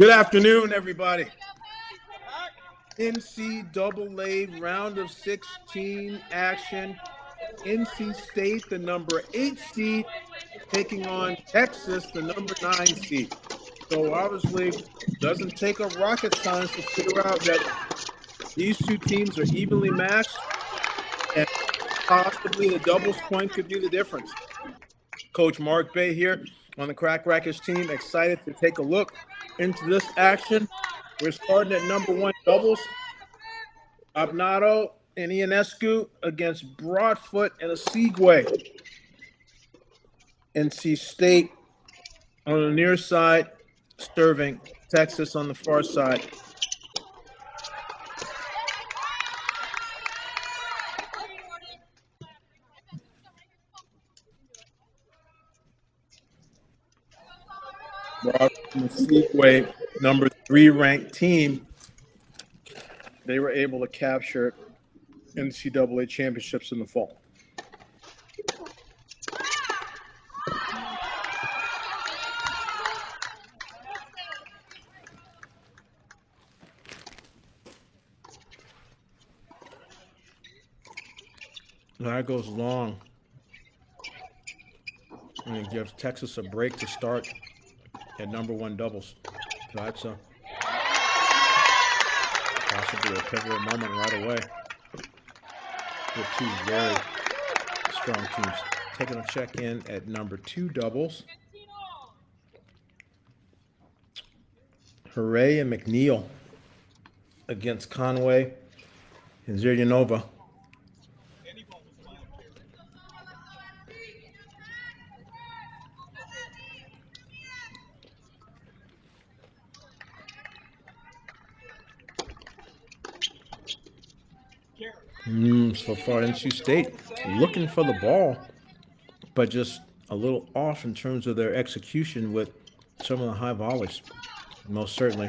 Good afternoon, everybody. NCAA round of 16 action. NC State, the number 8 seed, taking on Texas, the number 9 seed. So obviously, doesn't take a rocket science to figure out that these two teams are evenly matched, and possibly the doubles point could be the difference. Coach Mark Bey here on the Racquets team, excited to take a look into this action. We're starting at number 1 doubles. Abnado and Ionescu against Broadfoot and Osigwe. NC State on the near side, serving Texas on the far side. Broadfoot and Osigwe, number 3 ranked team, they were able to capture NCAA championships in the fall. That goes long, and it gives Texas a break to start at number 1 doubles. So that's possibly a pivotal moment right away with two very strong teams. Taking a check in at number 2 doubles. Hooray and McNeil against Conway and Ziryanova. So far, NC State looking for the ball, but just a little off in terms of their execution with some of the high volleys. Most certainly,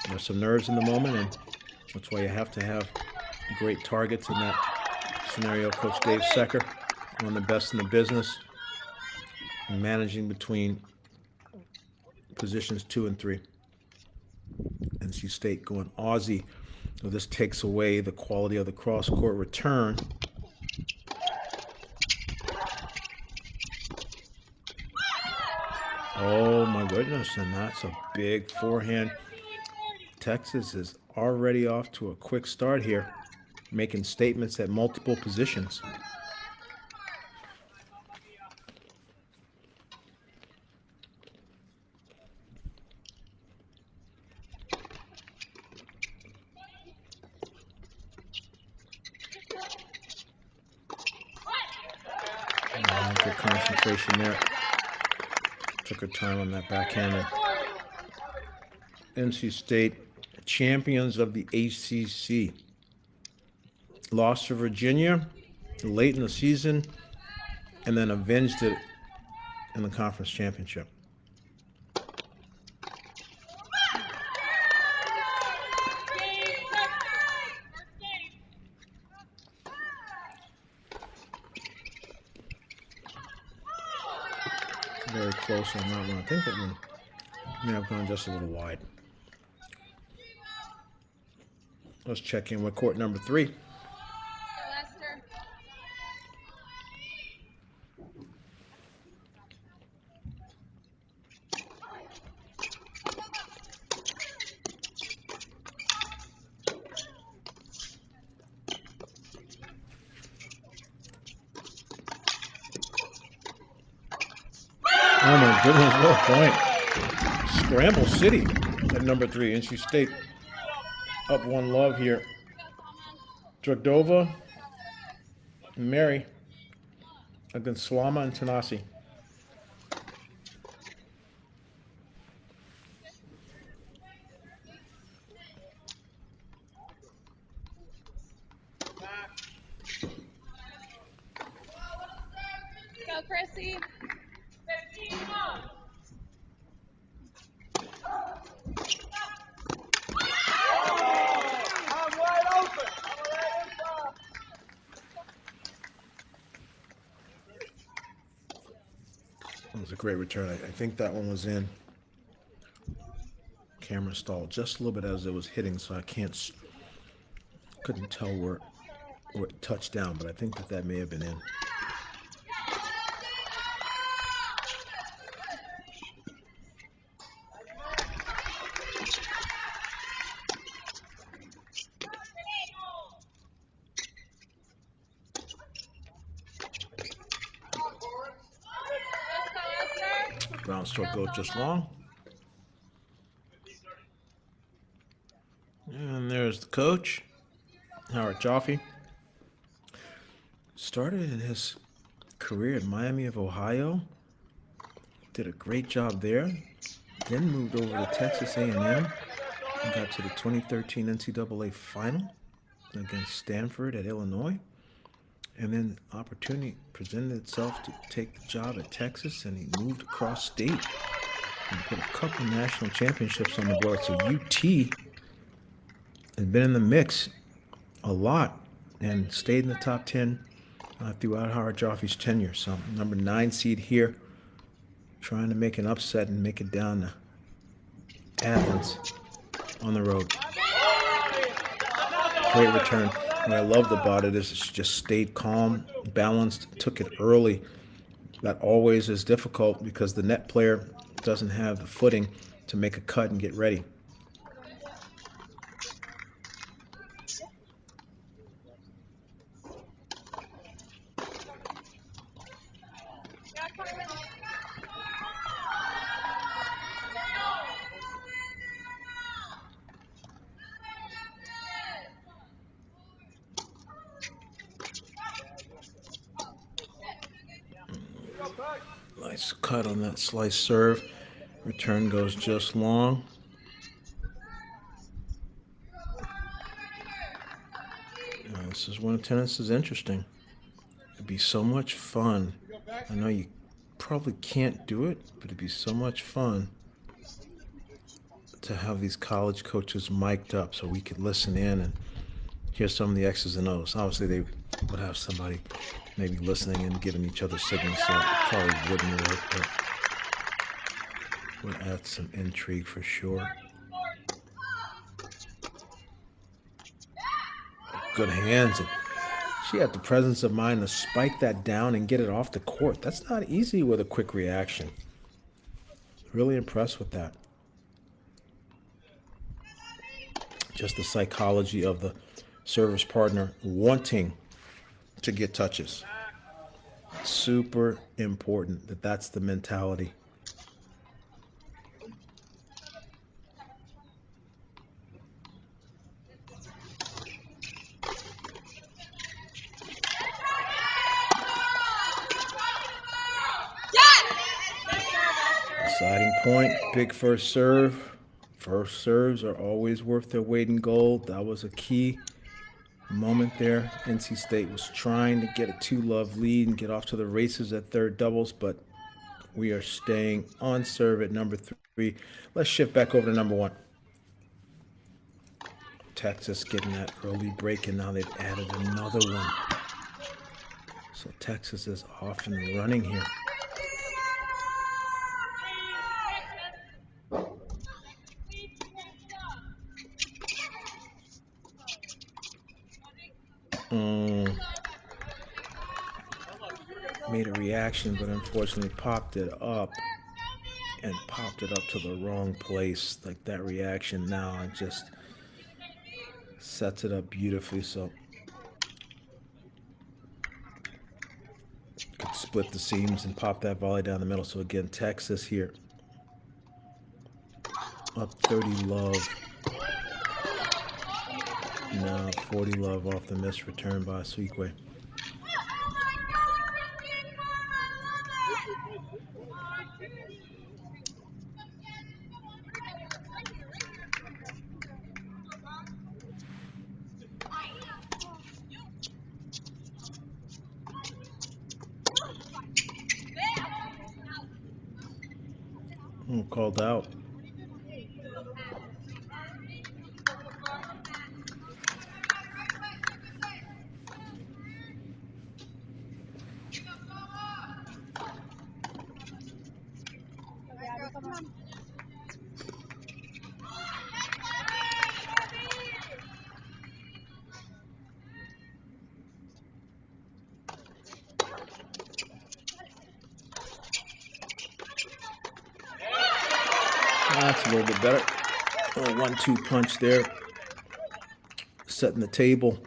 there's some nerves in the moment, and that's why you have to have great targets in that scenario. Coach Dave Secker, one of the best in the business, managing between positions 2 and 3. NC State going Aussie. So this takes away the quality of the cross-court return. Oh, my goodness, and that's a big forehand. Texas is already off to a quick start here, making statements at multiple positions. Good concentration there. Took her time on that backhand. NC State, champions of the ACC. Lost to Virginia late in the season, and then avenged it in the conference championship. Very close on that one. I think that one may have gone just a little wide. Let's check in with court number 3. Oh my goodness, what a point. Scramble City at number 3. NC State up 1-love here. Dragdova and Mary against Slama and Tanasi. Go, Chrissy. That was a great return. I think that one was in. Camera stalled just a little bit as it was hitting, so I couldn't tell where it touched down, but I think that may have been in. Ground stroke goes just long. And there's the coach, Howard Joffe. Started his career at Miami of Ohio. Did a great job there. Then moved over to Texas A&M and got to the 2013 NCAA final against Stanford at Illinois. And then opportunity presented itself to take the job at Texas, and he moved across state and put a couple national championships on the board. So UT has been in the mix a lot and stayed in the top 10 throughout Howard Joffe's tenure. So number 9 seed here, trying to make an upset and make it down to Athens on the road. Great return. What I loved about it is she just stayed calm, balanced, took it early. That always is difficult because the net player doesn't have the footing to make a cut and get ready. Nice cut on that slice serve. Return goes just long. This is when tennis is interesting. It'd be so much fun. I know you probably can't do it, but it'd be so much fun to have these college coaches mic'd up so we could listen in and hear some of the X's and O's. Obviously, they would have somebody maybe listening and giving each other signals, so it probably wouldn't work, but would add some intrigue for sure. Good hands. And she had the presence of mind to spike that down and get it off the court. That's not easy with a quick reaction. Really impressed with that. Just the psychology of the service partner wanting to get touches. Super important that that's the mentality. Deciding point, big first serve. First serves are always worth their weight in gold. That was a key moment there. NC State was trying to get a 2-love lead and get off to the races at third doubles, but we are staying on serve at number 3. Let's shift back over to number 1. Texas getting that early break, and now they've added another one. So Texas is off and running here. Made a reaction, but unfortunately popped it up to the wrong place. Like that reaction now, it just sets it up beautifully. So could split the seams and pop that volley down the middle. So again, Texas here up 30 love. Now 40 love off the missed return by Suikwe. Called out. That's a little bit better. A 1-2 punch there. Setting the table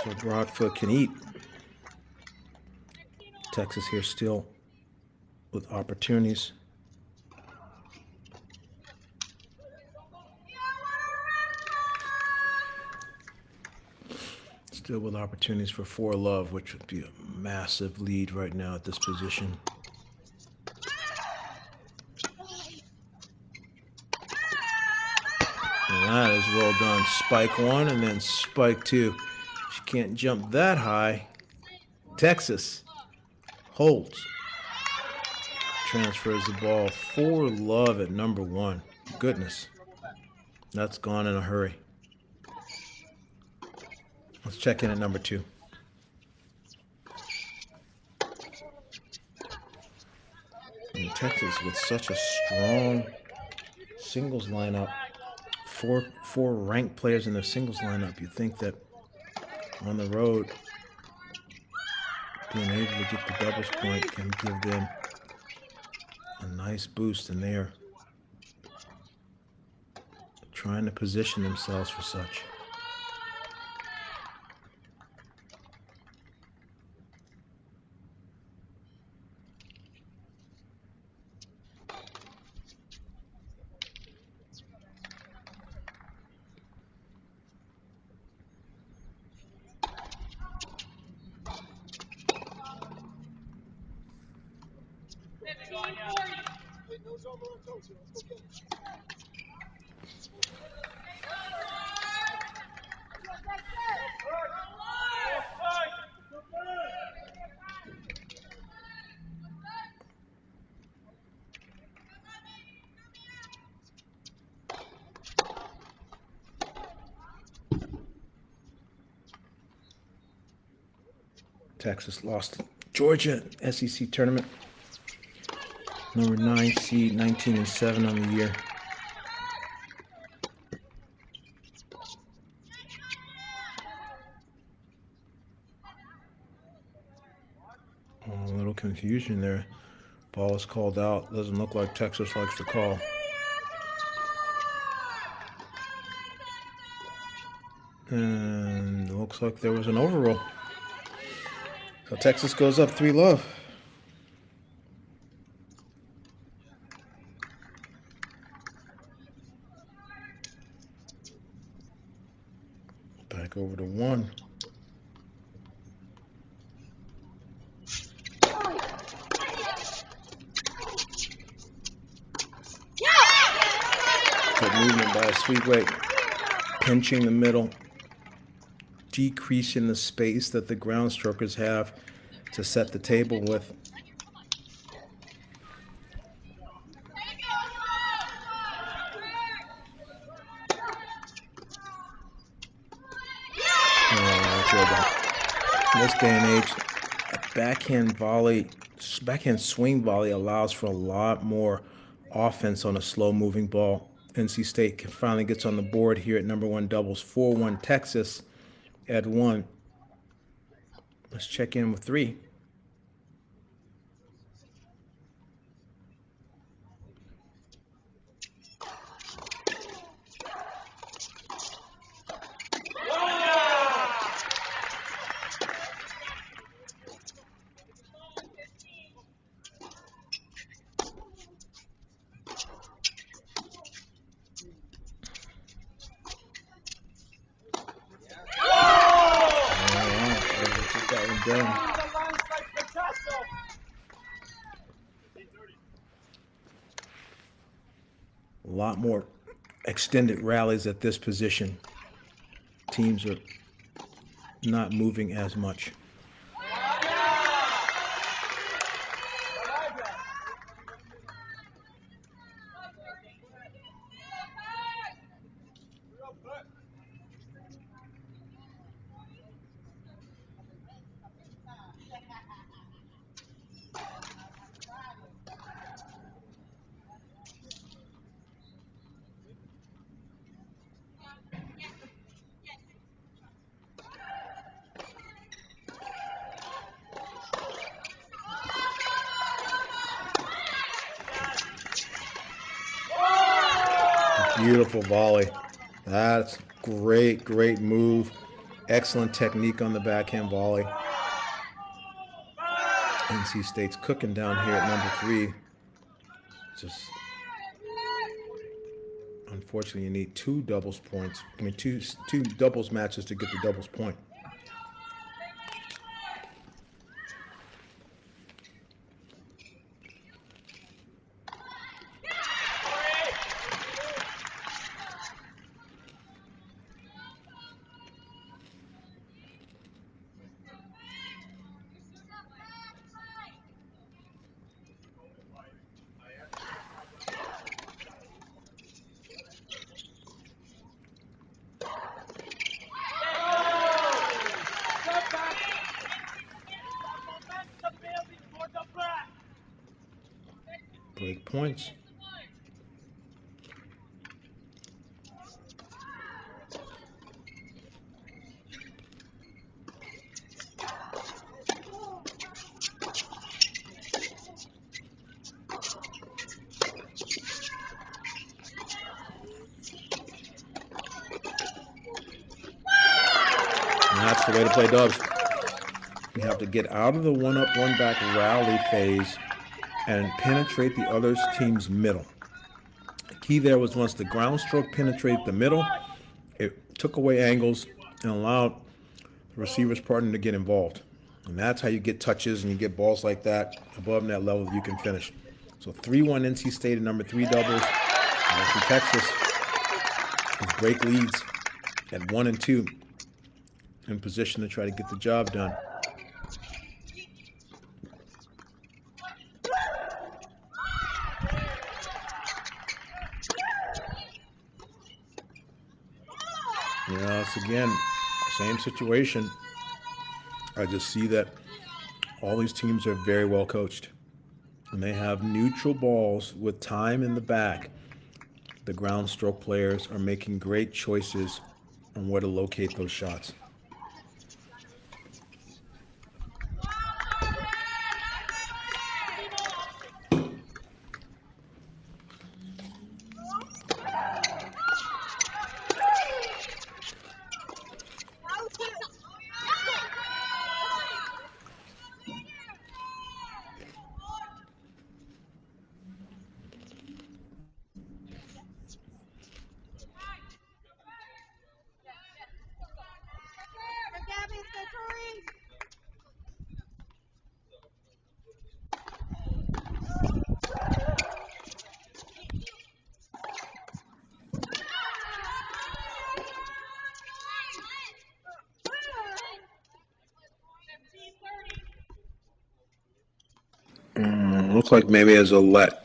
so Broadfoot can eat. Texas here still with opportunities. Still with opportunities for 4-love, which would be a massive lead right now at this position. And that is well done. Spike 1 and then spike 2. She can't jump that high. Texas holds. Transfers the ball. 4-love at number 1. Goodness. That's gone in a hurry. Let's check in at number 2. And Texas with such a strong singles lineup. Four ranked players in their singles lineup. You think that on the road, being able to get the doubles point can give them a nice boost, and they are trying to position themselves for such. Texas lost Georgia SEC tournament. Number 9 seed, 19-7 on the year. A little confusion there. Ball is called out. Doesn't look like Texas likes the call. And it looks like there was an overrule. So Texas goes up 3-love. Back over to 1. Good movement by Sweetway. Pinching the middle. Decreasing the space that the ground strokers have to set the table with. In this day and age, a backhand swing volley allows for a lot more offense on a slow-moving ball. NC State finally gets on the board here at number 1 doubles. 4-1 Texas at 1. Let's check in with 3. A lot more extended rallies at this position. Teams are not moving as much. Beautiful volley. That's great, great move. Excellent technique on the backhand volley. NC State's cooking down here at number 3. Just unfortunately, you need 2 doubles points. I mean, two doubles matches to get the doubles point. Break points. And that's the way to play dubs. You have to get out of the one-up, one-back rally phase and penetrate the other team's middle. The key there was once the ground stroke penetrated the middle, it took away angles and allowed the receiver's partner to get involved. And that's how you get touches and you get balls like that above net level you can finish. So 3-1 NC State and number 3 doubles. For Texas, with break leads at 1 and 2 in position to try to get the job done. Yeah, it's again, same situation. I just see that all these teams are very well coached. And they have neutral balls with time in the back. The ground stroke players are making great choices on where to locate those shots. Looks like maybe as a let.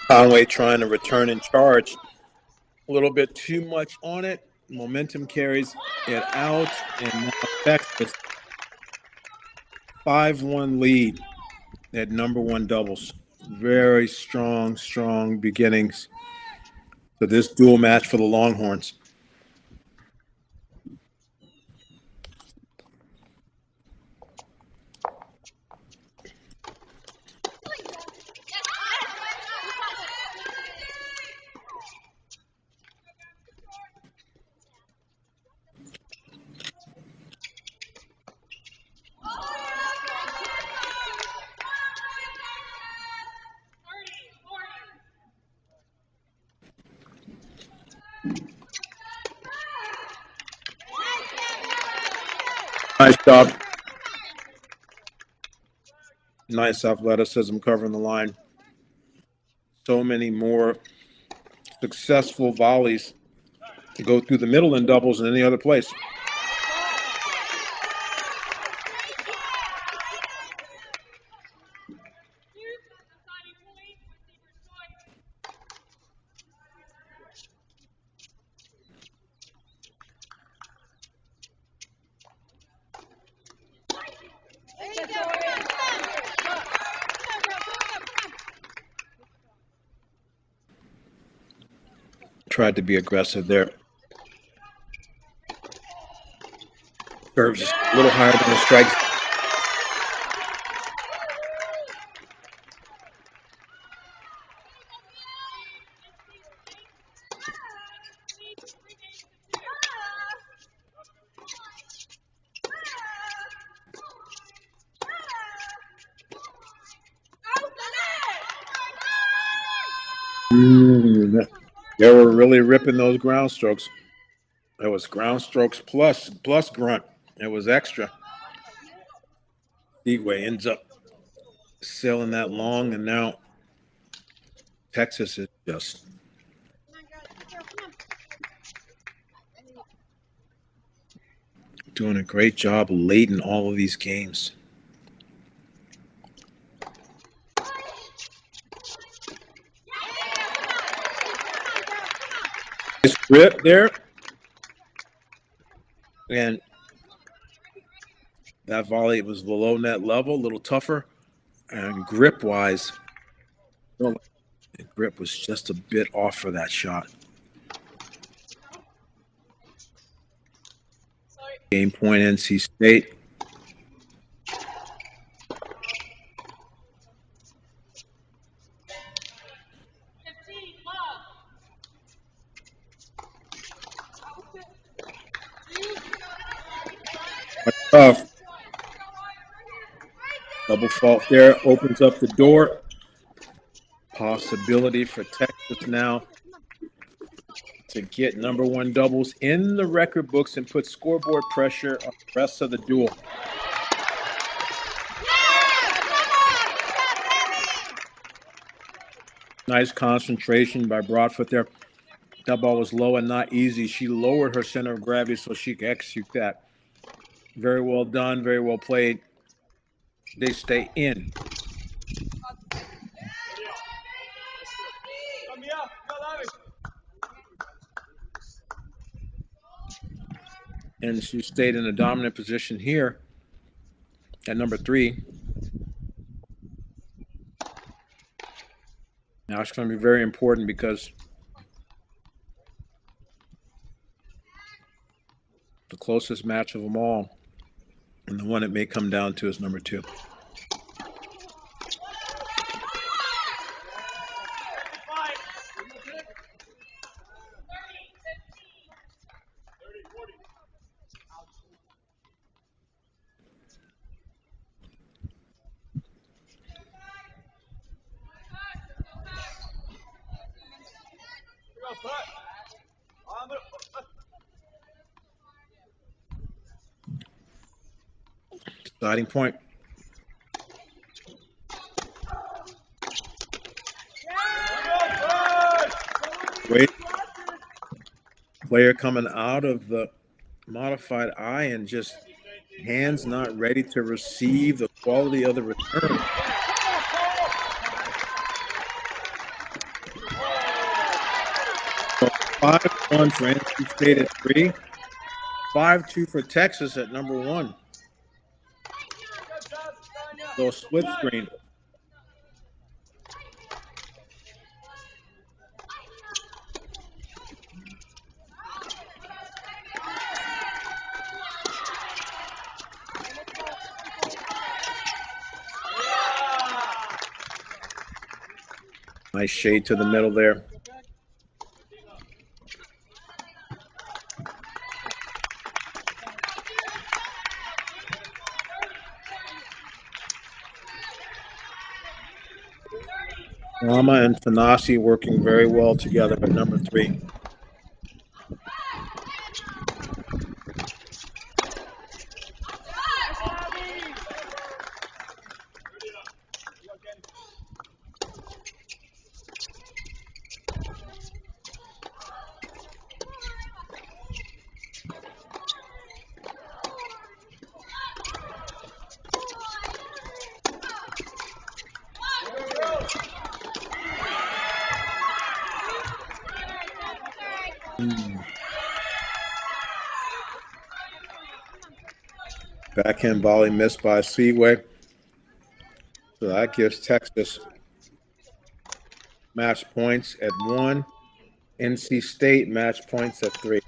Conway trying to return and charge. A little bit too much on it. Momentum carries it out, and now Texas 5-1 lead at number 1 doubles. Very strong, strong beginnings to this dual match for the Longhorns. Nice job. Nice athleticism covering the line. So many more successful volleys to go through the middle in doubles than any other place. Tried to be aggressive there. Serves just a little higher than the strikes. They were really ripping those ground strokes. It was ground strokes plus grunt. It was extra. Speedway ends up sailing that long, and now Texas is just doing a great job late in all of these games. Nice grip there. And that volley was below net level, a little tougher. And grip-wise, the grip was just a bit off for that shot. Game point, NC State. Tough. Double fault there opens up the door. Possibility for Texas now to get #1 doubles in the record books and put scoreboard pressure on the rest of the duel. Nice concentration by Broadfoot there. That ball was low and not easy. She lowered her center of gravity so she could execute that. Very well done, very well played. They stay in. And she stayed in a dominant position here at #3. Now it's going to be very important because the closest match of them all, and the one it may come down to, is #2. Deciding point. Great player coming out of the modified eye and just hands not ready to receive the quality of the return. So 5-1 for NC State at 3. 5-2 for Texas at #1. So split screen. Nice shade to the middle there. Rama and Tanasi working very well together at #3. Backhand volley missed by Speedway. So that gives Texas match points at 1 NC State match points at 3.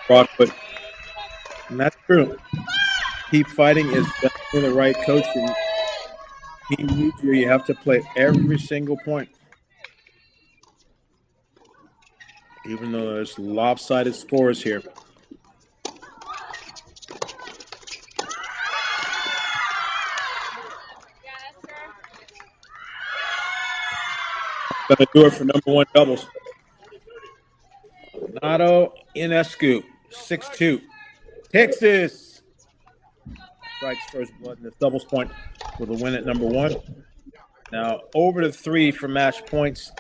Broadfoot. And that's true. Keep fighting is definitely the right coach. And he needs you. You have to play every single point. Even though there's lopsided scores here. Going to do it for number 1 doubles. Nato Inescu, 6'2". Texas strikes first blood in this doubles point with a win at number 1. Now over to 3 for match points.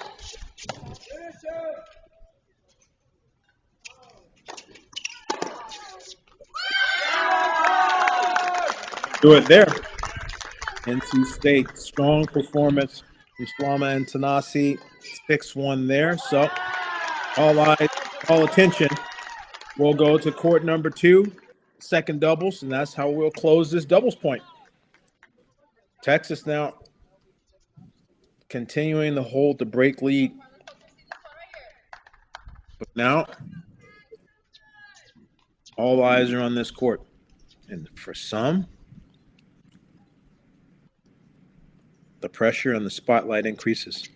Do it there. NC State, strong performance. Islama and Tanasi, 6-1 there. So all eyes, all attention will go to court number 2, second doubles, and that's how we'll close this doubles point. Texas now continuing to hold the break lead. But now all eyes are on this court. And for some, the pressure and the spotlight increases.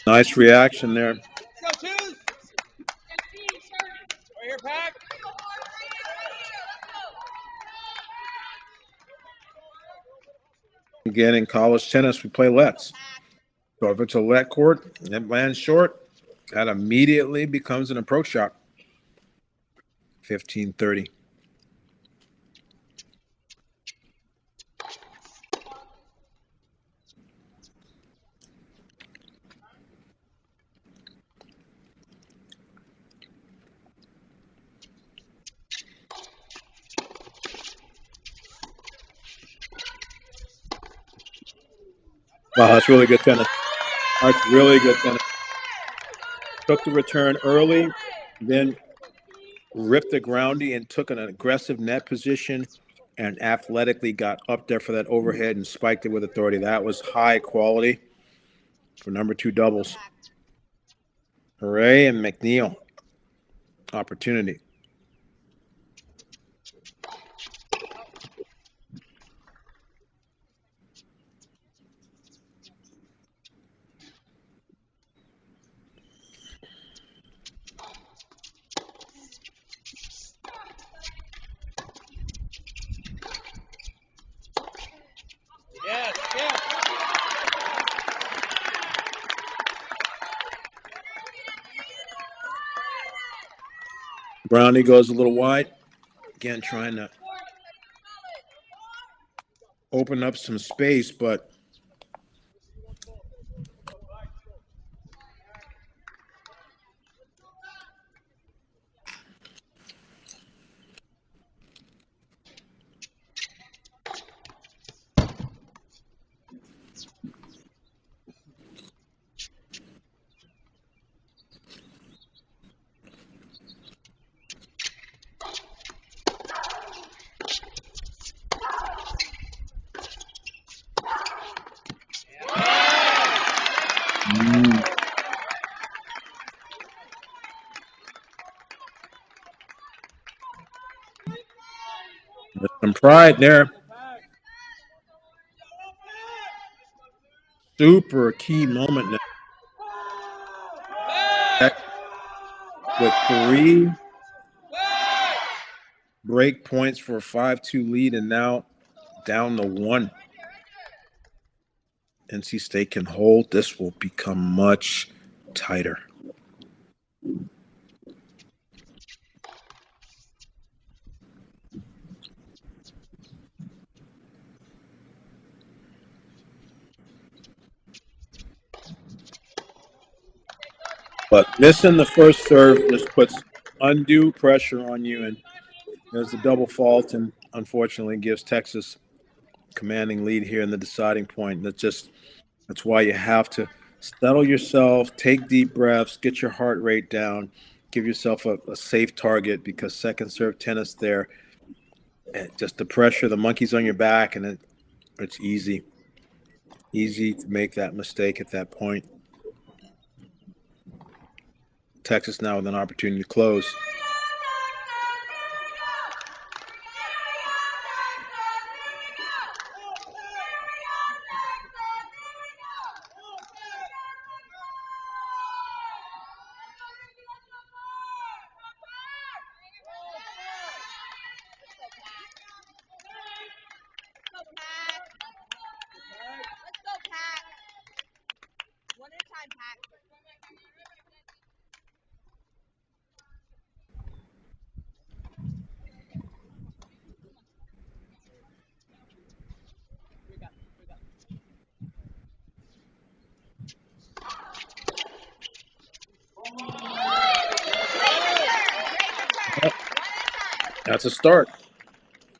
Nice reaction there. Again, in college tennis, we play lets. So if it's a let court and it lands short, that immediately becomes an approach shot. 15-30. Wow, that's really good tennis. That's really good tennis. Took the return early, then ripped the groundie and took an aggressive net position and athletically got up there for that overhead and spiked it with authority. That was high quality for number 2 doubles. Hooray and McNeil. Opportunity. Brownie goes a little wide. Again, trying to open up some space, but There's some pride there. Super key moment now. With 3 break points for a 5-2 lead, and now down to 1. NC State can hold. This will become much tighter. But missing the first serve just puts undue pressure on you, and there's a double fault, and unfortunately gives Texas commanding lead here in the deciding point. That's why you have to settle yourself, take deep breaths, get your heart rate down, give yourself a safe target, because second serve tennis there, and just the pressure, the monkey's on your back, and it's easy to make that mistake at that point. Texas now with an opportunity to close. That's a start.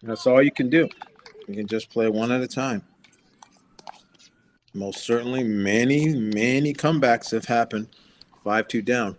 That's all you can do. You can just play one at a time. Most certainly, many comebacks have happened. 5-2 down.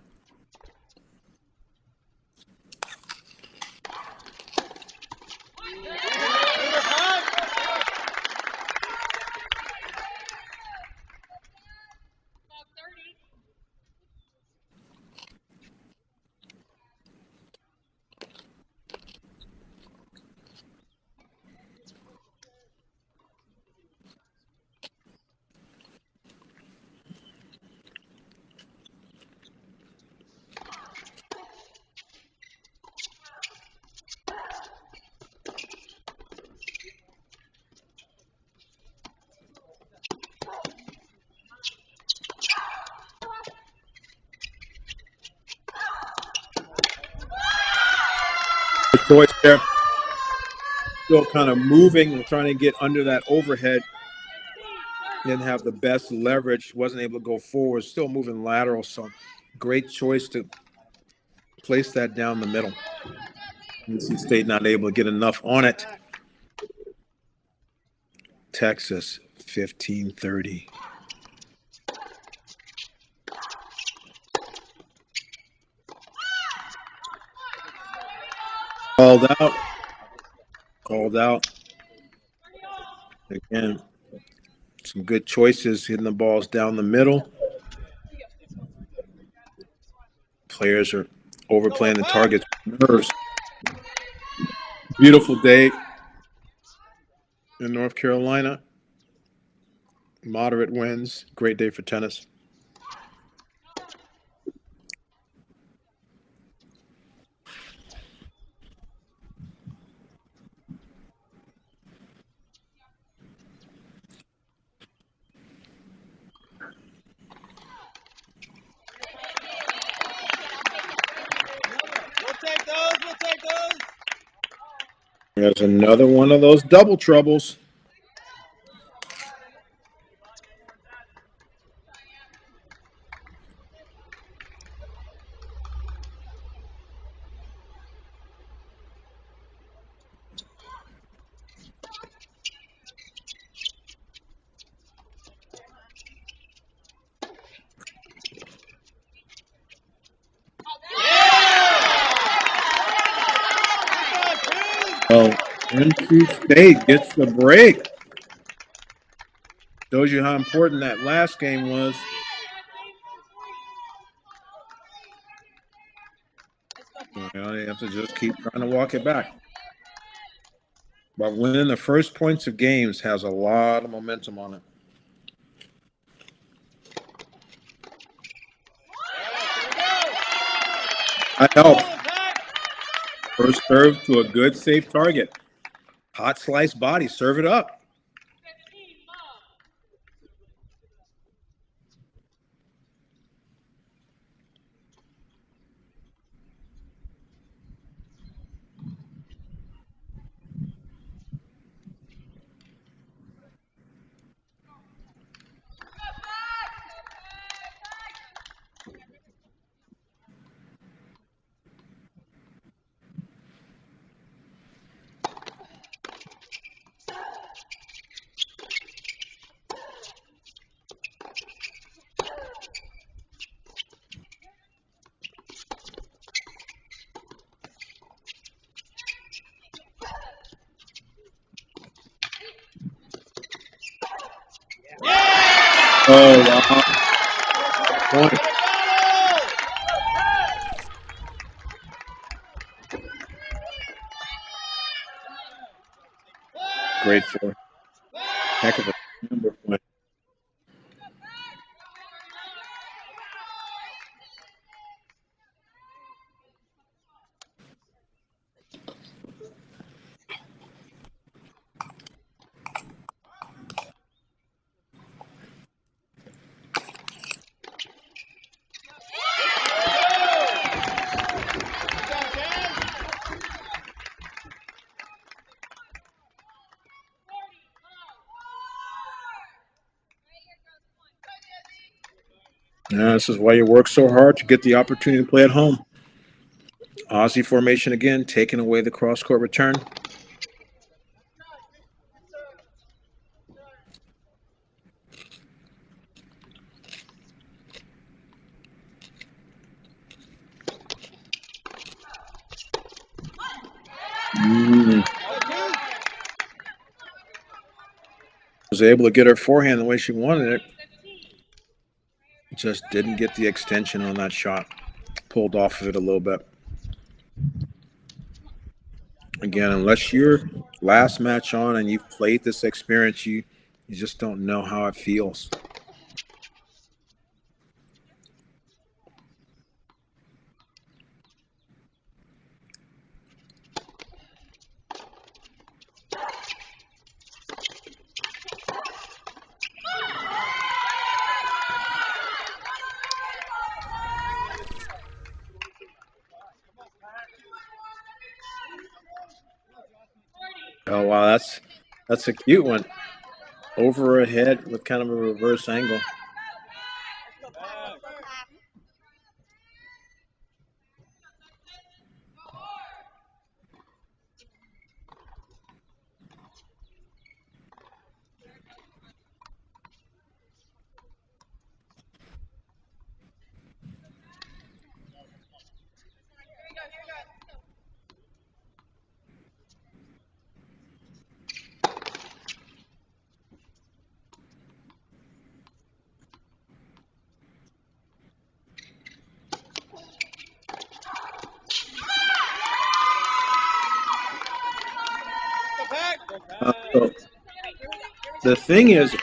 Choice there. Still kind of moving and trying to get under that overhead. Didn't have the best leverage. Wasn't able to go forward. Still moving lateral. So great choice to place that down the middle. NC State not able to get enough on it. Texas 15-30. Called out. Again, some good choices, hitting the balls down the middle. Players are overplaying the targets. Nerves. Beautiful day in North Carolina. Moderate winds. Great day for tennis. There's another one of those double troubles. Oh, NC State gets the break. Shows you how important that last game was. You know, they have to just keep trying to walk it back. But winning the first points of games has a lot of momentum on it. I help. First serve to a good, safe target. Hot slice body. Serve it up. Oh, wow. Point. Great for. Heck of a number point. Yeah, this is why you work so hard to get the opportunity to play at home. Aussie formation again, taking away the cross court return. Was able to get her forehand the way she wanted it. Just didn't get the extension on that shot. Pulled off of it a little bit. Again, unless you're last match on and you've played this experience, you just don't know how it feels. Oh wow, that's a cute one. Over her head with kind of a reverse angle. So the thing is,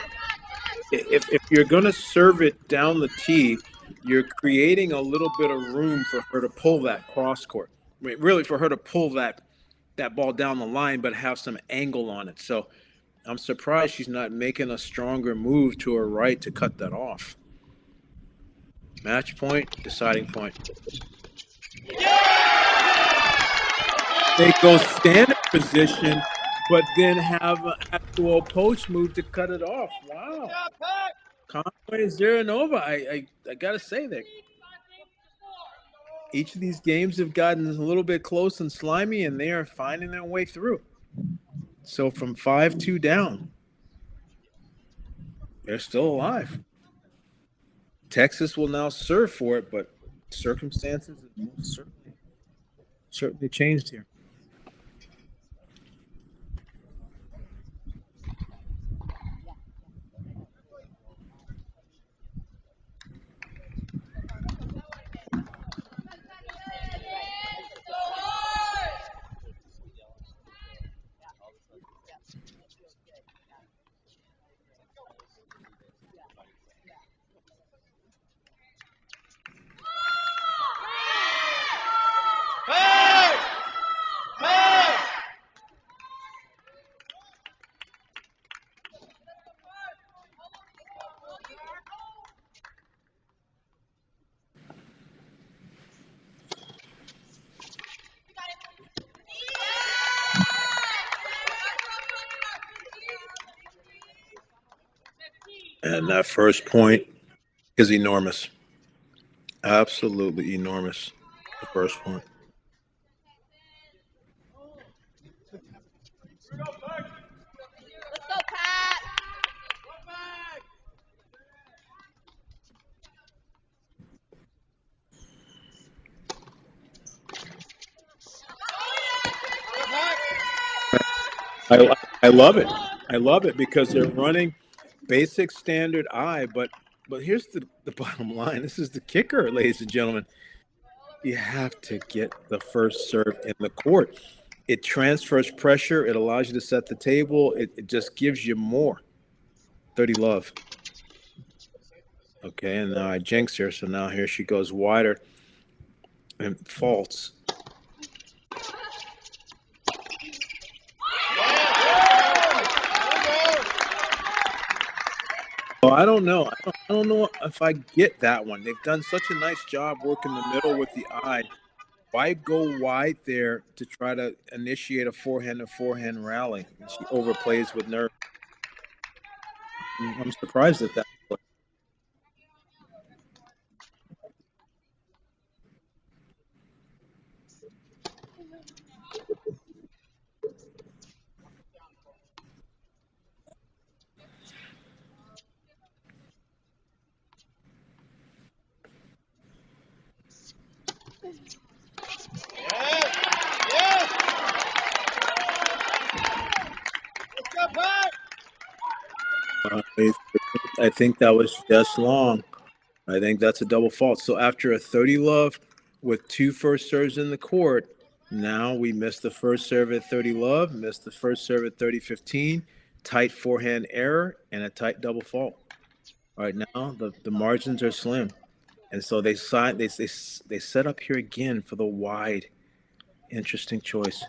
if you're going to serve it down the tee, you're creating a little bit of room for her to pull that cross court. I mean, really, for her to pull that ball down the line, but have some angle on it. So I'm surprised she's not making a stronger move to her right to cut that off. Match point, deciding point. They go standard position, but then have an actual post move to cut it off. Wow. Conway Zeranova, I got to say that each of these games have gotten a little bit close and slimy, and they are finding their way through. So from 5-2 down, they're still alive. Texas will now serve for it, but circumstances have certainly changed here. And that first point is enormous. Absolutely enormous. The first point. I love it. I love it because they're running basic standard I, but here's the bottom line. This is the kicker, ladies and gentlemen. You have to get the first serve in the court. It transfers pressure. It allows you to set the table. It just gives you more. 30 love. Okay, and now I jinx her, so now here she goes wider and faults. Well, I don't know. I don't know if I get that one. They've done such a nice job working the middle with the eye. Why go wide there to try to initiate a forehand rally? She overplays with nerve. I'm surprised at that. I think that was just long. I think that's a double fault. So after a 30 love with 2 first serves in the court, now we missed the first serve at 30 love, missed the first serve at 30-15, tight forehand error, and a tight double fault. All right, now the margins are slim. And so they set up here again for the wide. Interesting choice.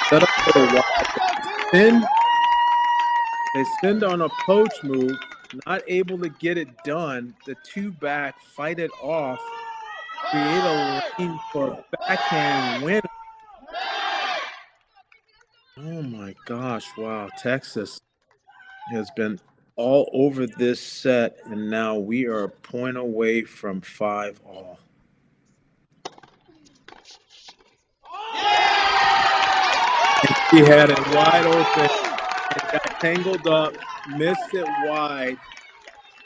Set up for the wide. They send on a poach move, not able to get it done. The 2 back fight it off, create a lane for a backhand win. Oh my gosh, wow. Texas has been all over this set, and now we are a point away from 5-all. And she had it wide open and got tangled up, missed it wide,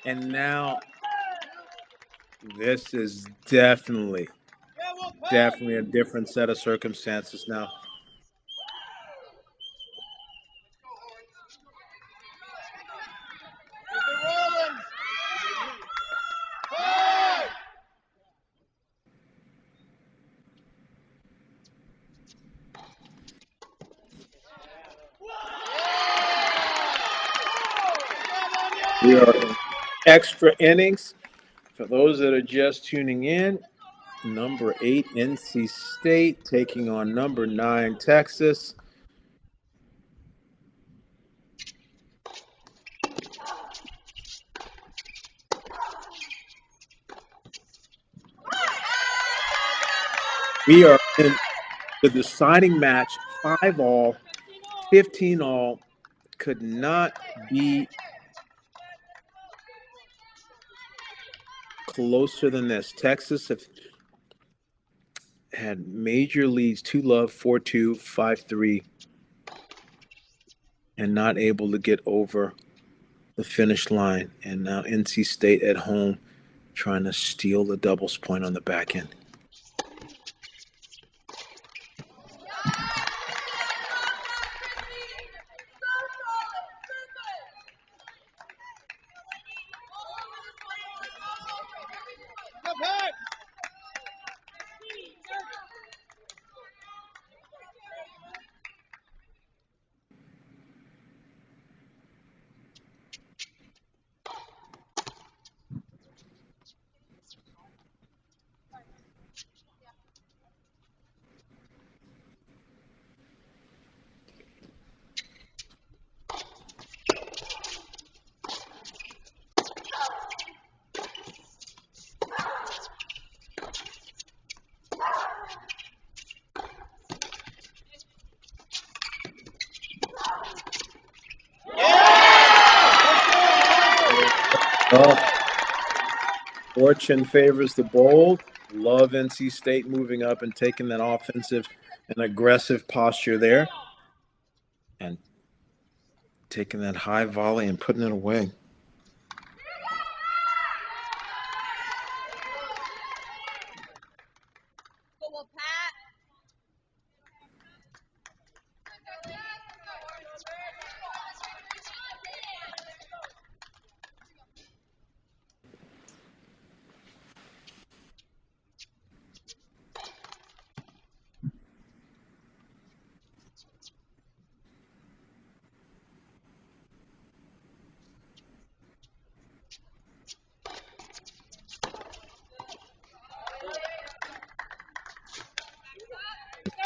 and now this is definitely a different set of circumstances now. We are in extra innings. For those that are just tuning in, number 8 NC State taking on number 9 Texas. We are in the deciding match, 5-all, 15-all. Could not be closer than this. Texas have had major leads, 2-love, 4-2, 5-3, and not able to get over the finish line. And now NC State at home trying to steal the doubles point on the back end. Well, fortune favors the bold. Love NC State moving up and taking that offensive and aggressive posture there. And taking that high volley and putting it away.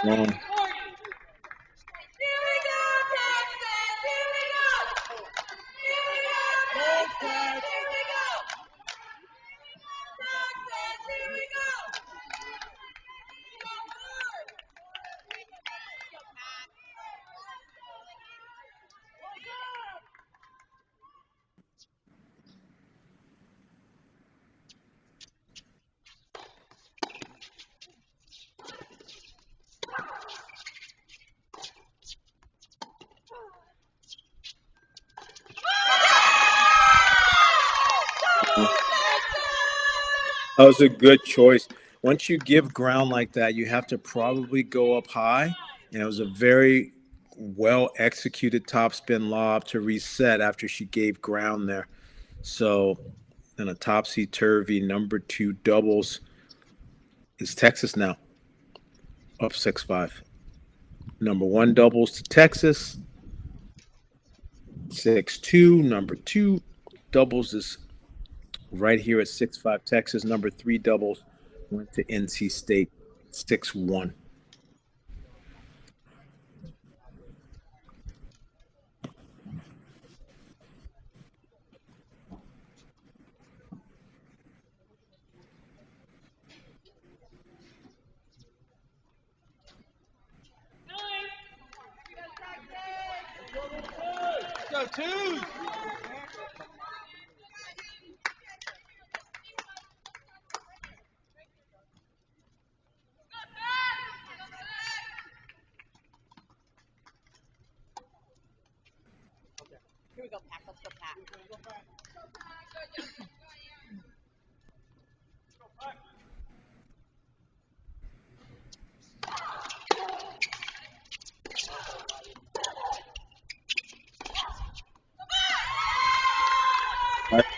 Long. That was a good choice. Once you give ground like that, you have to probably go up high. And it was a very well executed topspin lob to reset after she gave ground there. So, in a topsy turvy number 2 doubles is Texas now up 6-5. Number 1 doubles to Texas 6-2. Number 2 doubles is right here at 6-5 Texas. Number 3 doubles went to NC State 6-1. Here we go, Pack. Let's go, Pack.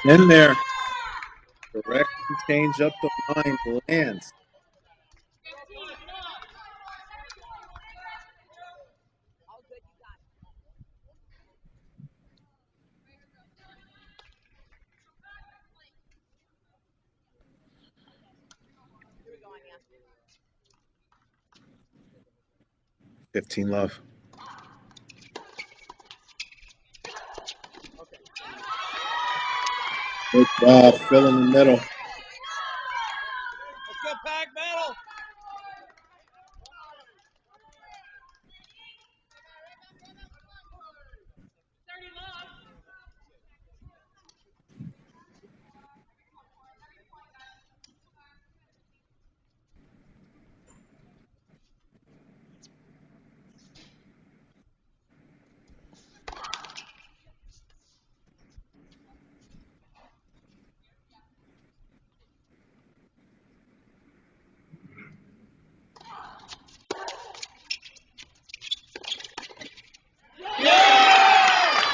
'In there. Direction change up the line lands. All good, you got it. Here we go, Anya. 15 love. Good job, fill in the middle. Let's go, Pack battle.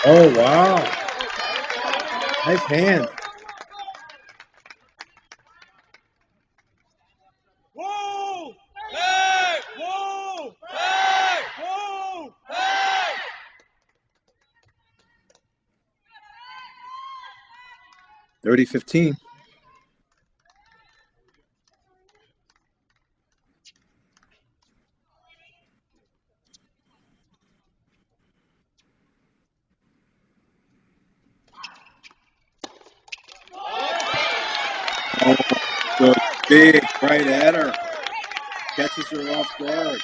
Oh, wow. Nice hand. Whoa! Hey! Whoa! Hey! Whoa! Hey! 30-15. Oh, good. Big right at her. Catches her off guard.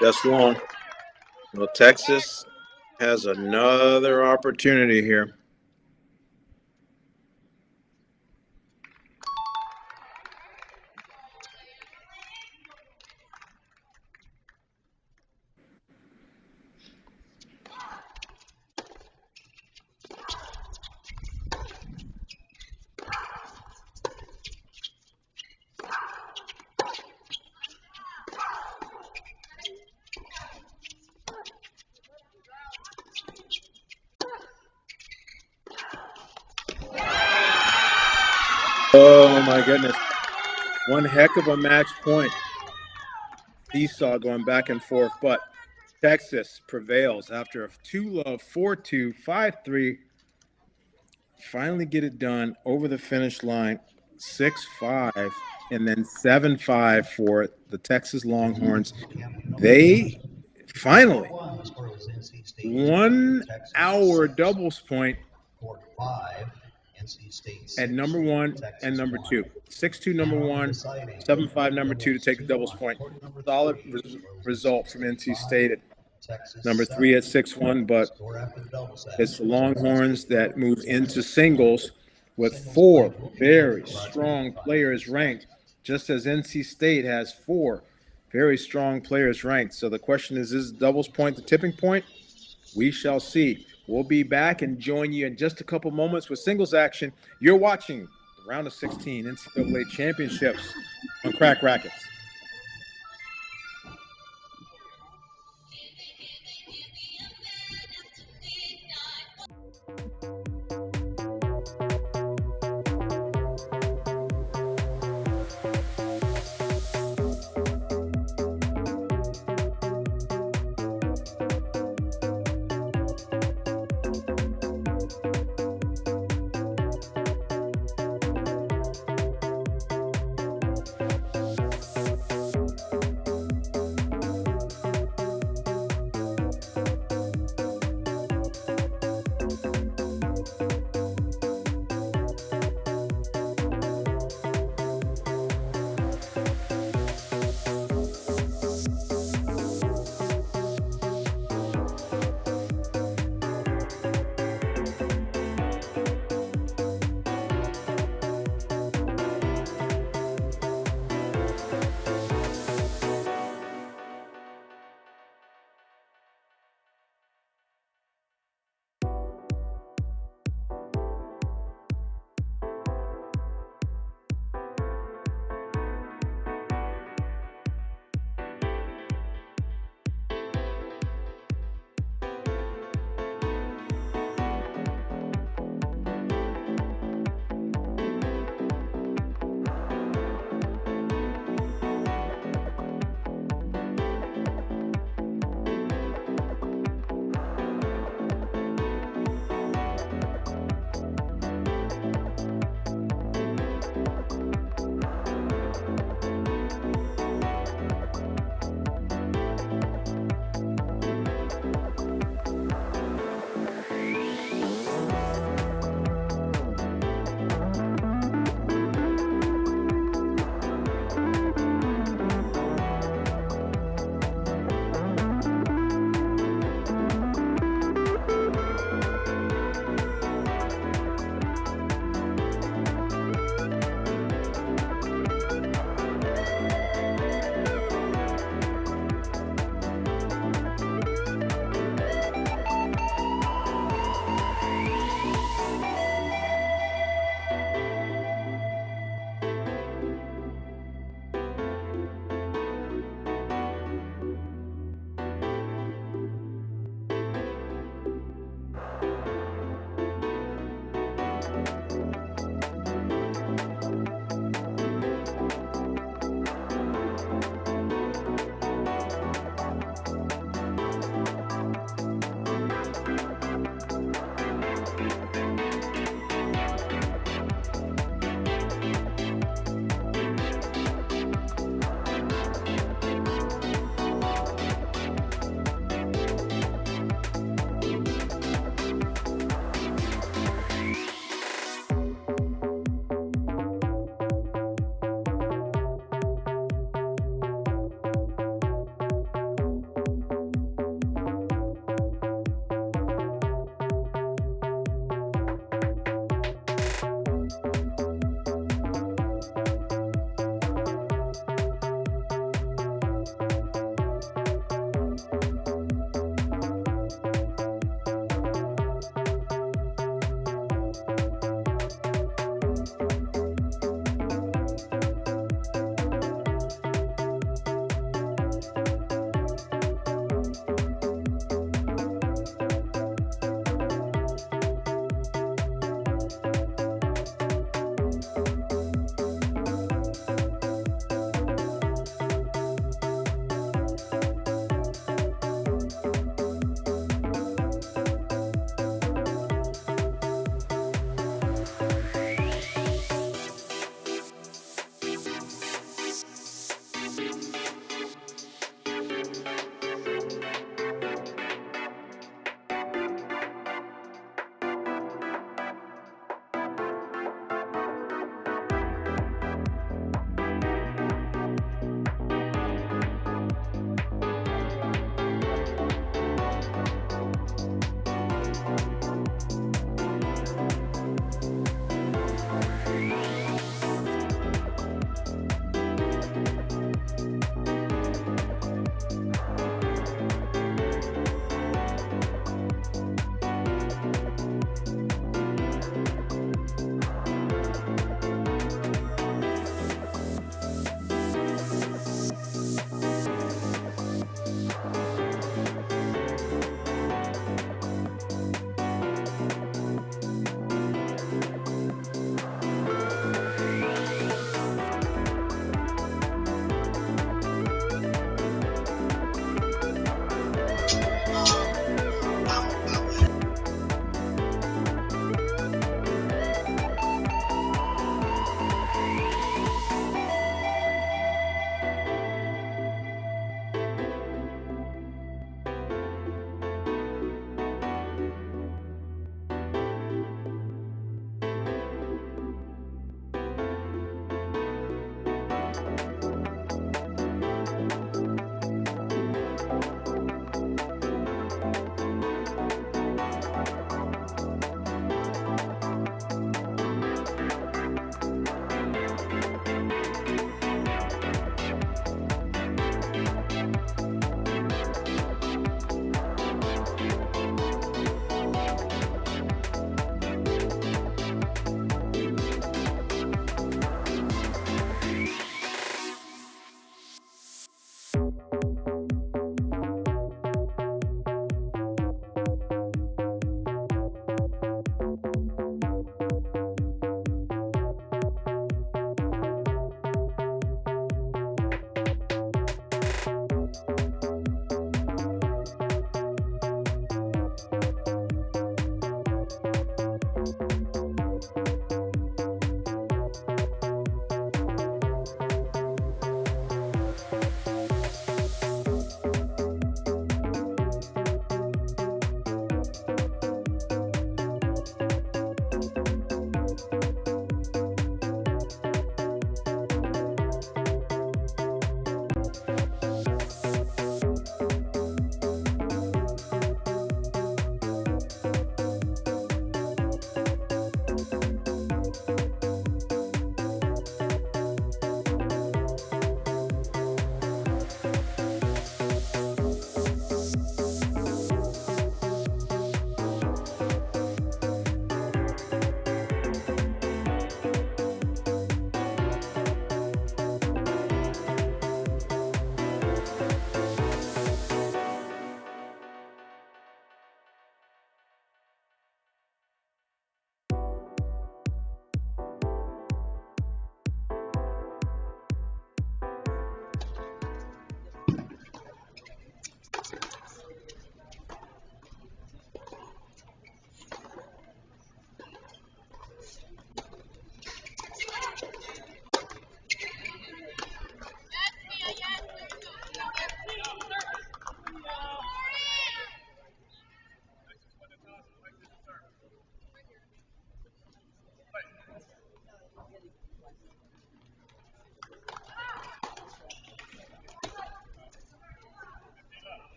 Just long. Well, Texas has another opportunity here. Oh, my goodness. One heck of a match point. Seesaw going back and forth, but Texas prevails after a 2-love, 4-2, 5-3. Finally get it done over the finish line, 6-5, and then 7-5 for the Texas Longhorns. They finally 1 hour doubles point at number 1 and number 2. 6-2 number 1, 7-5 number 2 to take the doubles point. Solid result from NC State at number 3 at 6-1, but it's the Longhorns that move into singles with 4 very strong players ranked, just as NC State has 4 very strong players ranked. So the question is doubles point the tipping point? We shall see. We'll be back and join you in just a couple moments with singles action. You're watching the round of 16 NCAA championships on Crack Rackets.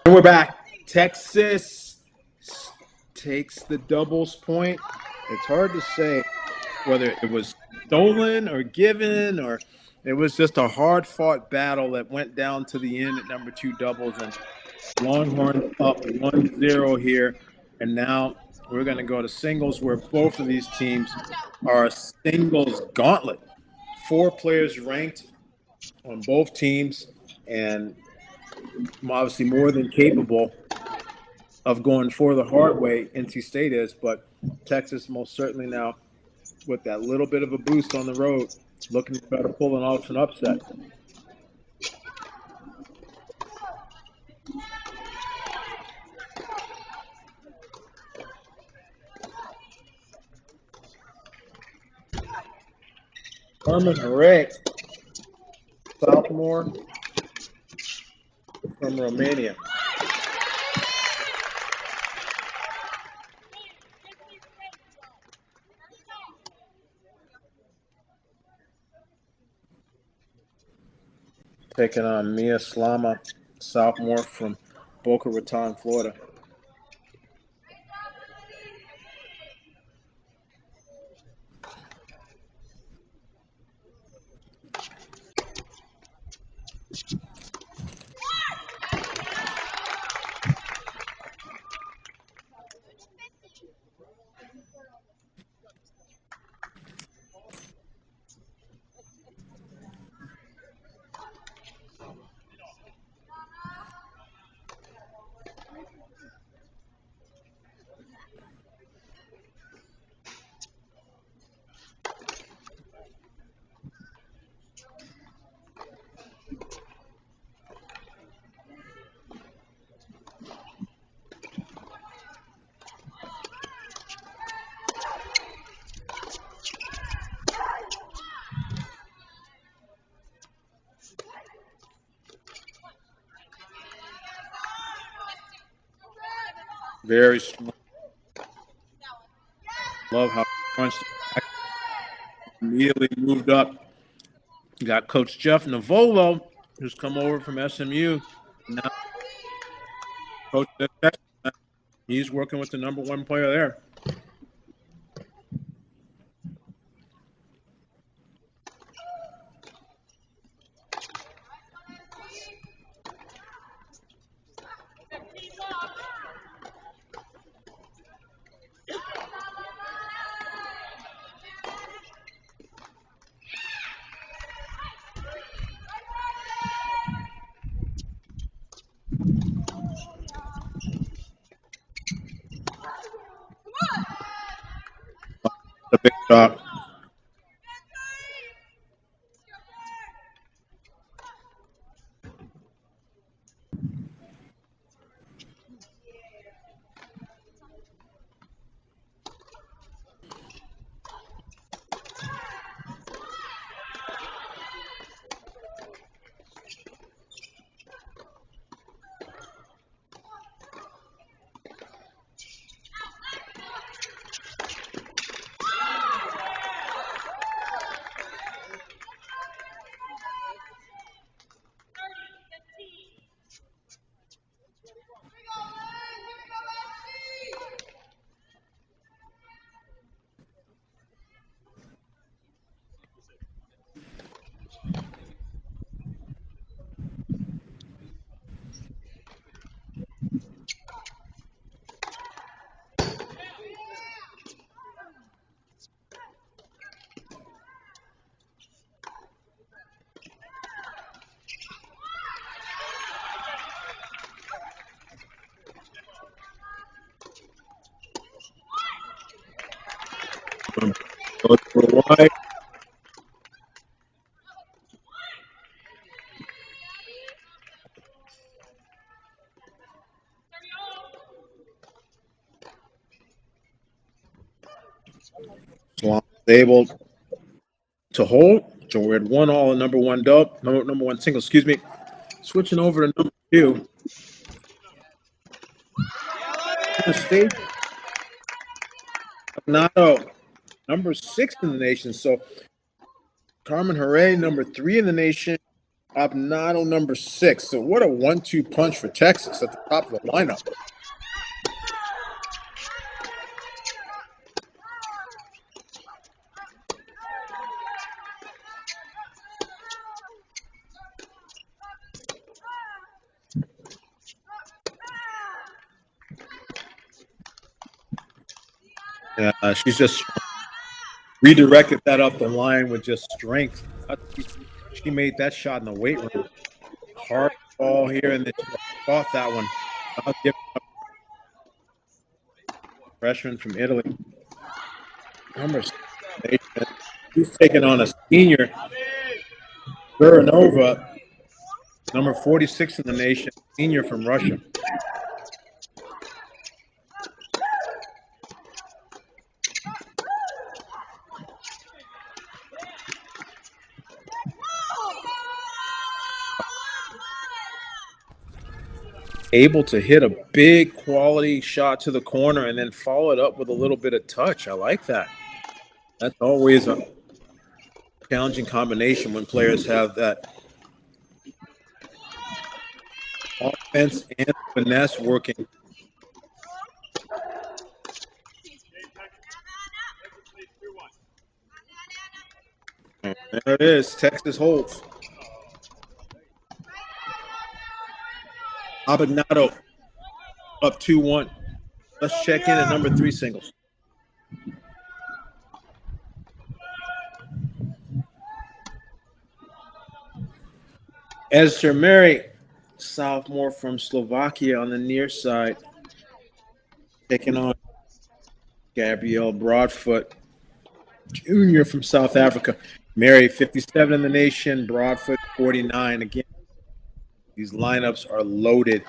And we're back. Texas takes the doubles point. It's hard to say whether it was stolen or given, or it was just a hard-fought battle that went down to the end at number 2 doubles, and Longhorns up 1-0 here. And now we're going to go to singles, where both of these teams are a singles gauntlet. 4 players ranked on both teams, and obviously more than capable of going for the hard way. NC State is, but Texas most certainly now, with that little bit of a boost on the road, looking to try to pull off an upset. Herman Herek, sophomore from Romania. Taking on Mia Slama, sophomore from Boca Raton, Florida. Very strong. Love how punched immediately moved up. You got Coach Jeff Navolo, who's come over from SMU. Now, Coach Texas, he's working with the number 1 player there. The big shot. Goes for wide. Swan able to hold. So we're at 1-1 number 1 dub, number 1 single, excuse me. Switching over to number 2. State Nato, number 6 in the nation. So Carmen Herrera, number 3 in the nation, Abnado number 6. So what a 1-2 punch for Texas at the top of the lineup. Yeah, she's just redirected that up the line with just strength. She made that shot in the weight room. Hard ball here, and then she fought that one. I'll give up. Freshman from Italy. Number 7. He's taking on a senior, Guranova, number 46 in the nation, senior from Russia. Able to hit a big quality shot to the corner and then follow it up with a little bit of touch. I like that. That's always a challenging combination when players have that offense and finesse working. And there it is. Texas holds. Abnado up 2-1. Let's check in at number 3 singles. Esther Mary, sophomore from Slovakia on the near side, taking on Gabrielle Broadfoot, junior from South Africa. Mary, 57 in the nation, Broadfoot, 49. Again, these lineups are loaded.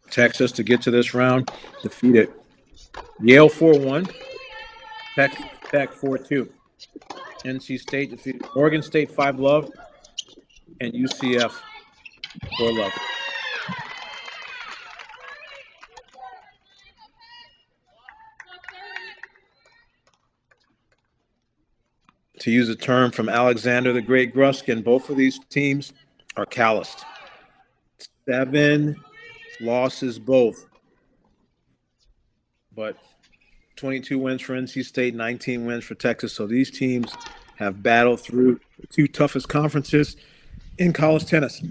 Texas to get to this round, defeated Yale 4-1, Texas Tech 4-2. NC State defeated Oregon State 5-love, and UCF 4-love. To use a term from Alexander the Great Gruskin, both of these teams are calloused. 7 losses both, but 22 wins for NC State, 19 wins for Texas. So these teams have battled through the 2 toughest conferences in college tennis.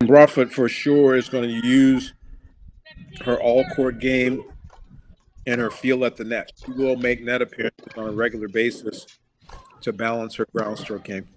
Broadfoot for sure is going to use her all-court game and her feel at the net. She will make net appearances on a regular basis to balance her ground stroke game.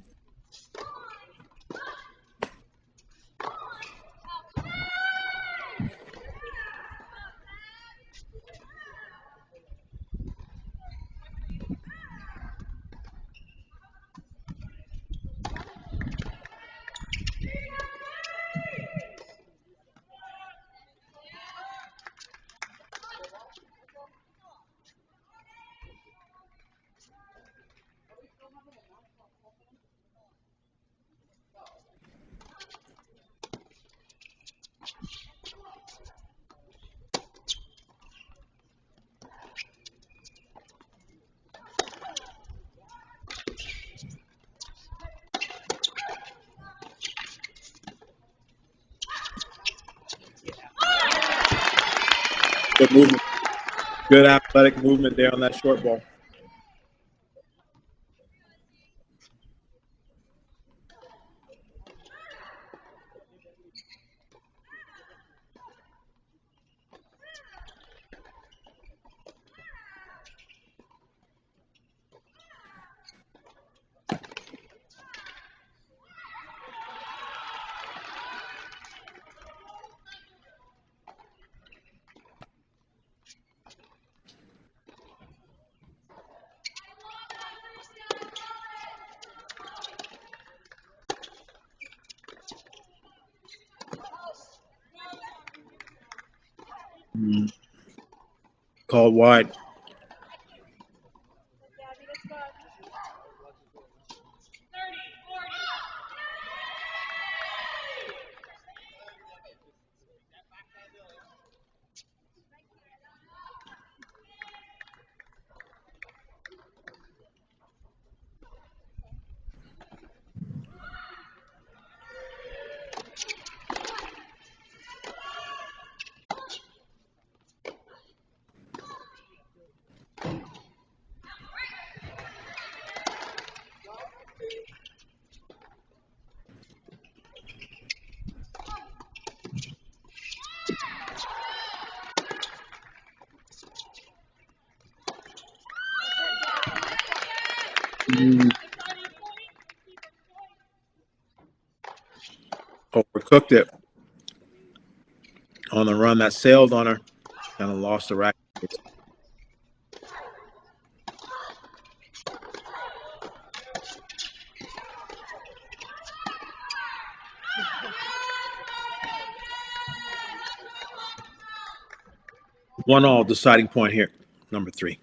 Good movement. Good athletic movement there on that short ball. Called wide. Overcooked it on the run that sailed on her. Kind of lost the racket. 1-1 deciding point here, number 3.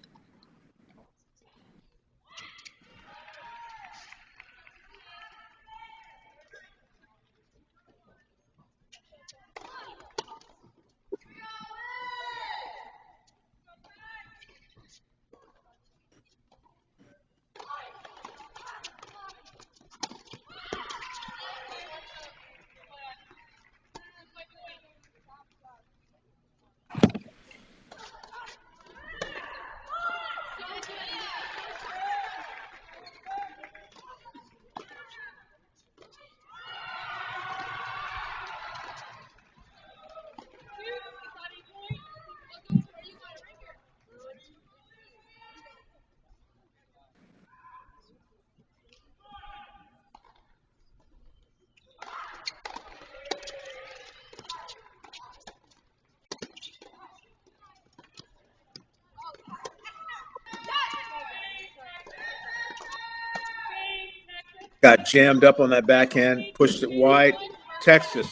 Got jammed up on that backhand, pushed it wide. Texas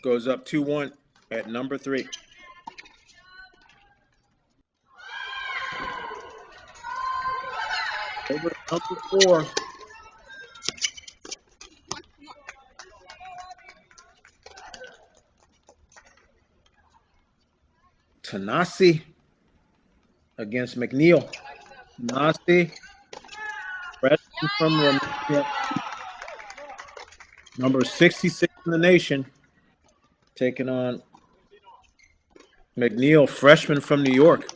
goes up 2-1 at number 3. Over to number 4. Tanasi against McNeil. Tanasi, freshman from Romania, number 66 in the nation, taking on McNeil, freshman from New York.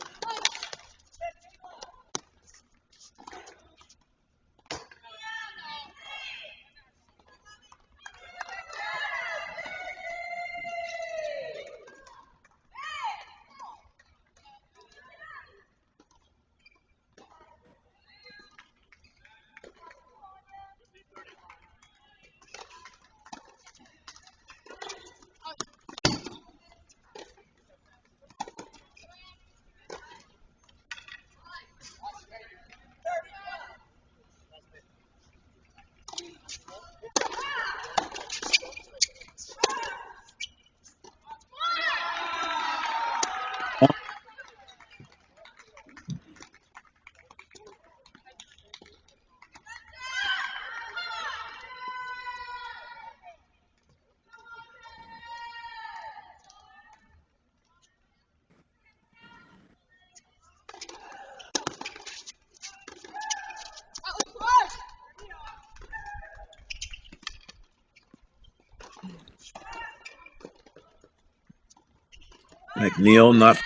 McNeil not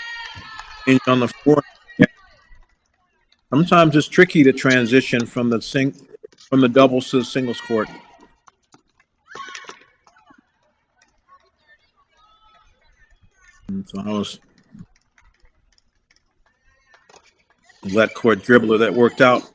on the floor. Sometimes it's tricky to transition from the doubles to the singles court. And so I was that court dribbler that worked out.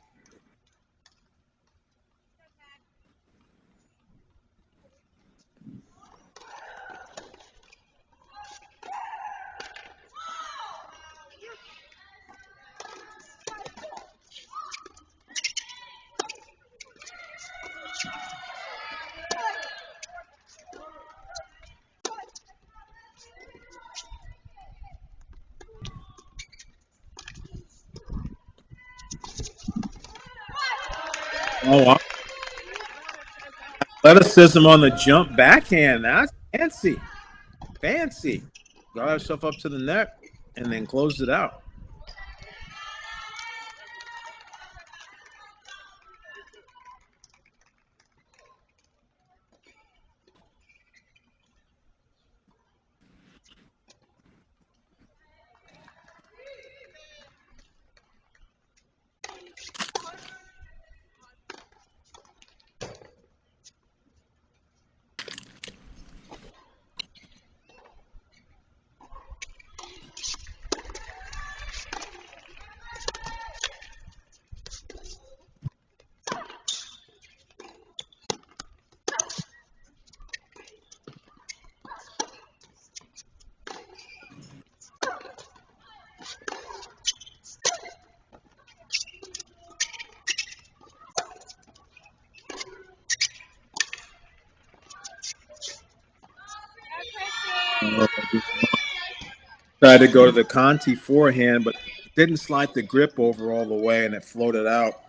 Oh, wow. Athleticism on the jump backhand. That's fancy. Fancy. Got herself up to the net and then closed it out. Tried to go to the Conti forehand, but didn't slide the grip over all the way, and it floated out.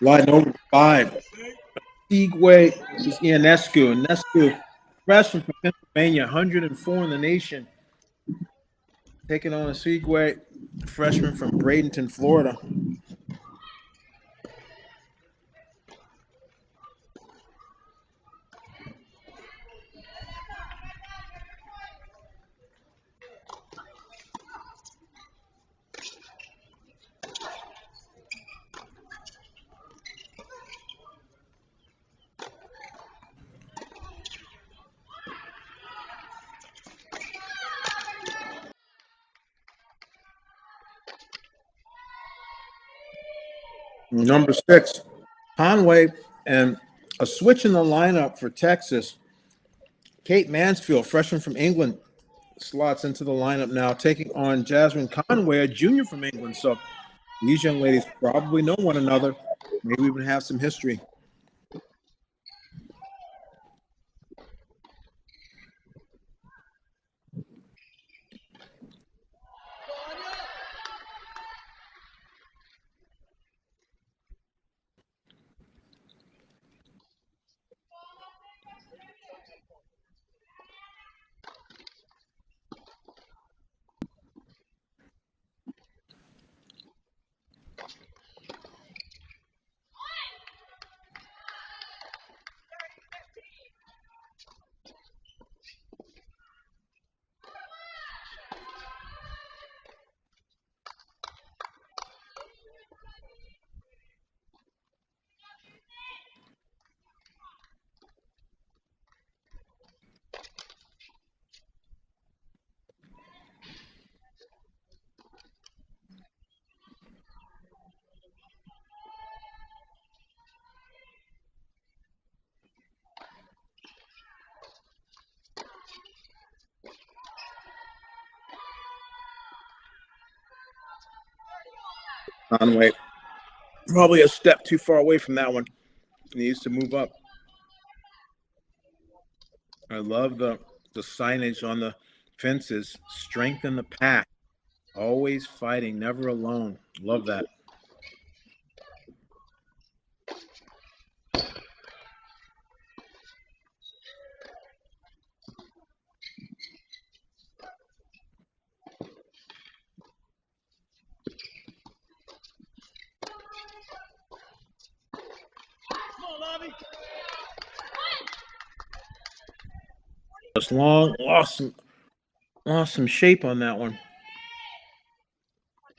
Line over 5. Seagway versus Ionescu. Ionescu, freshman from Pennsylvania, 104 in the nation. Taking on a Seagway, freshman from Bradenton, Florida. Number 6, Conway, and a switch in the lineup for Texas. Kate Mansfield, freshman from England, slots into the lineup now, taking on Jasmine Conway, a junior from England. So these young ladies probably know one another, maybe even have some history. Conway, probably a step too far away from that one. He needs to move up. I love the signage on the fences. Strengthen the pack. Always fighting, never alone. Love that. Just long, lost some shape on that one.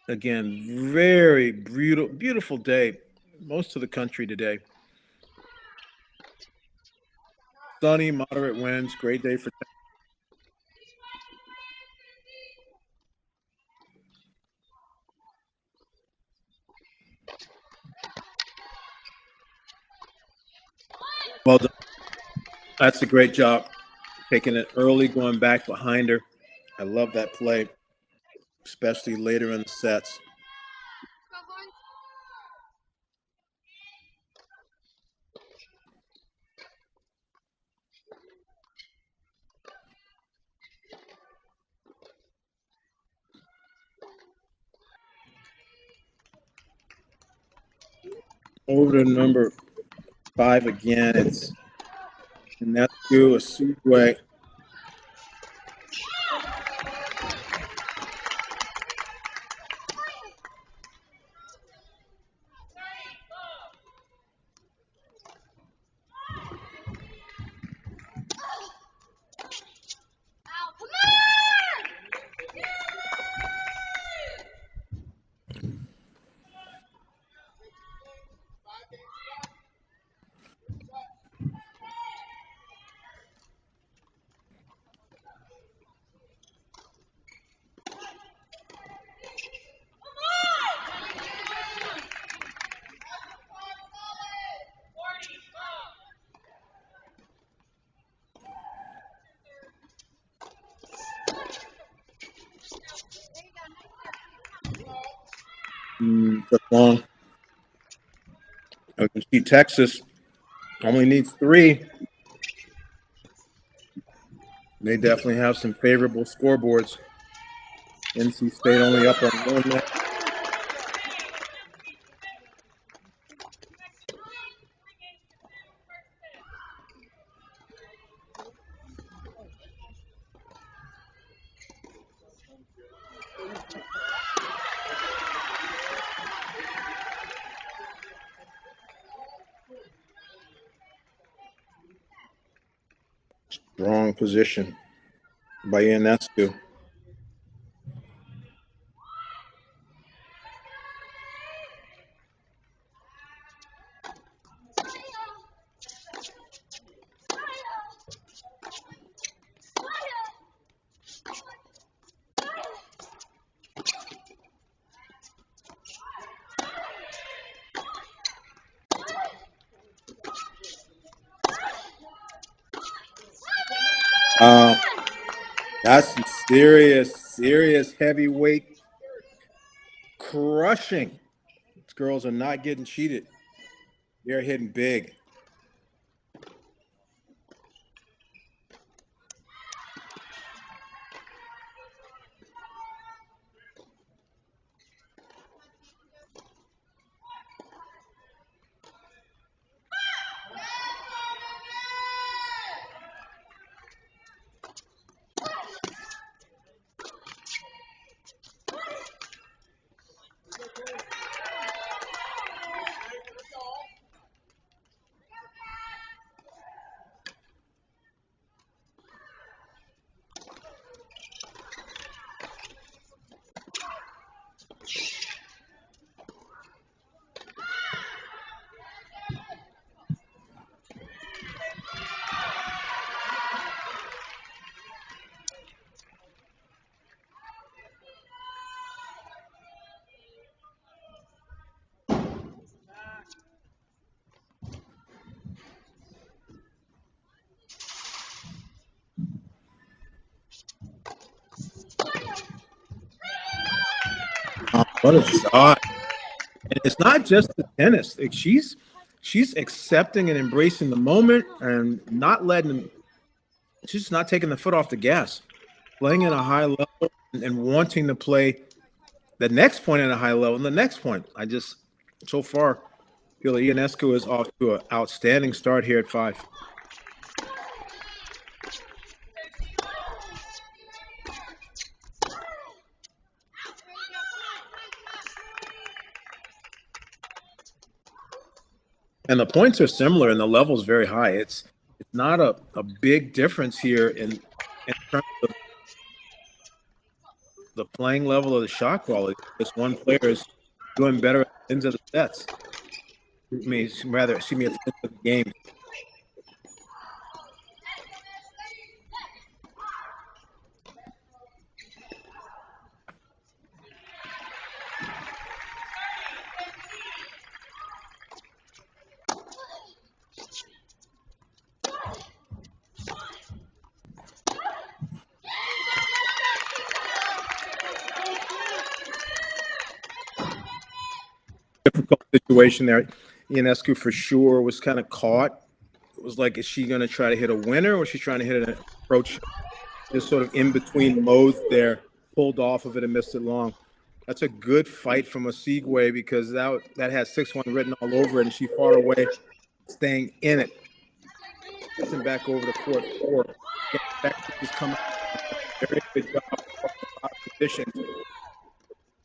Again, very beautiful day. Most of the country today. Sunny, moderate winds, great day for. Well done. That's a great job. Taking it early, going back behind her. I love that play, especially later in the sets. over to number 5 again. It's Inescu, a Sudway. Took long. I can see Texas only needs 3. They definitely have some favorable scoreboards. NC State only up on 1 net. Strong position by Ionescu. That's some serious heavyweight crushing. These girls are not getting cheated. They're hitting big. What a shot. And it's not just the tennis. Like she's accepting and embracing the moment and not letting – she's not taking the foot off the gas, playing at a high level and wanting to play the next point at a high level and the next point. I just – so far feel that Ionescu is off to an outstanding start here at 5. And the points are similar and the level is very high. It's not a big difference here in terms of the playing level of the shot quality. This one player is doing better at the ends of the sets. I mean, rather, excuse me, at the end of the game. Difficult situation there. Ionescu for sure was kind of caught. It was like, is she going to try to hit a winner or is she trying to hit an approach? Just sort of in between modes there, pulled off of it and missed it long. That's a good fight from Osigwe because that has 6-1 written all over it, and she fought away, staying in it. Gets him back over to court 4. Again, Texas is coming very good job across a lot of positions.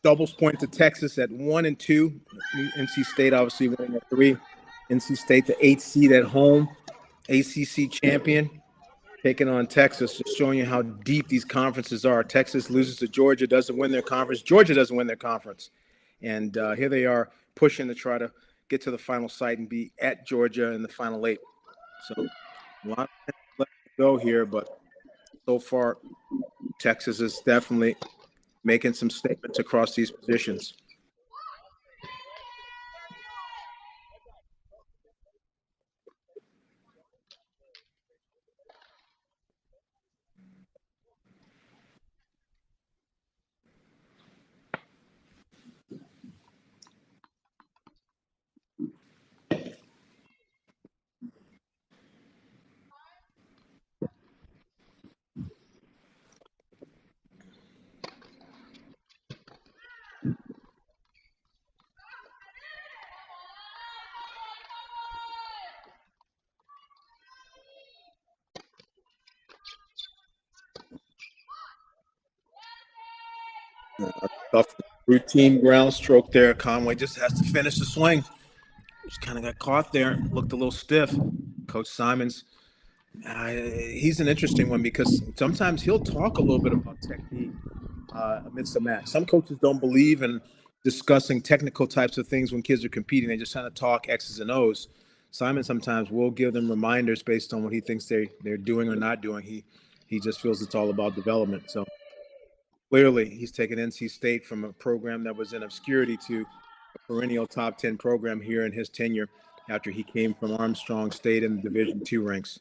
Doubles point to Texas at 1 and 2. NC State obviously winning at 3. NC State, the 8th seed at home, ACC champion, taking on Texas, just showing you how deep these conferences are. Texas loses to Georgia, doesn't win their conference. Georgia doesn't win their conference. And here they are pushing to try to get to the final site and be at Georgia in the final 8. So a lot of left to go here, but so far Texas is definitely making some statements across these positions. Tough routine ground stroke there. Conway just has to finish the swing. Just kind of got caught there, looked a little stiff. Coach Simons, he's an interesting one because sometimes he'll talk a little bit about technique amidst the match. Some coaches don't believe in discussing technical types of things when kids are competing. They just kind of talk X's and O's. Simon sometimes will give them reminders based on what he thinks they're doing or not doing. He just feels it's all about development. So clearly, he's taken NC State from a program that was in obscurity to a perennial top 10 program here in his tenure after he came from Armstrong State in the Division II ranks.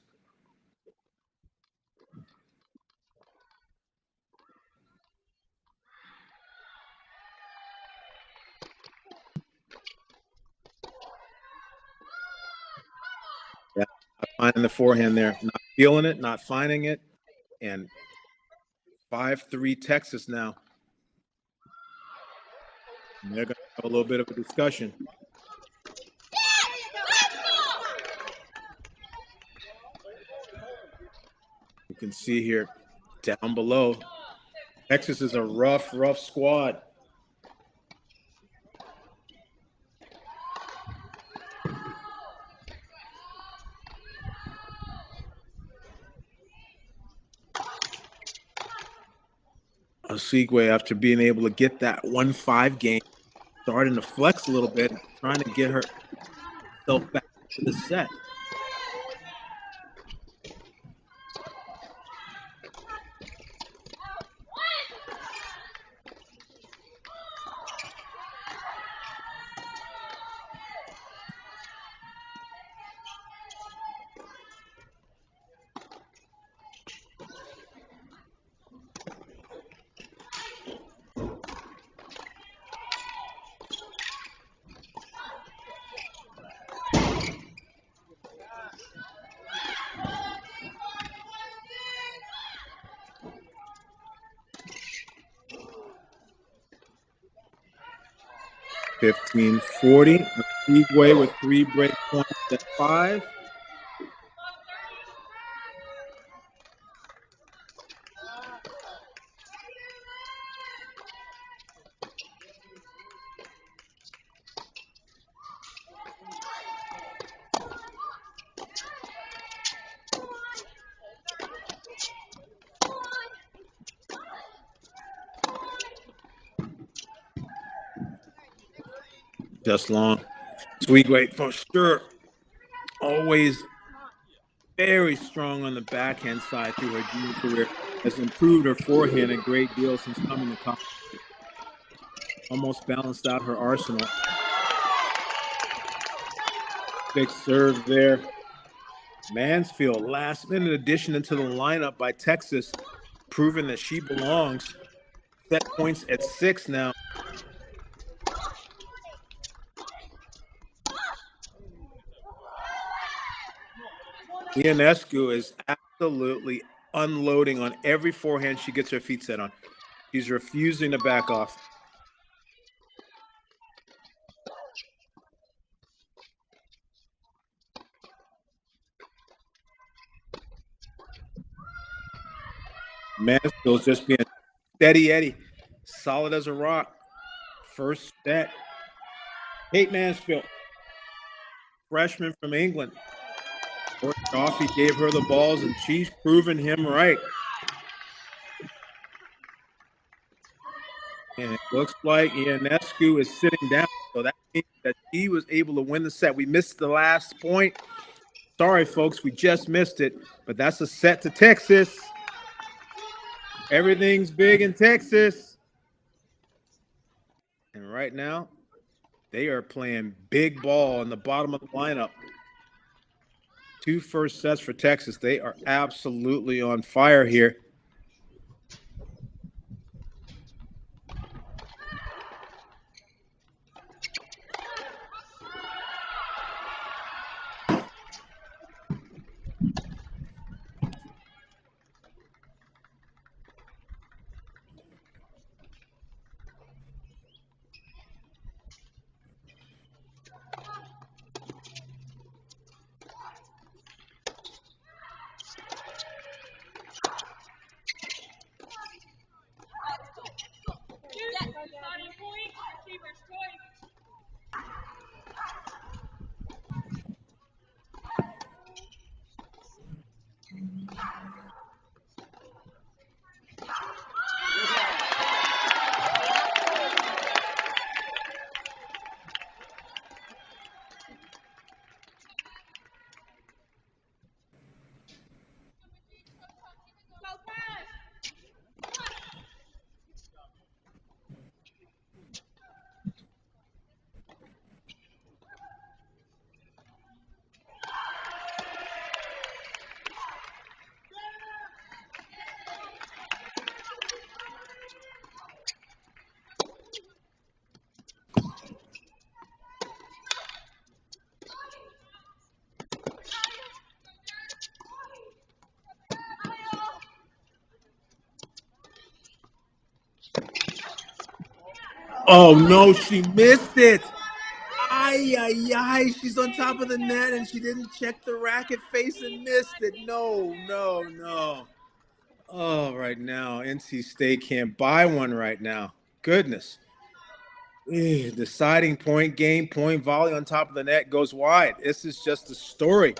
Yeah, not finding the forehand there, not feeling it, not finding it, and 5-3 Texas now. And they're going to have a little bit of a discussion. You can see here down below, Texas is a rough squad. Osigwe, after being able to get that 1-5 game, starting to flex a little bit, trying to get herself back to the set. (15:40). Osigwe with 3 break points at 5. Just long. Osigwe for sure. Always very strong on the backhand side through her junior career. Has improved her forehand a great deal since coming to college. Almost balanced out her arsenal. Big serve there. Mansfield, last minute addition into the lineup by Texas, proving that she belongs. Set points at 6 now. Ionescu is absolutely unloading on every forehand she gets her feet set on. She's refusing to back off. Mansfield's just being steady Eddie, solid as a rock. First set. Kate Mansfield, freshman from England. Coach Coffey gave her the balls, and she's proven him right. And it looks like Ionescu is sitting down, so that means that she was able to win the set. We missed the last point. Sorry, folks, we just missed it, but that's a set to Texas. Everything's big in Texas. And right now, they are playing big ball in the bottom of the lineup. 2 first sets for Texas. They are absolutely on fire here. Oh, no, she missed it. Ay, ay, ay. She's on top of the net, and she didn't check the racket face and missed it. No, no, no. Oh, right now, NC State can't buy one right now. Goodness. Deciding point game, point volley on top of the net goes wide. This is just the story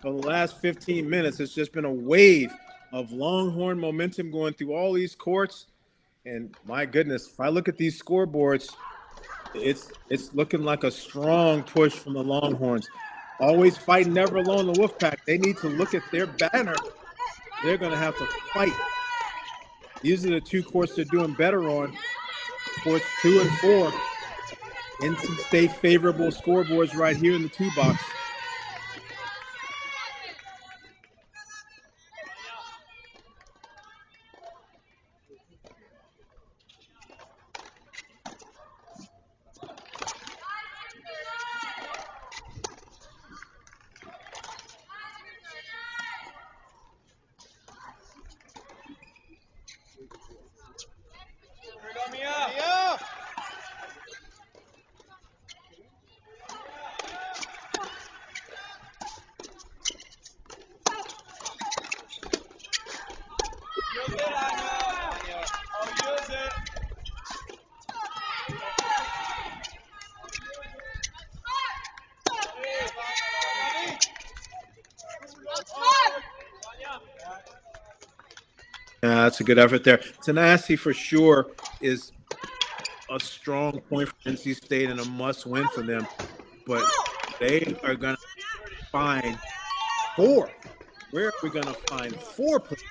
of the last 15 minutes. It's just been a wave of Longhorn momentum going through all these courts. And my goodness, if I look at these scoreboards, it's looking like a strong push from the Longhorns. Always fight, never alone, the Wolfpack. They need to look at their banner. They're going to have to fight. These are the 2 courts they're doing better on. Courts 2 and 4. NC State favorable scoreboards right here in the 2 box. That's a good effort there. Tenacity for sure is a strong point for NC State and a must-win for them. But they are going to find 4. Where are we going to find 4 points?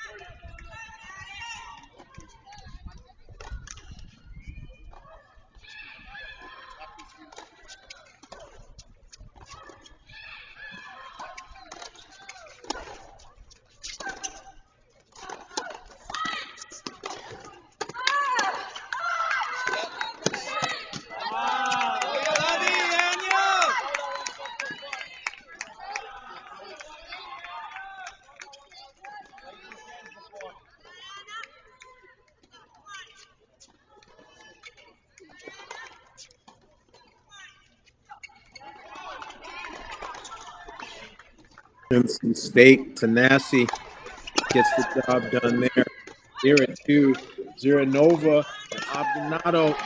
NC State, Tenacity gets the job done there. Here at 2, Ziranova and Abdonato.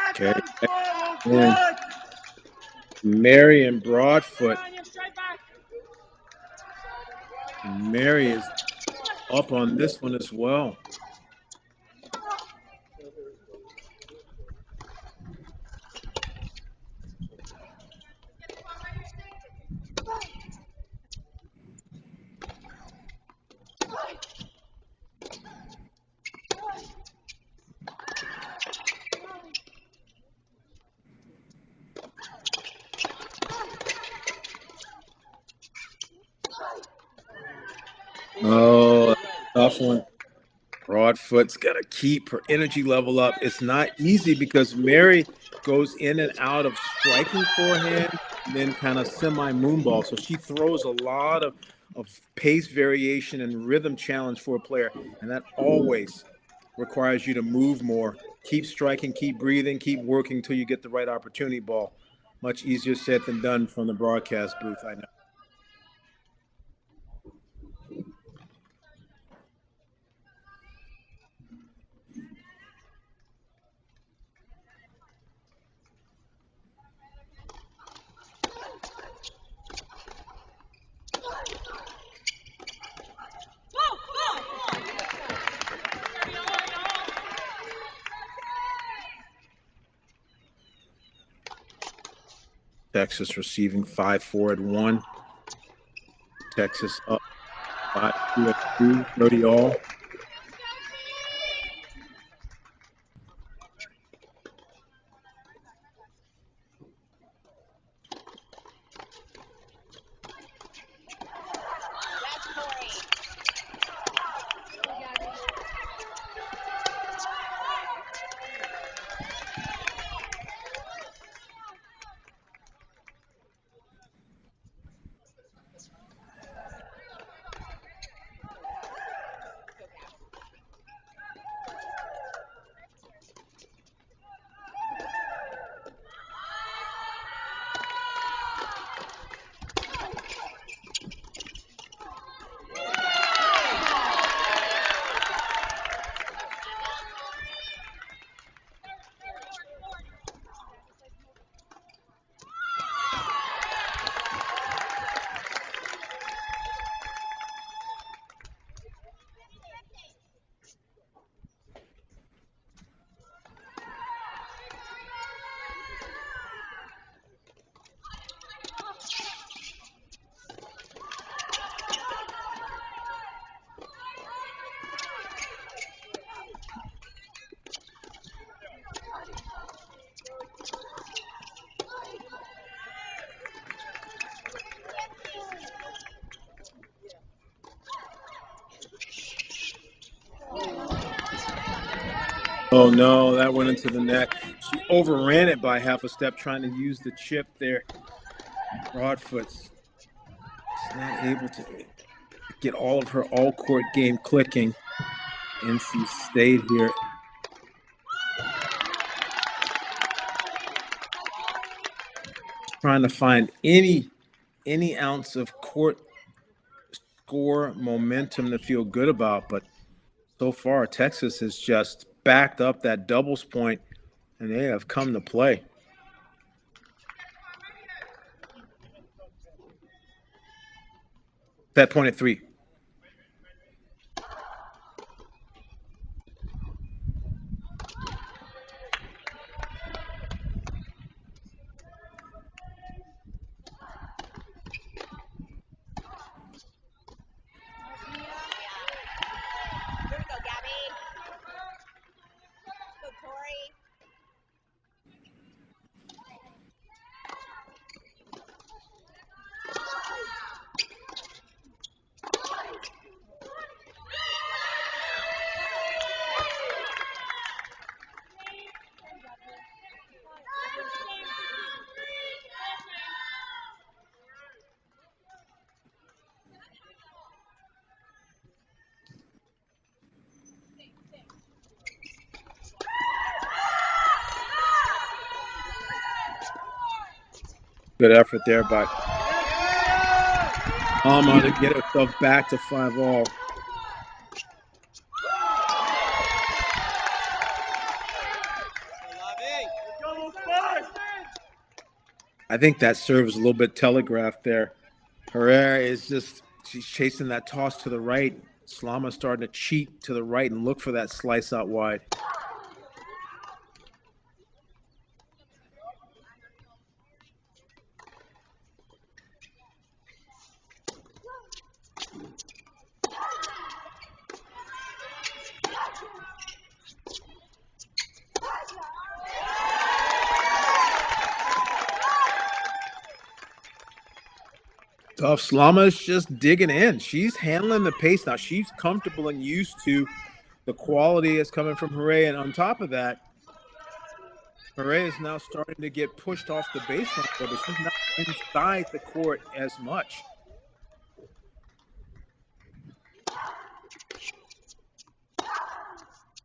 Okay. And Mary and Broadfoot. Mary is up on this one as well. Oh, tough one. Broadfoot's got to keep her energy level up. It's not easy because Mary goes in and out of striking forehand and then kind of semi-moonball. So she throws a lot of pace variation and rhythm challenge for a player. And that always requires you to move more. Keep striking, keep breathing, keep working until you get the right opportunity ball. Much easier said than done from the broadcast booth, I know. Texas receiving 5-4 at 1. Texas up 5-2 at 2, 30 all. Oh, no, that went into the net. She overran it by half a step trying to use the chip there. Broadfoot's not able to get all of her all-court game clicking. NC State here. Trying to find any ounce of court score momentum to feel good about, but so far Texas has just backed up that doubles point, and they have come to play. That point at 3. Good effort there by Alma to get herself back to 5-all. I think that serve is a little bit telegraphed there. Herrera is just, she's chasing that toss to the right. Slama's starting to cheat to the right and look for that slice out wide. Tough. Slama's just digging in. She's handling the pace now. She's comfortable and used to the quality that's coming from Herrera. And on top of that, Herrera is now starting to get pushed off the baseline, but she's not inside the court as much.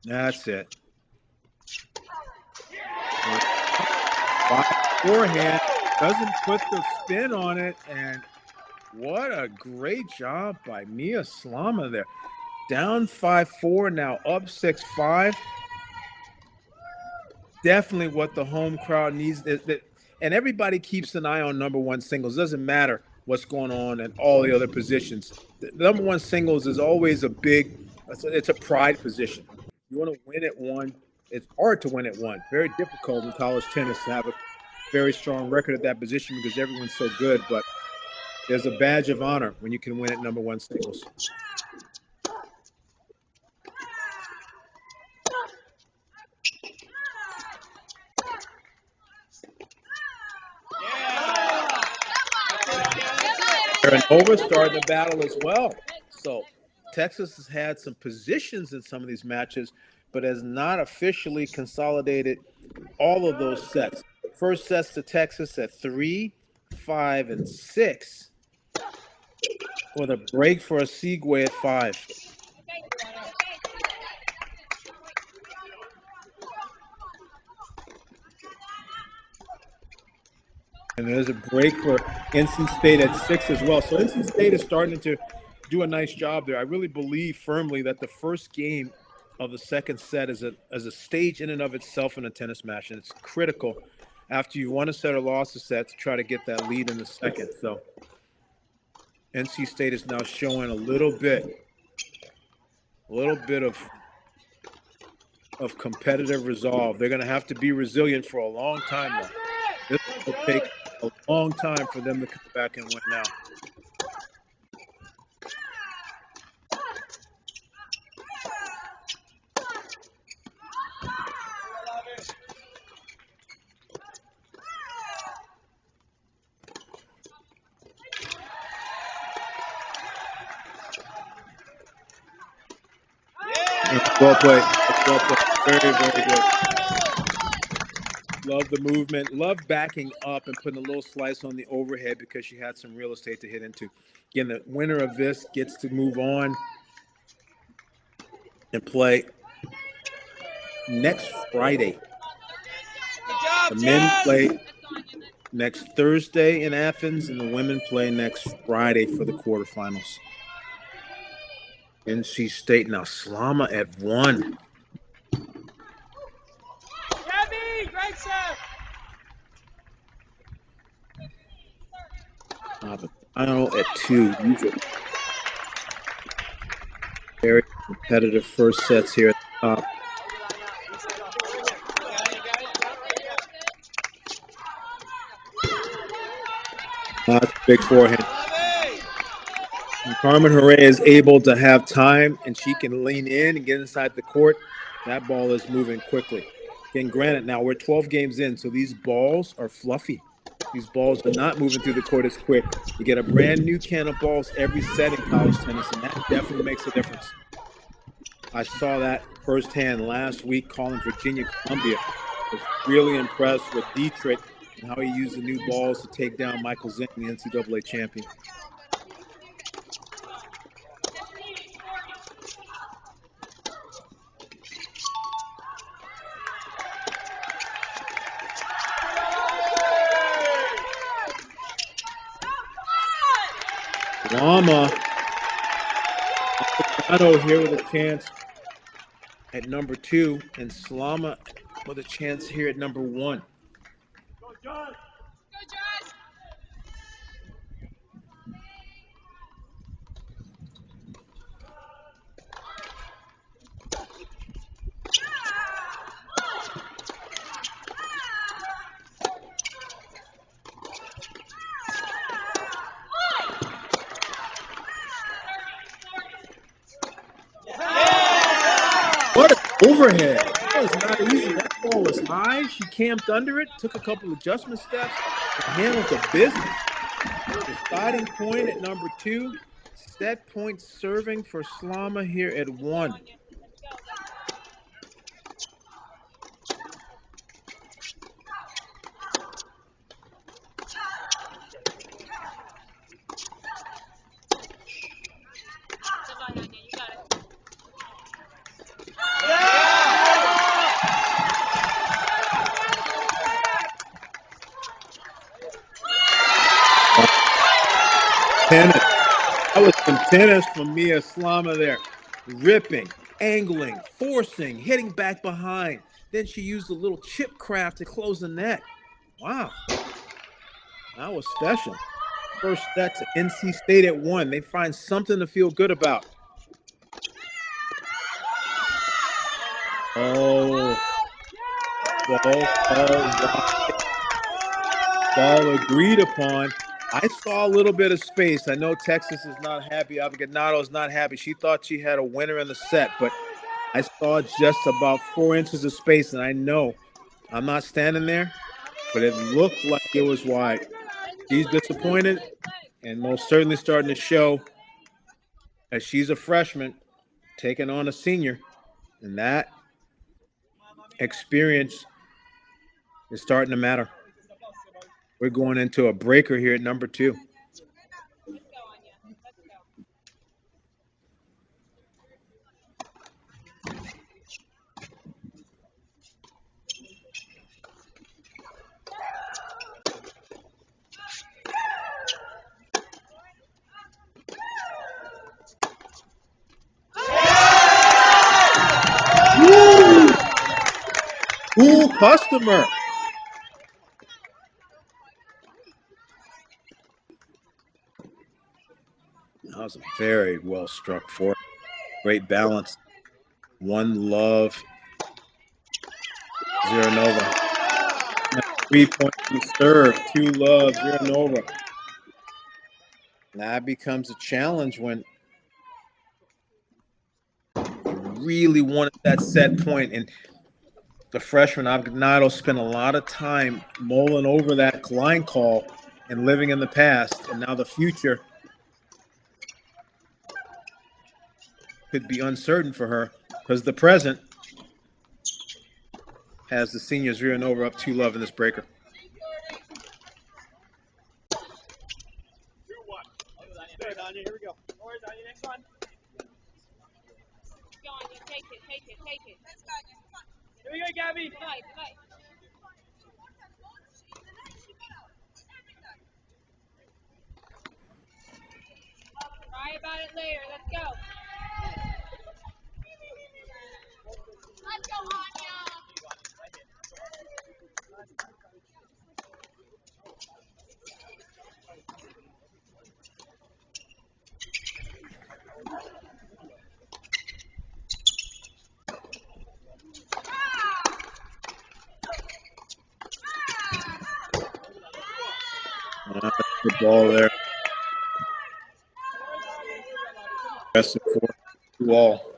That's it. Forehand doesn't put the spin on it, and what a great job by Mia Slama there. Down 5-4, now up 6-5. Definitely what the home crowd needs. And everybody keeps an eye on number one singles. Doesn't matter what's going on in all the other positions. The number one singles is always it's a pride position. You want to win at one. It's hard to win at one. Very difficult in college tennis to have a very strong record at that position because everyone's so good. But there's a badge of honor when you can win at number one singles. And Nova starting the battle as well. So Texas has had some positions in some of these matches, but has not officially consolidated all of those sets. First sets to Texas at 3, 5, and 6, with a break for a Segue at 5. And there's a break for NC State at 6 as well. So NC State is starting to do a nice job there. I really believe firmly that the first game of the second set is a stage in and of itself in a tennis match, and it's critical after you won a set or lost a set to try to get that lead in the second. So NC State is now showing a little bit of competitive resolve. They're going to have to be resilient for a long time now. This will take a long time for them to come back and win now. Well played. Well played. Very, very good. Love the movement. Love backing up and putting a little slice on the overhead because she had some real estate to hit into. Again, the winner of this gets to move on and play next Friday. The men play next Thursday in Athens, and the women play next Friday for the quarterfinals. NC State now Slama at 1. The final at 2. These are very competitive first sets here at the top. That's a big forehand. And Carmen Herrera is able to have time, and she can lean in and get inside the court. That ball is moving quickly. Again, granted, now we're 12 games in, so these balls are fluffy. These balls are not moving through the court as quick. You get a brand new can of balls every set in college tennis, and that definitely makes a difference. I saw that firsthand last week calling Virginia-Columbia. I was really impressed with Dietrich and how he used the new balls to take down Michael Zink, the NCAA champion. Llama Otto here with a chance at number 2, and Slama with a chance here at number 1. Go, John. What an overhead. That was not easy. That ball was high. She camped under it, took a couple adjustment steps, and handled the business. Deciding point at number 2. Set point serving for Slama here at 1. Tennis. That was some tennis from Mia Slama there. Ripping, angling, forcing, hitting back behind. Then she used a little chip craft to close the net. Wow. That was special. First set to NC State at 1. They find something to feel good about. Oh. Ball agreed upon. I saw a little bit of space. I know Texas is not happy. Abogado is not happy. She thought she had a winner in the set, but I saw just about 4 inches of space, and I know I'm not standing there, but it looked like it was wide. She's disappointed and most certainly starting to show as she's a freshman taking on a senior, and that experience is starting to matter. We're going into a breaker here at number 2. Cool customer. That was a very well struck fork. Great balance. 1 love. 0 Nova. 3-point serve. 2 love. 0 Nova. That becomes a challenge when you really wanted that set point, and the freshman Abogado spent a lot of time mulling over that line call and living in the past, and now the future could be uncertain for her because the present has the seniors rearing over up 2 love in this breaker. 2-1. Good, Anya. Here we go. No worries, Anya. Next one. Go on, you take it. Let's go, Anya. Come on. Here we go, Gabby. Tonight. Cry about it later. Let's go. Let's go, Anya. Good ball there. Best of 4 2 all.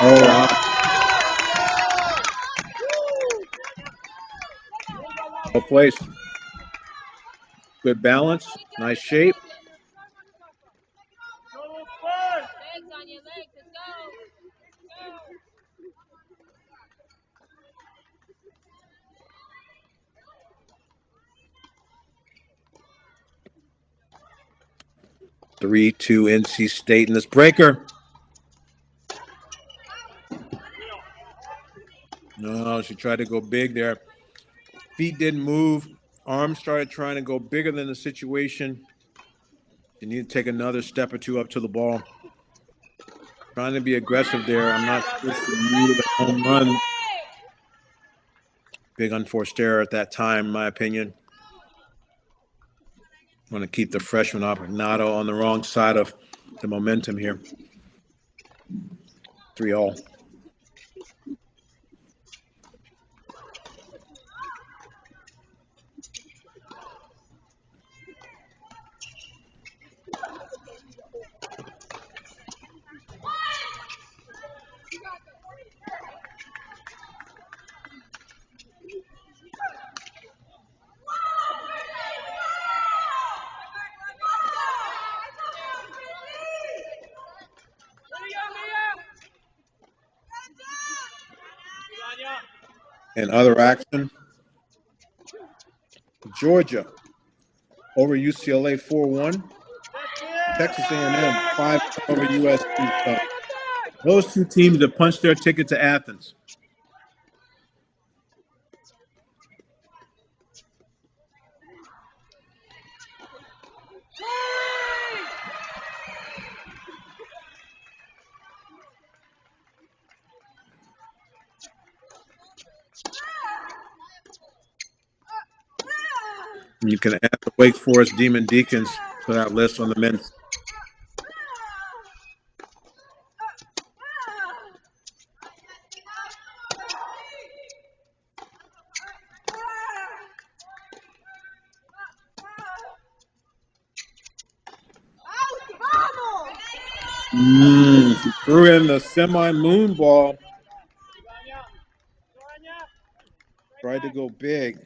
Oh, wow. Well placed. Good balance. Nice shape. Legs on your legs. Let's go. Go. 3-2 NC State in this breaker. No, she tried to go big there. Feet didn't move. Arms started trying to go bigger than the situation. You need to take another step or two up to the ball. Trying to be aggressive there. I'm not sure she needed a home run. Big unforced error at that time, in my opinion. Want to keep the freshman Nato on the wrong side of the momentum here. 3-all. In other action, Georgia over UCLA 4-1. Texas A&M 5 over USC. So those two teams have punched their ticket to Athens. You can add the Wake Forest Demon Deacons to that list on the men's. She threw in the semi-moon ball. Tried to go big.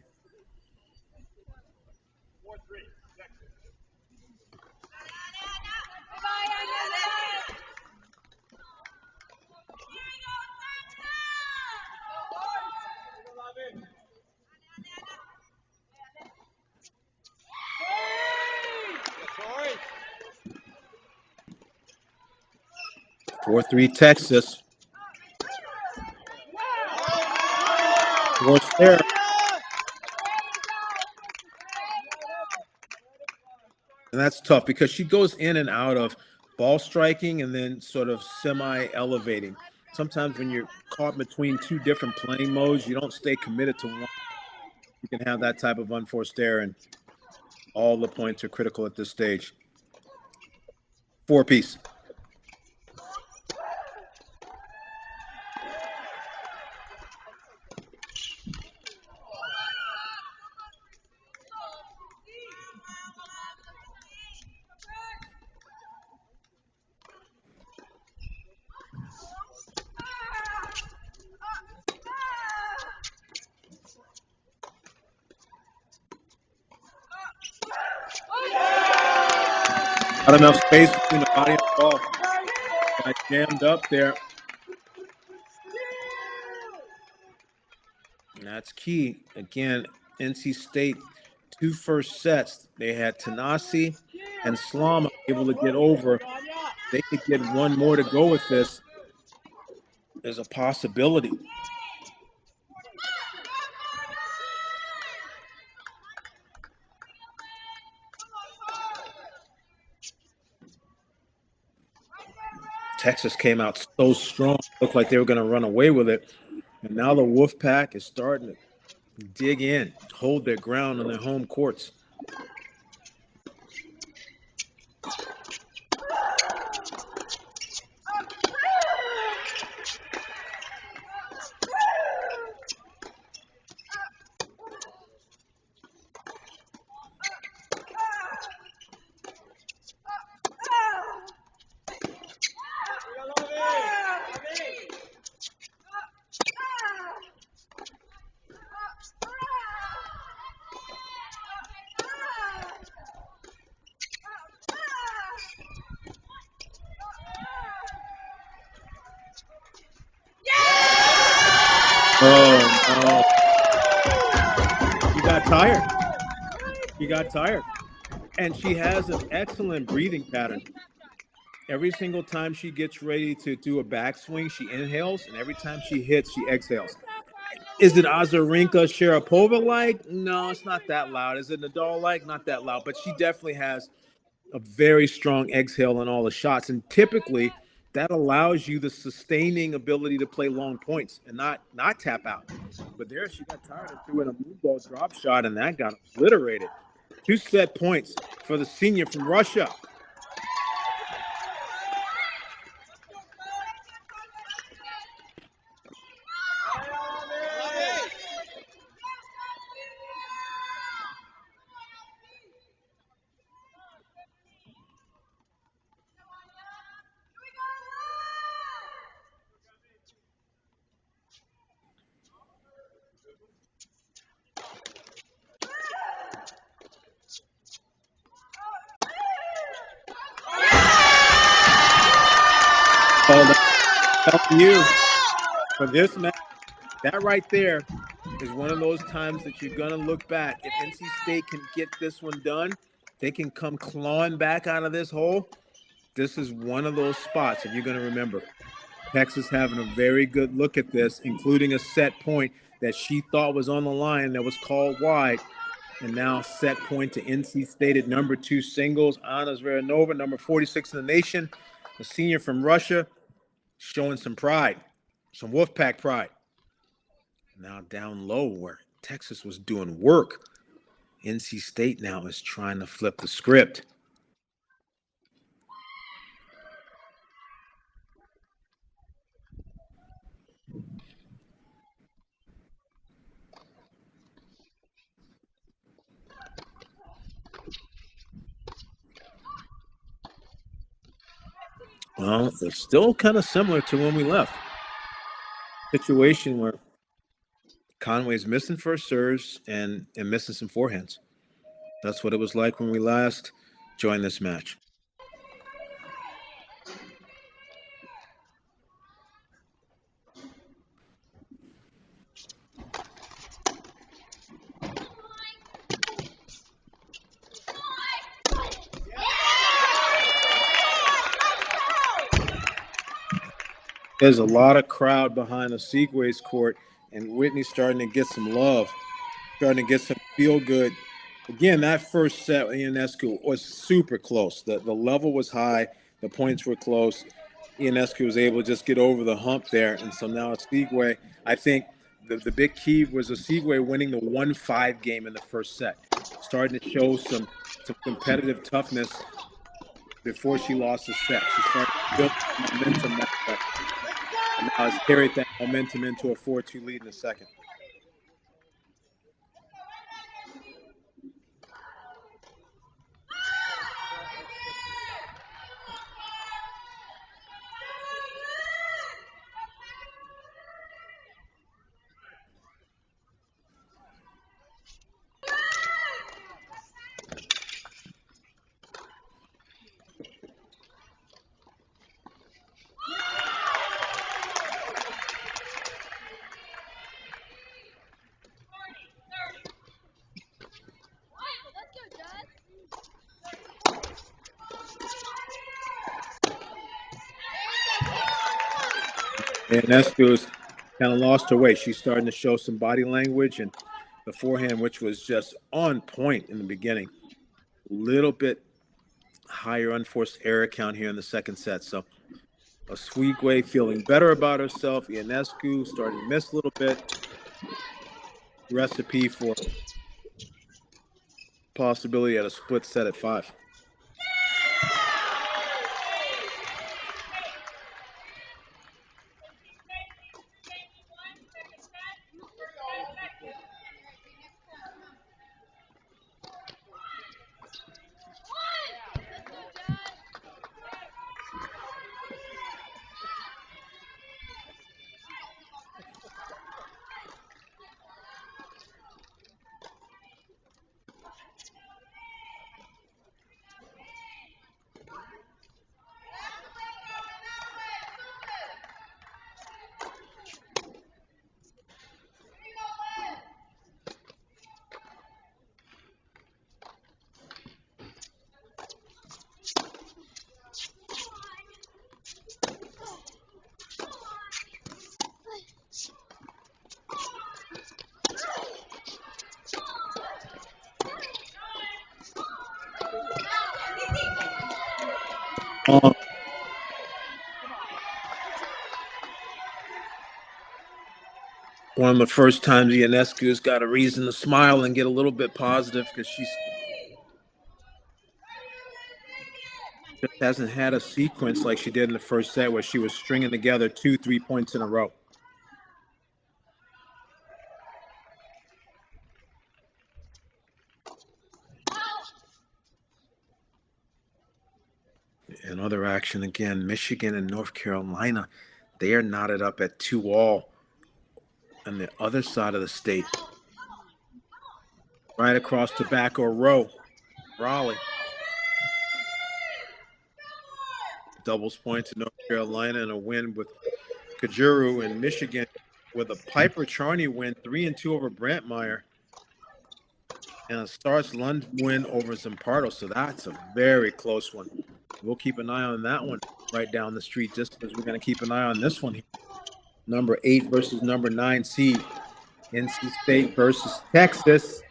Four 4-3 Texas. Forced there. And that's tough because she goes in and out of ball striking and then sort of semi-elevating. Sometimes when you're caught between two different playing modes, you don't stay committed to one. You can have that type of unforced error, and all the points are critical at this stage. 4-piece. Not enough space between the body and the ball. Got jammed up there. And that's key. Again, NC State, 2 first sets. They had Tanasi and Slama able to get over. They could get one more to go with this. There's a possibility. Texas came out so strong. Looked like they were going to run away with it. And now the Wolfpack is starting to dig in, hold their ground on their home courts. Oh, no. He got tired. He got tired. And she has an excellent breathing pattern. Every single time she gets ready to do a backswing, she inhales, and every time she hits, she exhales. Is it Azarenka Sharapova like? No, it's not that loud. Is it Nadal like? Not that loud. But she definitely has a very strong exhale on all the shots. And typically that allows you the sustaining ability to play long points and not tap out. But there she got tired and threw in a blue ball drop shot, and that got obliterated. 2 set points for the senior from Russia. Oh, help you for this match. That right there is one of those times that you're going to look back. If NC State can get this one done, they can come clawing back out of this hole. This is one of those spots that you're going to remember. Texas having a very good look at this, including a set point that she thought was on the line that was called wide. And now set point to NC State at number 2 singles. Anna Zverenova, number 46 in the nation, a senior from Russia, showing some pride, some Wolfpack pride. Now down low where Texas was doing work, NC State now is trying to flip the script. Well, it's still kind of similar to when we left. Situation where Conway's missing first serves and missing some forehands. That's what it was like when we last joined this match. There's a lot of crowd behind the Segways court, and Whitney's starting to get some love, starting to get some feel good. Again, that first set in Ionescu was super close. The level was high, the points were close. Ionescu was able to just get over the hump there, and so now it's Segway. I think the big key was a Segway winning the 1-5 game in the first set, starting to show some competitive toughness before she lost the set. She started to build momentum that way. And now has carried that momentum into a 4-2 lead in the second. And Ionescu's kind of lost her way. She's starting to show some body language, and the forehand, which was just on point in the beginning. A little bit higher unforced error count here in the second set. So Oswego feeling better about herself. Ionescu starting to miss a little bit. Recipe for possibility at a split set at 5. One of the first times Ionescu's got a reason to smile and get a little bit positive because she's just hasn't had a sequence like she did in the first set where she was stringing together 2-3 points in a row. In other action again, Michigan and North Carolina, they are knotted up at 2-all on the other side of the state. Right across Tobacco Row, Raleigh. Doubles point to North Carolina and a win with Kajuru, and Michigan with a Piper Charney win, 3-2 over Brantmeyer, and a Starts Lund win over Zampardo. So that's a very close one. We'll keep an eye on that one right down the street, just as we're going to keep an eye on this one here. Number 8 versus number 9 seed. NC State versus Texas.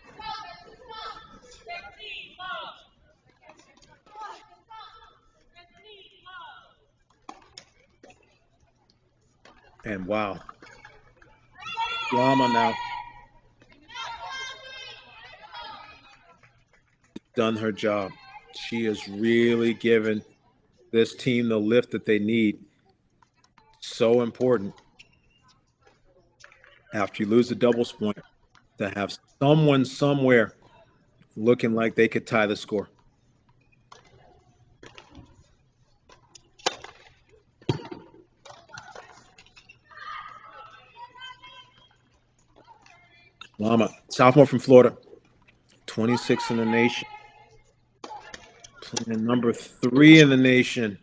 And wow, Lama now done her job. She has really given this team the lift that they need. So important after you lose a doubles point to have someone somewhere looking like they could tie the score. Lama, sophomore from Florida, 26 in the nation. Playing number 3 in the nation.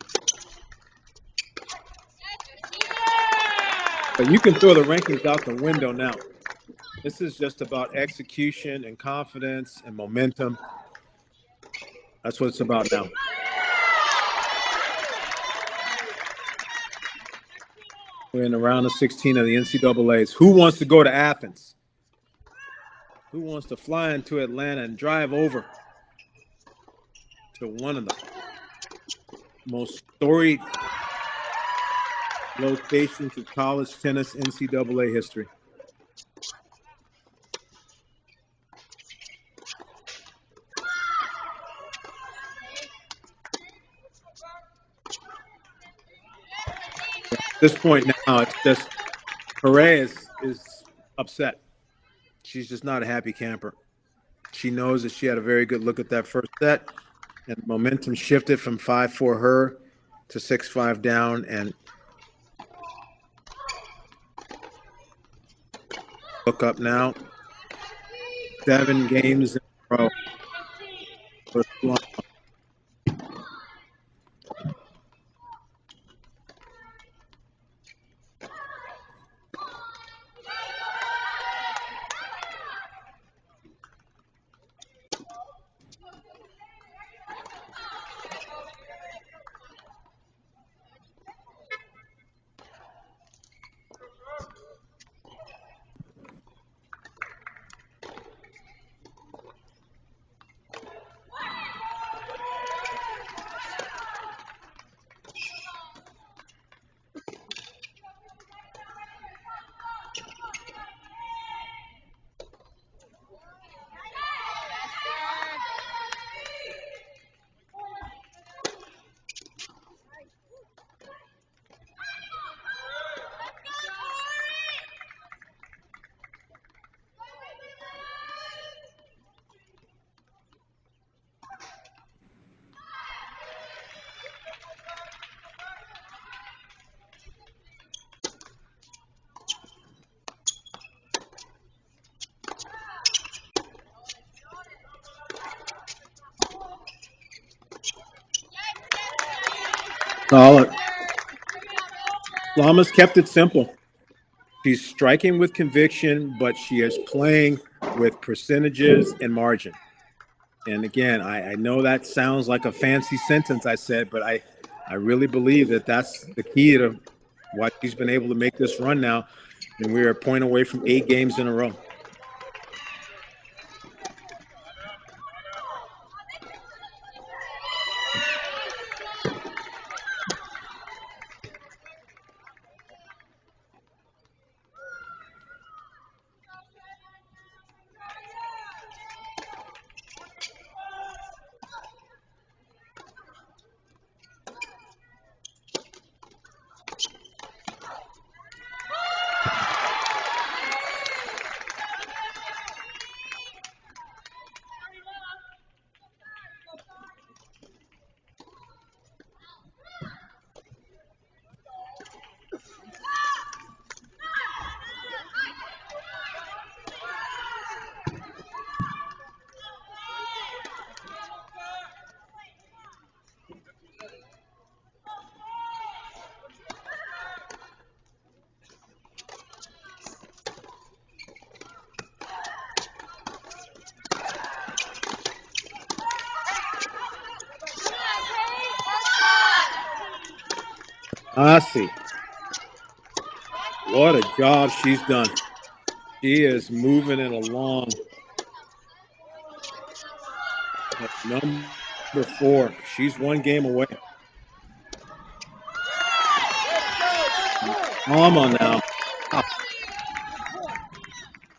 But you can throw the rankings out the window now. This is just about execution and confidence and momentum. That's what it's about now. We're in the round of 16 of the NCAAs. Who wants to go to Athens? Who wants to fly into Atlanta and drive over to one of the most storied locations of college tennis NCAA history? At this point now, it's just Perez is upset. She's just not a happy camper. She knows that she had a very good look at that first set, and momentum shifted from 5-4 her to 6-5 down, and look up now. 7 games in a row for Lama. Solid. Lama's kept it simple. She's striking with conviction, but she is playing with percentages and margin. And again, I know that sounds like a fancy sentence I said, but I really believe that that's the key to why she's been able to make this run now. And we're a point away from 8 games in a row. Tanasi. What a job she's done. She is moving it along. At number 4, she's one game away. Alma now.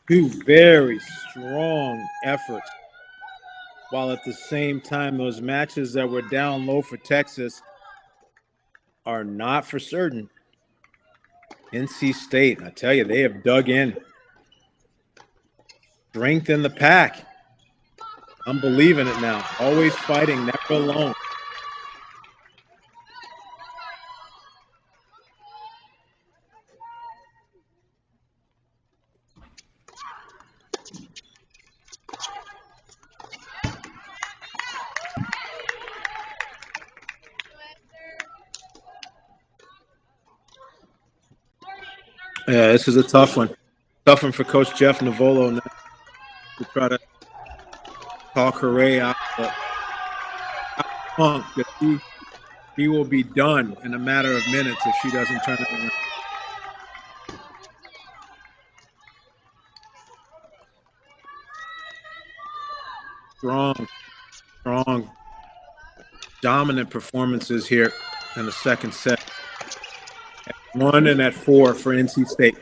Two very strong efforts. While at the same time, those matches that were down low for Texas are not for certain. NC State, I tell you, they have dug in. Strength in the pack. I'm believing it now. Always fighting, never alone. Yeah, this is a tough one. Tough one for Coach Jeff Navolo to try to talk Hooray out of the punk that he will be done in a matter of minutes if she doesn't turn it around. Strong, dominant performances here in the second set. At 1 and at 4 for NC State.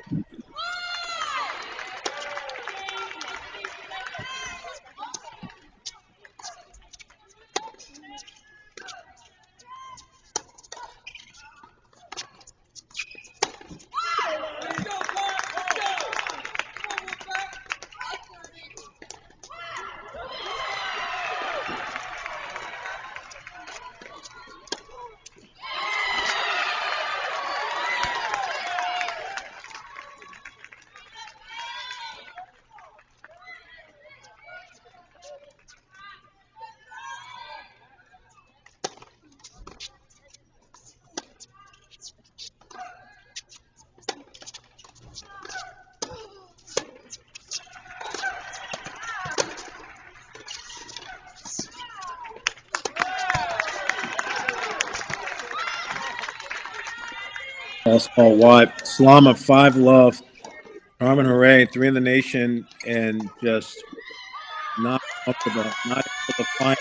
That's all wide. Slama, 5 love. Carmen Hooray, 3 in the nation, and just not comfortable. Not able to find.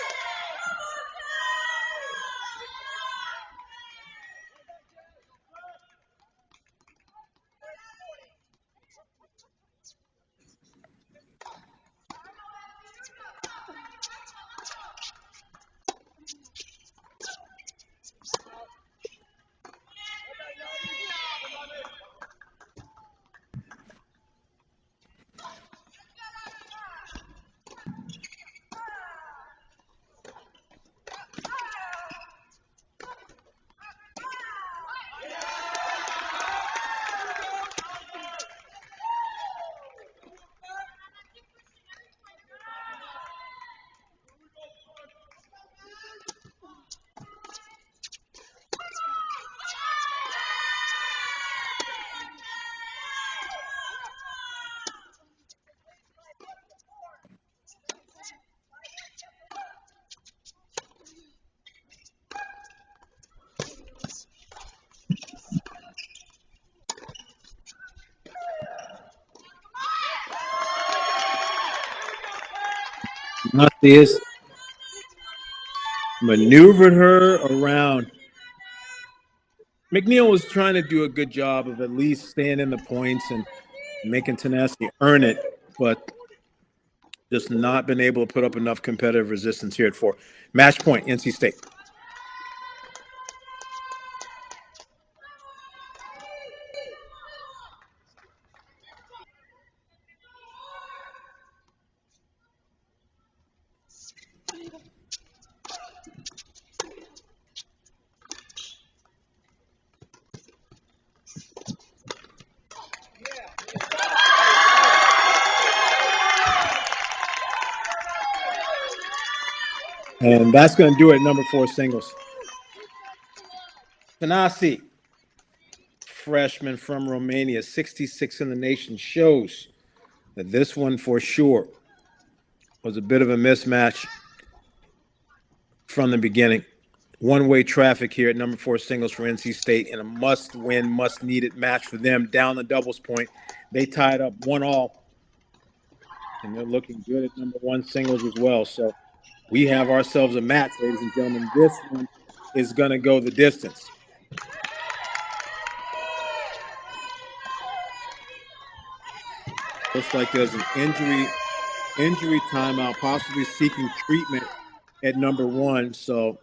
Is maneuvered her around. McNeil was trying to do a good job of at least staying in the points and making Tenacity earn it, but just not been able to put up enough competitive resistance here at 4. Match point, NC State. And that's going to do it, number 4 singles. Tanasi, freshman from Romania, 66 in the nation, shows that this one for sure was a bit of a mismatch from the beginning. one-way traffic here at number 4 singles for NC State, and a must-win, must-needed match for them down the doubles point. They tied up 1-1, and they're looking good at number 1 singles as well. So we have ourselves a match, ladies and gentlemen. This one is going to go the distance. Looks like there's an injury timeout, possibly seeking treatment at number 1. So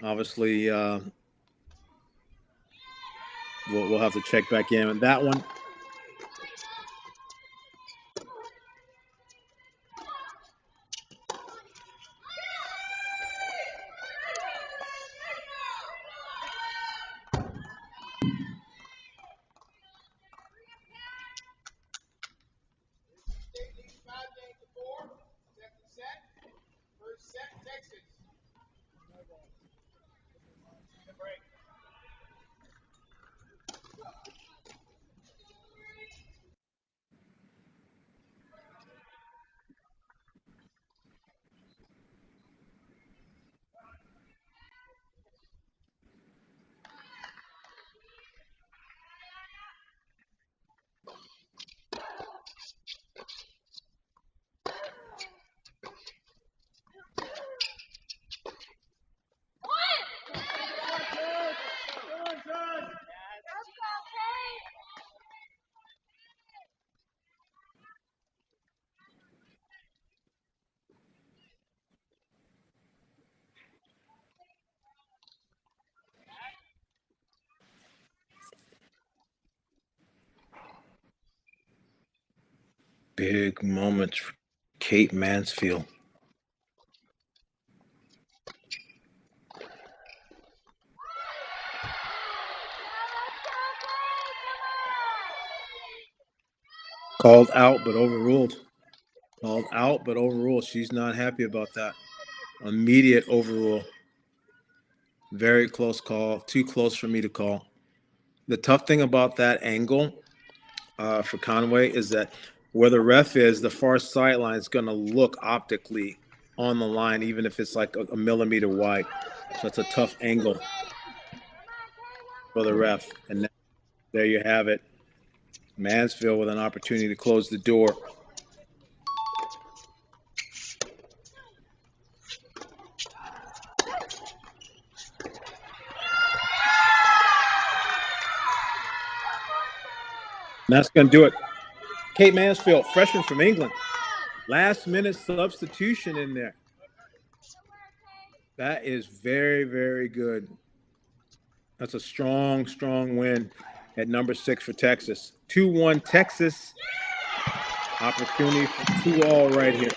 obviously we'll have to check back in on that one. Big moments for Kate Mansfield. Called out, but overruled. Called out, but overruled. She's not happy about that. Immediate overrule. Very close call. Too close for me to call. The tough thing about that angle for Conway is that where the ref is, the far sideline is going to look optically on the line, even if it's like a millimeter wide. So it's a tough angle for the ref. And there you have it. Mansfield with an opportunity to close the door. And that's going to do it. Kate Mansfield, freshman from England. Last-minute substitution in there. That is very, very good. That's a strong, strong win at number 6 for Texas. 2-1 Texas. Opportunity for 2-all right here.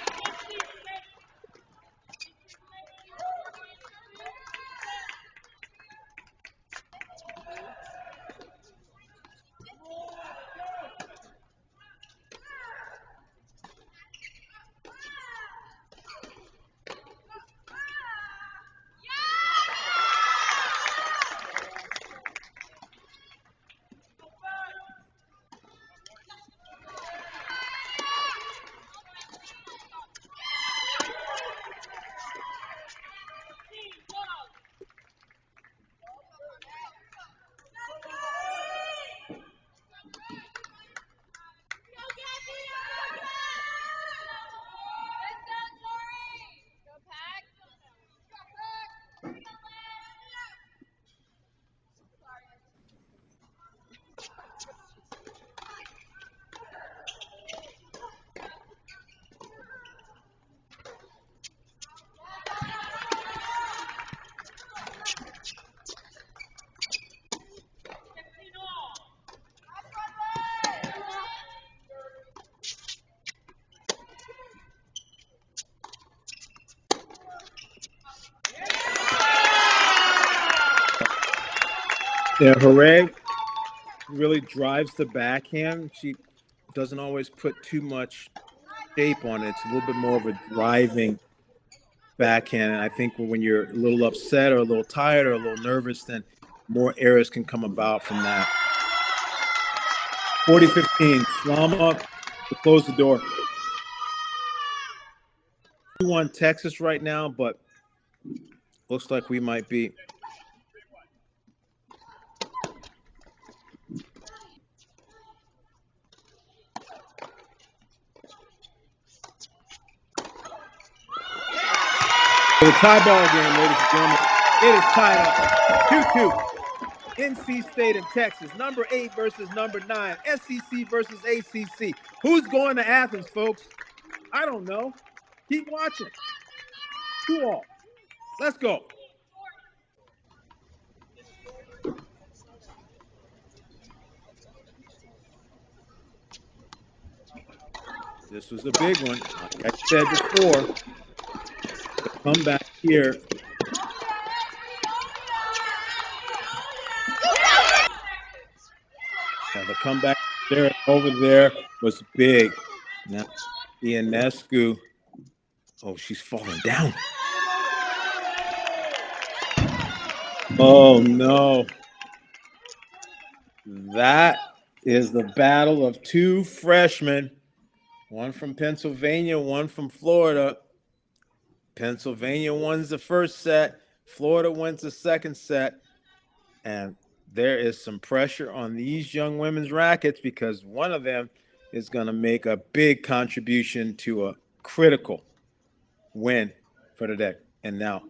Yeah, Hooray really drives the backhand. She doesn't always put too much shape on it. It's a little bit more of a driving backhand. And I think when you're a little upset or a little tired or a little nervous, then more errors can come about from that. 40-15, Slama to close the door. 2-1 Texas right now, but Looks like we might be. The tie ball game, ladies and gentlemen. It is tied up 2-2. NC State and Texas. Number 8 versus number 9. SEC versus ACC. Who's going to Athens, folks? I don't know. Keep watching. 2-all. Let's go. This was a big one. Like I said before, the comeback here. The comeback there over there was big. Now, Ionescu. Oh, she's falling down. Oh, no. That is the battle of two freshmen. One from Pennsylvania, one from Florida. Pennsylvania wins the first set. Florida wins the second set. And there is some pressure on these young women's rackets because one of them is going to make a big contribution to a critical win for the day. And now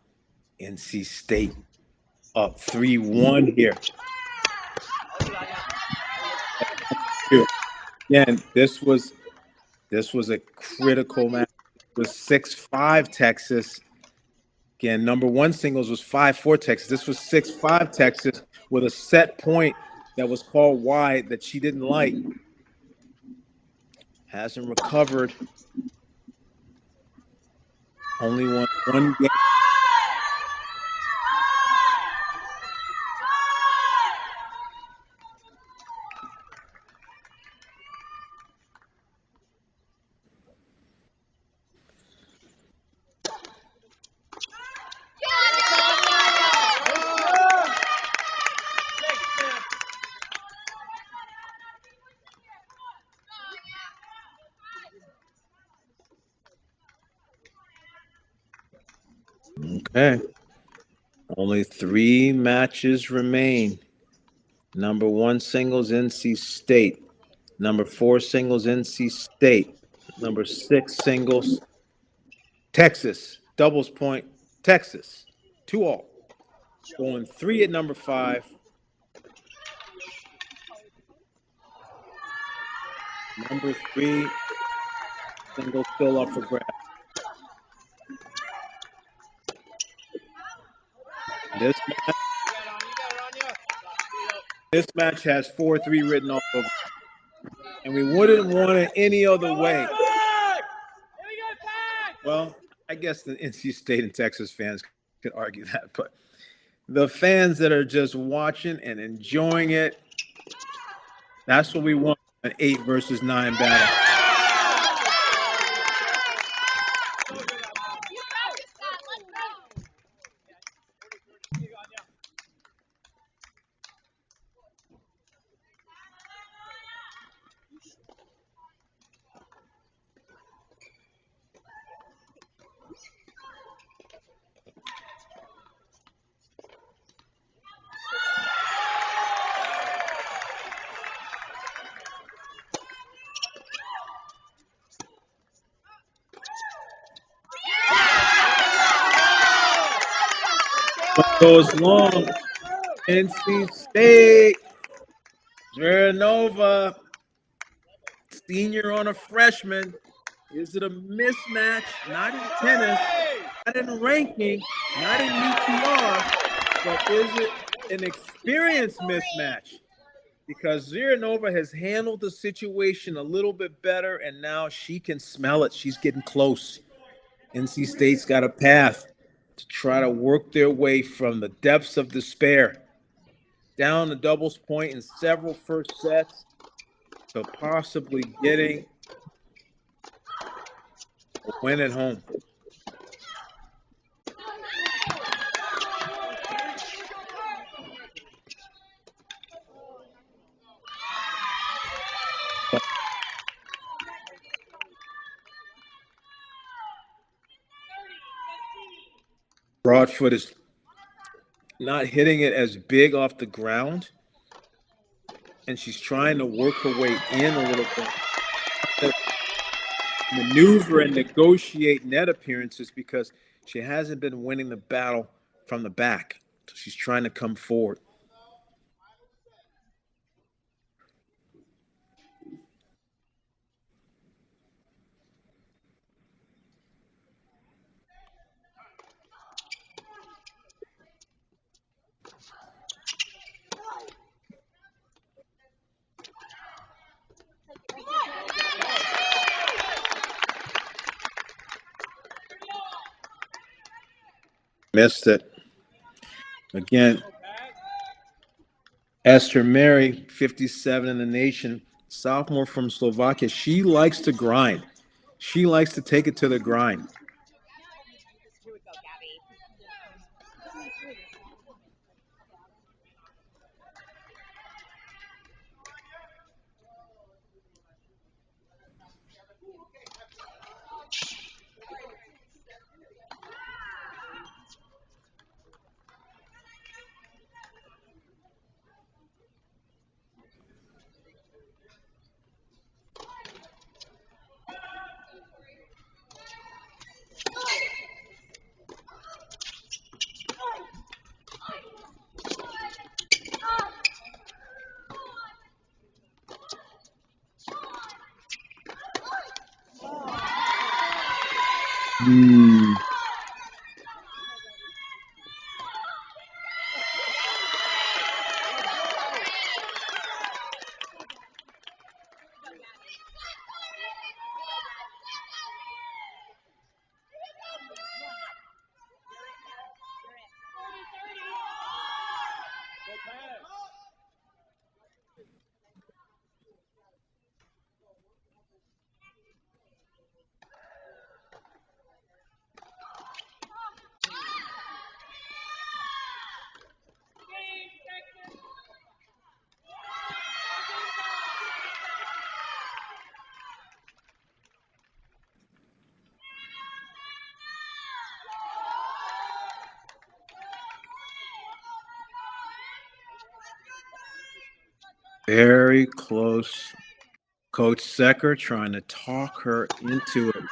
NC State up 3-1 here. Again, this was a critical match. It was 6-5 Texas. Again, number 1 singles was 5-4 Texas. This was 6-5 Texas with a set point that was called wide that she didn't like. Hasn't recovered. Only won one game. Okay. Only 3 matches remain. Number 1 singles NC State. Number 4 singles NC State. Number 6 singles Texas. Doubles point Texas. 2-all. Going 3 at number 5. Number 3 singles still up for grabs. This match has 4-3 written all over it. And we wouldn't want it any other way. Well, I guess the NC State and Texas fans could argue that, but the fans that are just watching and enjoying it, that's what we want, an 8 versus 9 battle. Goes long. NC State. Villanova. Senior on a freshman. Is it a mismatch? Not in tennis. Not in ranking. Not in UTR. But is it an experience mismatch? Because Villanova has handled the situation a little bit better, and now she can smell it. She's getting close. NC State's got a path to try to work their way from the depths of despair down the doubles point in several first sets to possibly getting a win at home. Broadfoot is not hitting it as big off the ground, and she's trying to work her way in a little bit. Maneuver and negotiate net appearances because she hasn't been winning the battle from the back. So she's trying to come forward. Missed it. Again, Esther Mary, 57 in the nation, sophomore from Slovakia. She likes to grind. She likes to take it to the grind. Very close. Coach Secker trying to talk her into it.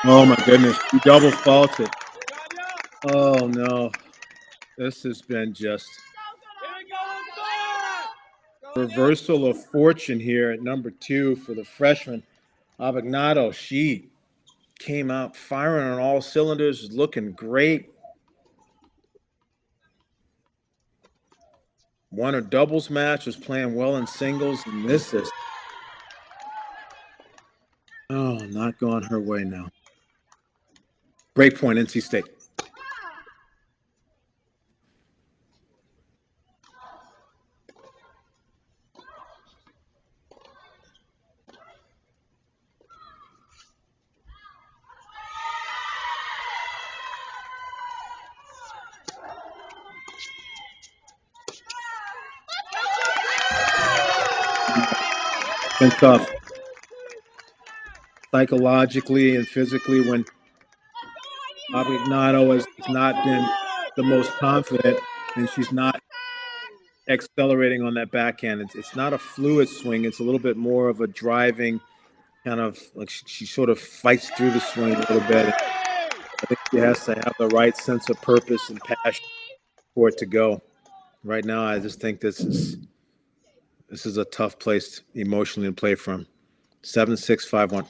Oh my goodness, she double faulted. Oh no, this has been just reversal of fortune here at number 2 for the freshman. Avignado, she came out firing on all cylinders, looking great. Won her doubles match, was playing well in singles, and this is not going her way now. Break point, NC State. Been tough psychologically and physically when Avignado has not been the most confident, and she's not accelerating on that backhand. It's not a fluid swing. It's a little bit more of a driving kind of like she sort of fights through the swing a little bit. I think she has to have the right sense of purpose and passion for it to go. Right now, I just think this is a tough place emotionally to play from. 7-6-5-1.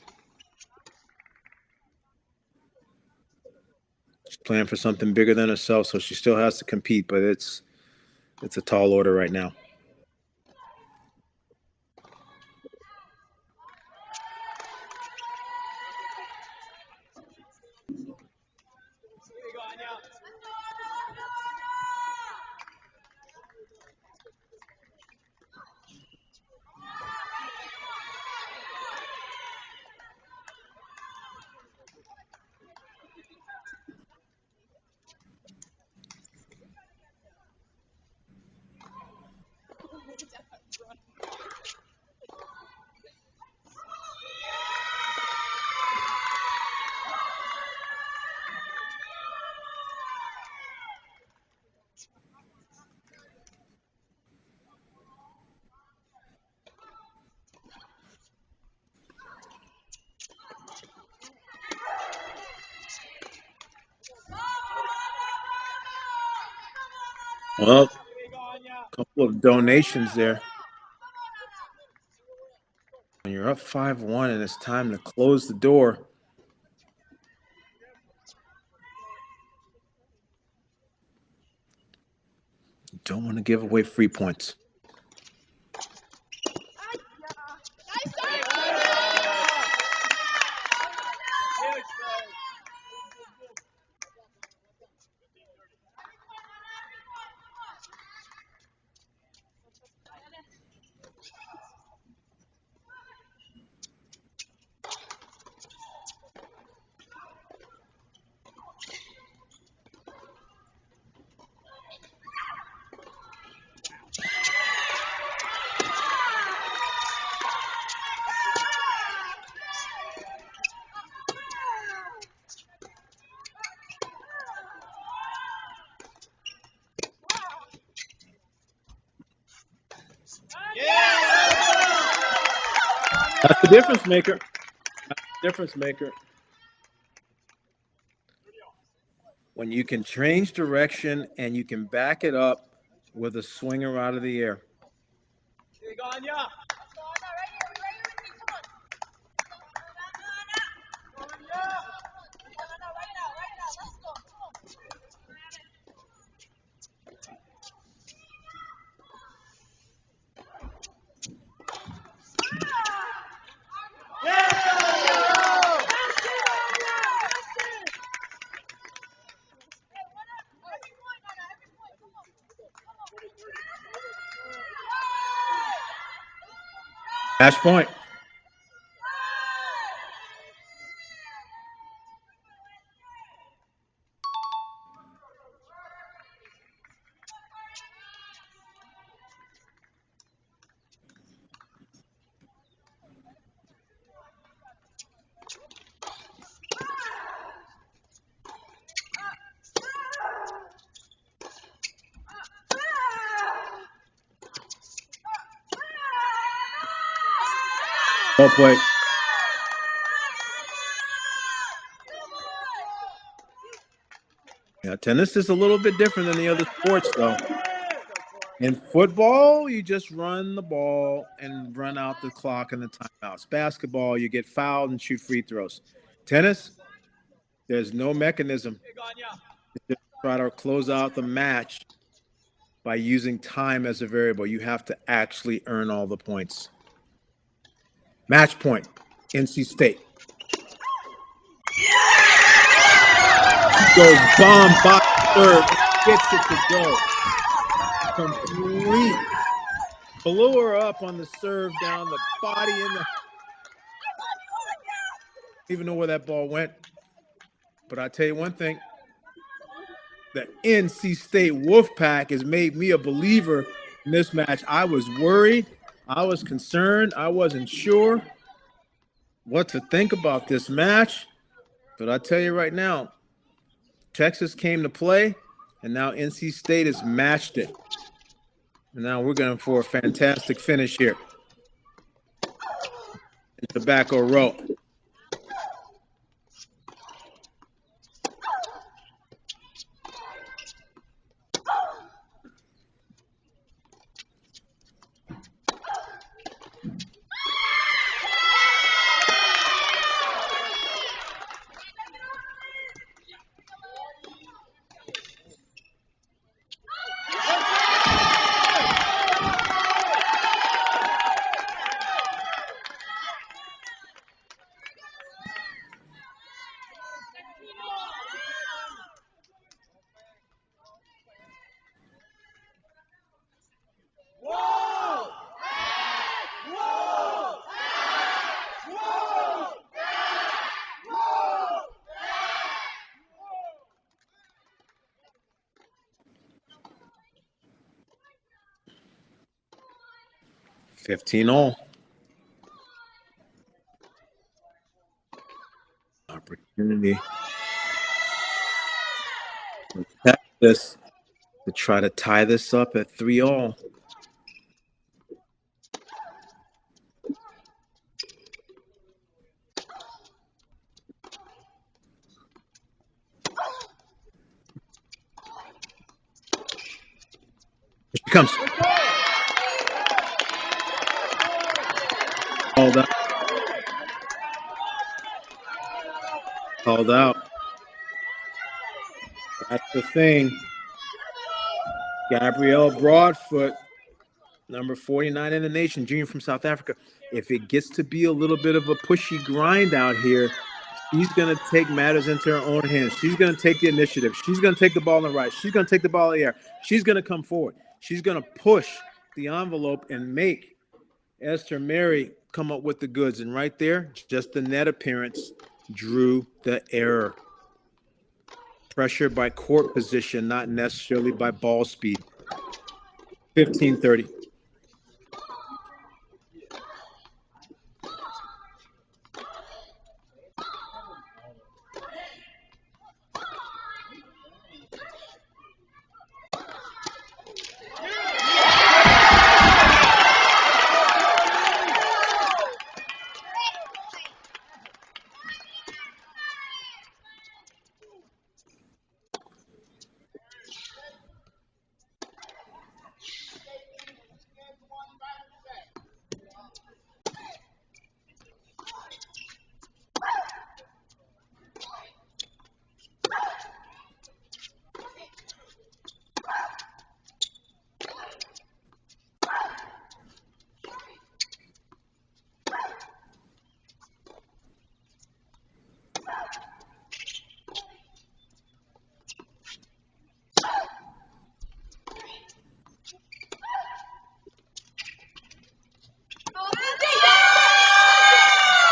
She's playing for something bigger than herself, so she still has to compete, but it's a tall order right now. Well, a couple of donations there. When you're up 5-1 and it's time to close the door. You don't want to give away free points. That's the difference maker. That's the difference maker. When you can change direction and you can back it up with a swinger out of the air. Match point. Well played. Yeah, tennis is a little bit different than the other sports, though. In football, you just run the ball and run out the clock and the timeouts. Basketball, you get fouled and shoot free throws. Tennis, there's no mechanism to try to close out the match by using time as a variable. You have to actually earn all the points. Match point, NC State. Goes bomb by third, gets it to go. Complete. Blew her up on the serve down the body in the. I don't even know where that ball went. But I tell you one thing. The NC State Wolfpack has made me a believer in this match. I was worried. I was concerned. I wasn't sure what to think about this match. But I tell you right now, Texas came to play, and now NC State has matched it. And now we're going for a fantastic finish here. In Tobacco Row. $15-all. Opportunity for Texas to try to tie this up at 3-all. Here comes. Called out. Called out. That's the thing. Gabrielle Broadfoot, number 49 in the nation, junior from South Africa. If it gets to be a little bit of a pushy grind out here, she's going to take matters into her own hands. She's going to take the initiative. She's going to take the ball in the right. She's going to take the ball in the air. She's going to come forward. She's going to push the envelope and make Esther Mary come up with the goods. And right there, just the net appearance drew the error. Pressure by court position, not necessarily by ball speed. 15-30.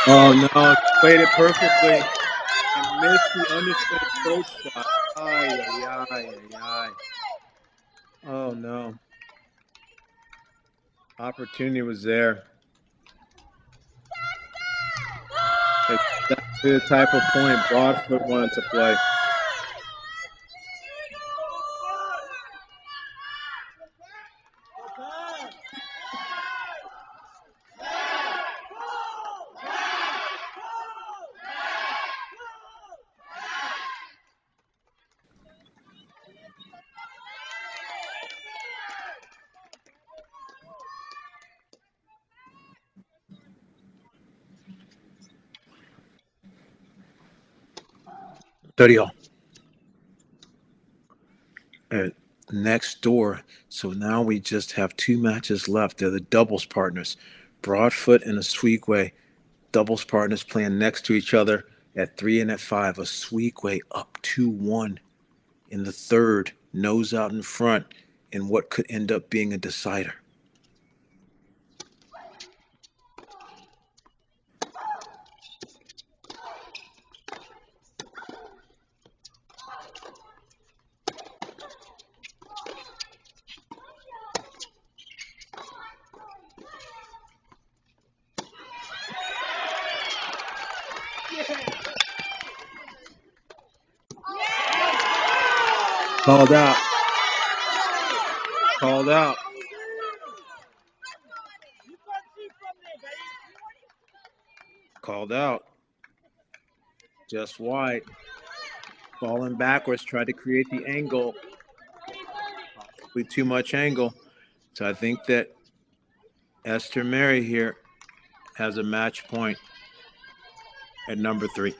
Oh, no. Played it perfectly and missed the underspin approach shot. Ay, ay, ay, ay, ay. Oh, no. Opportunity was there. Exactly the type of point Broadfoot wanted to play. Studio. Next door. So now we just have two matches left. They're the doubles partners. Broadfoot and Asweekwe. Doubles partners playing next to each other at 3 and at 5. Asweekwe up 2-1 in the third. Nose out in front in what could end up being a decider. Called out. Called out. Called out. Just wide. Falling backwards, tried to create the angle. Possibly too much angle. So I think that Esther Mary here has a match point at number 3.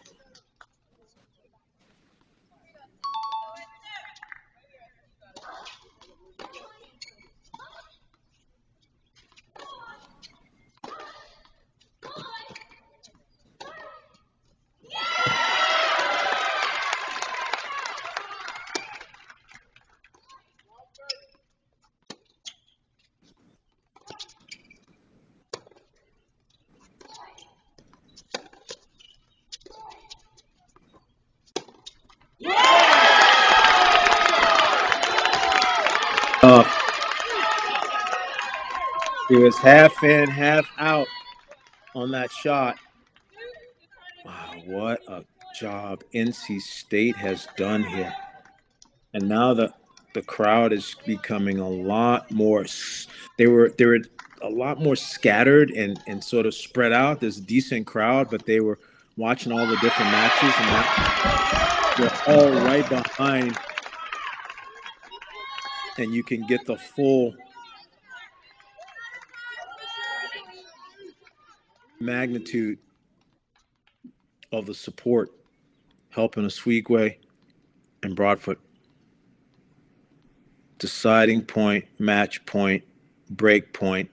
He was half in, half out on that shot. Wow, what a job NC State has done here. And now the crowd is becoming a lot more. They were a lot more scattered and sort of spread out. There's a decent crowd, but they were watching all the different matches, and now they're all right behind. And you can get the full magnitude of the support helping Oswego and Broadfoot. Deciding point, match point, break point.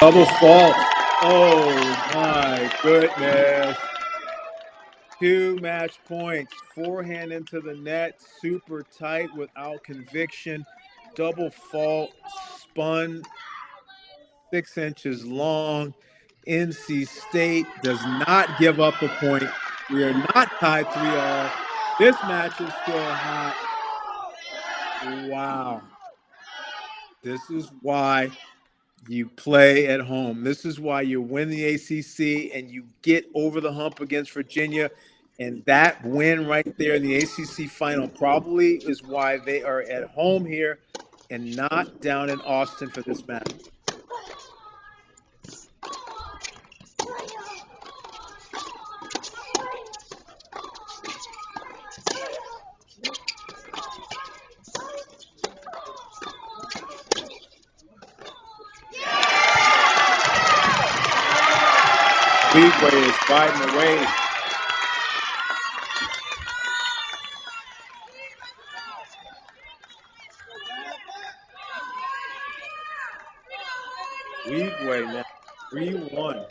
Double fault. Oh my goodness. 2 match points. Forehand into the net. Super tight without conviction. Double fault. Spun 6 inches long. NC State does not give up the point. We are not tied 3-all. This match is still hot. Wow. This is why you play at home. This is why you win the ACC and you get over the hump against Virginia. And that win right there in the ACC final probably is why they are at home here and not down in Austin for this match. Speedway is riding the wave. Speedway now 3-1.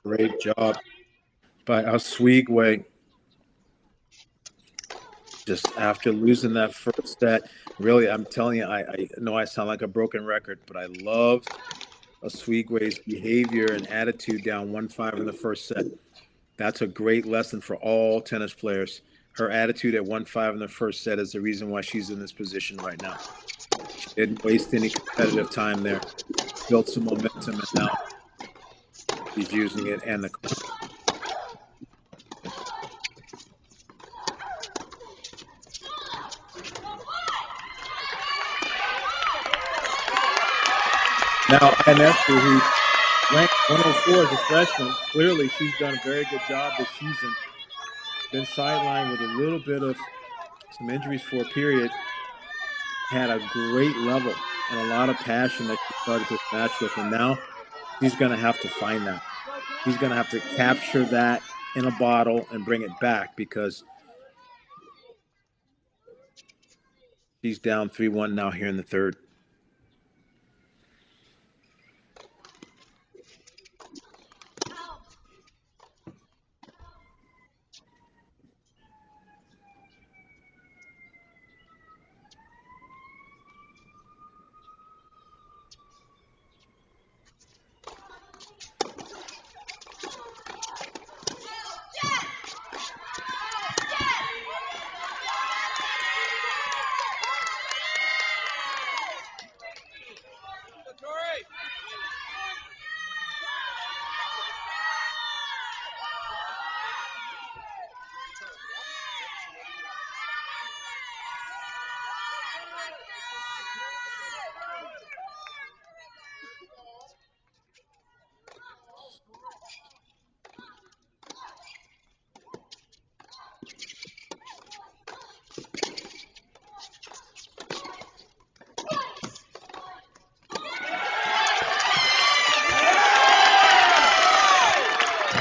Great job by Oswego. Just after losing that first set, really, I'm telling you, I know I sound like a broken record, but I loved Oswego's behavior and attitude down 1-5 in the first set. That's a great lesson for all tennis players. Her attitude at 1-5 in the first set is the reason why she's in this position right now. She didn't waste any competitive time there. Built some momentum, and now she's using it. And the now Ionescu, who's ranked 104 as a freshman, clearly she's done a very good job this season. Been sidelined with a little bit of some injuries for a period. Had a great level and a lot of passion that she started this match with, and now he's going to have to find that. He's going to have to capture that in a bottle and bring it back because he's down 3-1 now here in the third.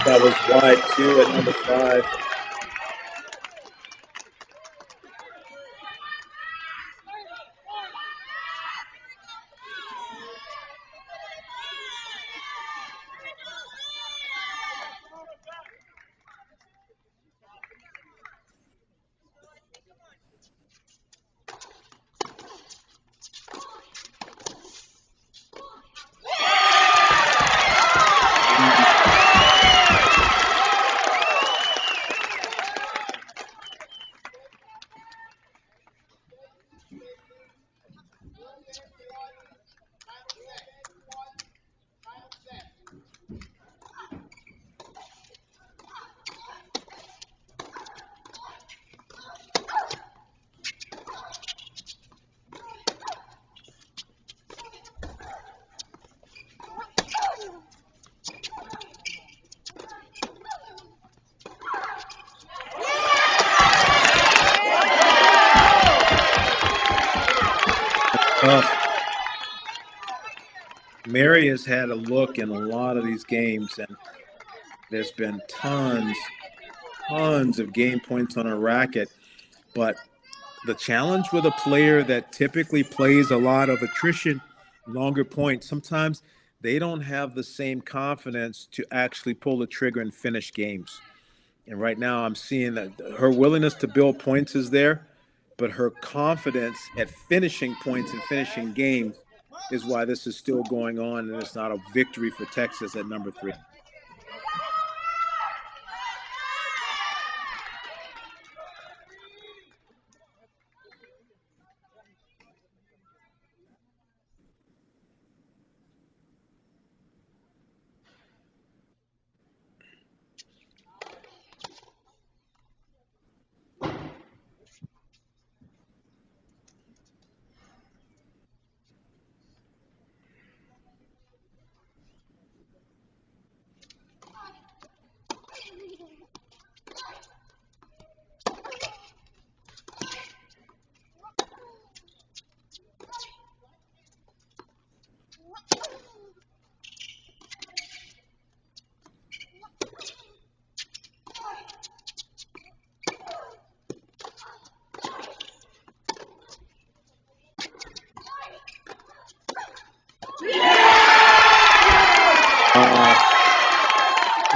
That was wide 2 at number 5. tough. Mary has had a look in a lot of these games, and there's been tons of game points on her racket. But the challenge with a player that typically plays a lot of attrition, longer points, sometimes they don't have the same confidence to actually pull the trigger and finish games. And right now I'm seeing that her willingness to build points is there, but her confidence at finishing points and finishing games is why this is still going on, and it's not a victory for Texas at number 3.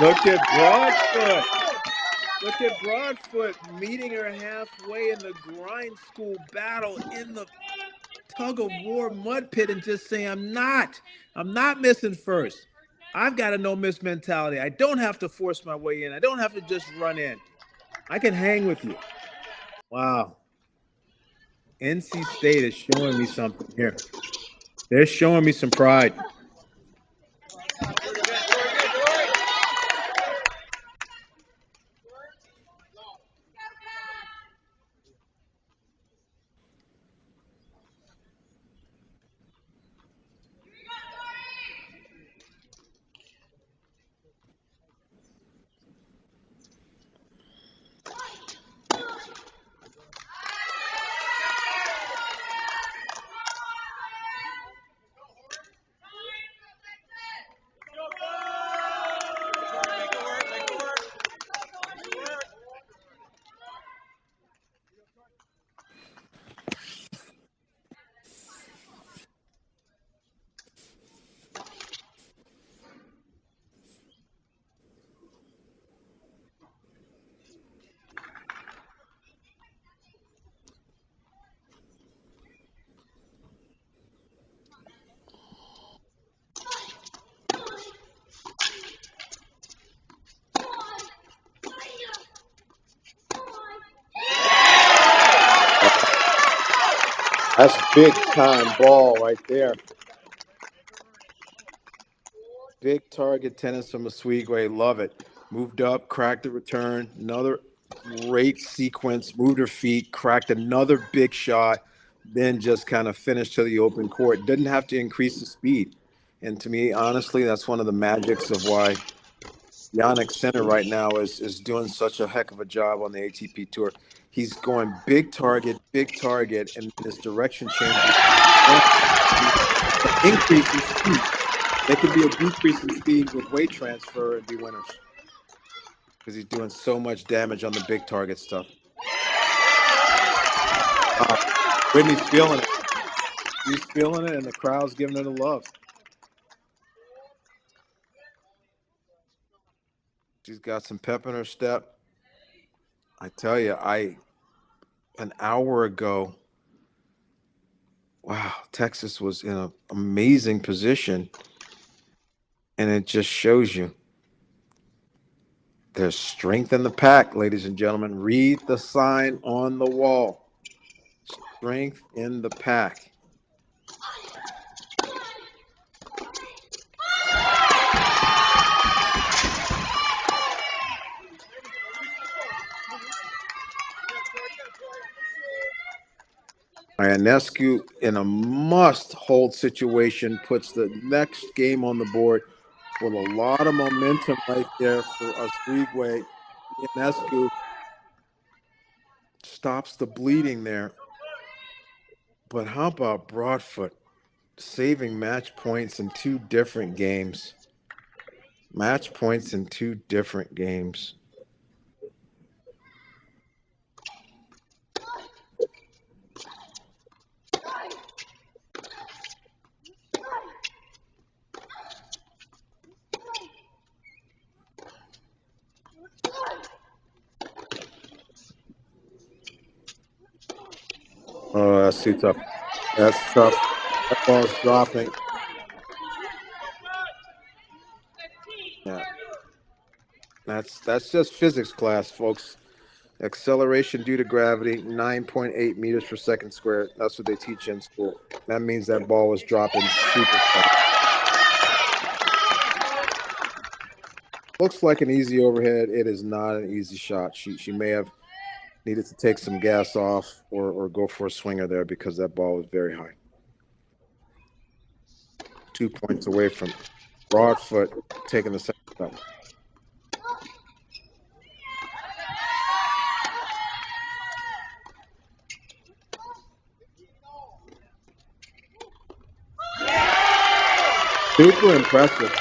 Look at Broadfoot. Look at Broadfoot meeting her halfway in the grind school battle in the tug of war mud pit and just saying, I'm not missing first. I've got a no miss mentality. I don't have to force my way in. I don't have to just run in. I can hang with you. Wow. NC State is showing me something here. They're showing me some pride. That's big time ball right there. Big target tennis from Oswego. Love it. Moved up, cracked the return. Another great sequence. Moved her feet, cracked another big shot, then just kind of finished to the open court. Didn't have to increase the speed. And to me, honestly, that's one of the magics of why Yannick Sinner right now is doing such a heck of a job on the ATP Tour. He's going big target, and his direction changes. Increase in speed. There could be a decrease in speed with weight transfer and be winners because he's doing so much damage on the big target stuff. Whitney's feeling it. He's feeling it, and the crowd's giving her the love. She's got some pep in her step. I tell you, an hour ago, wow, Texas was in an amazing position, and it just shows you there's strength in the pack, ladies and gentlemen. Read the sign on the wall. Strength in the pack. Ionescu in a must-hold situation puts the next game on the board with a lot of momentum right there for Oswego. Ionescu stops the bleeding there. But how about Broadfoot saving match points in two different games? Match points in two different games. Oh, that's too tough. That's tough. That ball's dropping. Yeah. That's just physics class, folks. Acceleration due to gravity, 9.8 meters per second squared. That's what they teach in school. That means that ball was dropping super fast. Looks like an easy overhead. It is not an easy shot. She may have needed to take some gas off or go for a swinger there because that ball was very high. 2 points away from Broadfoot taking the second shot. Super impressive.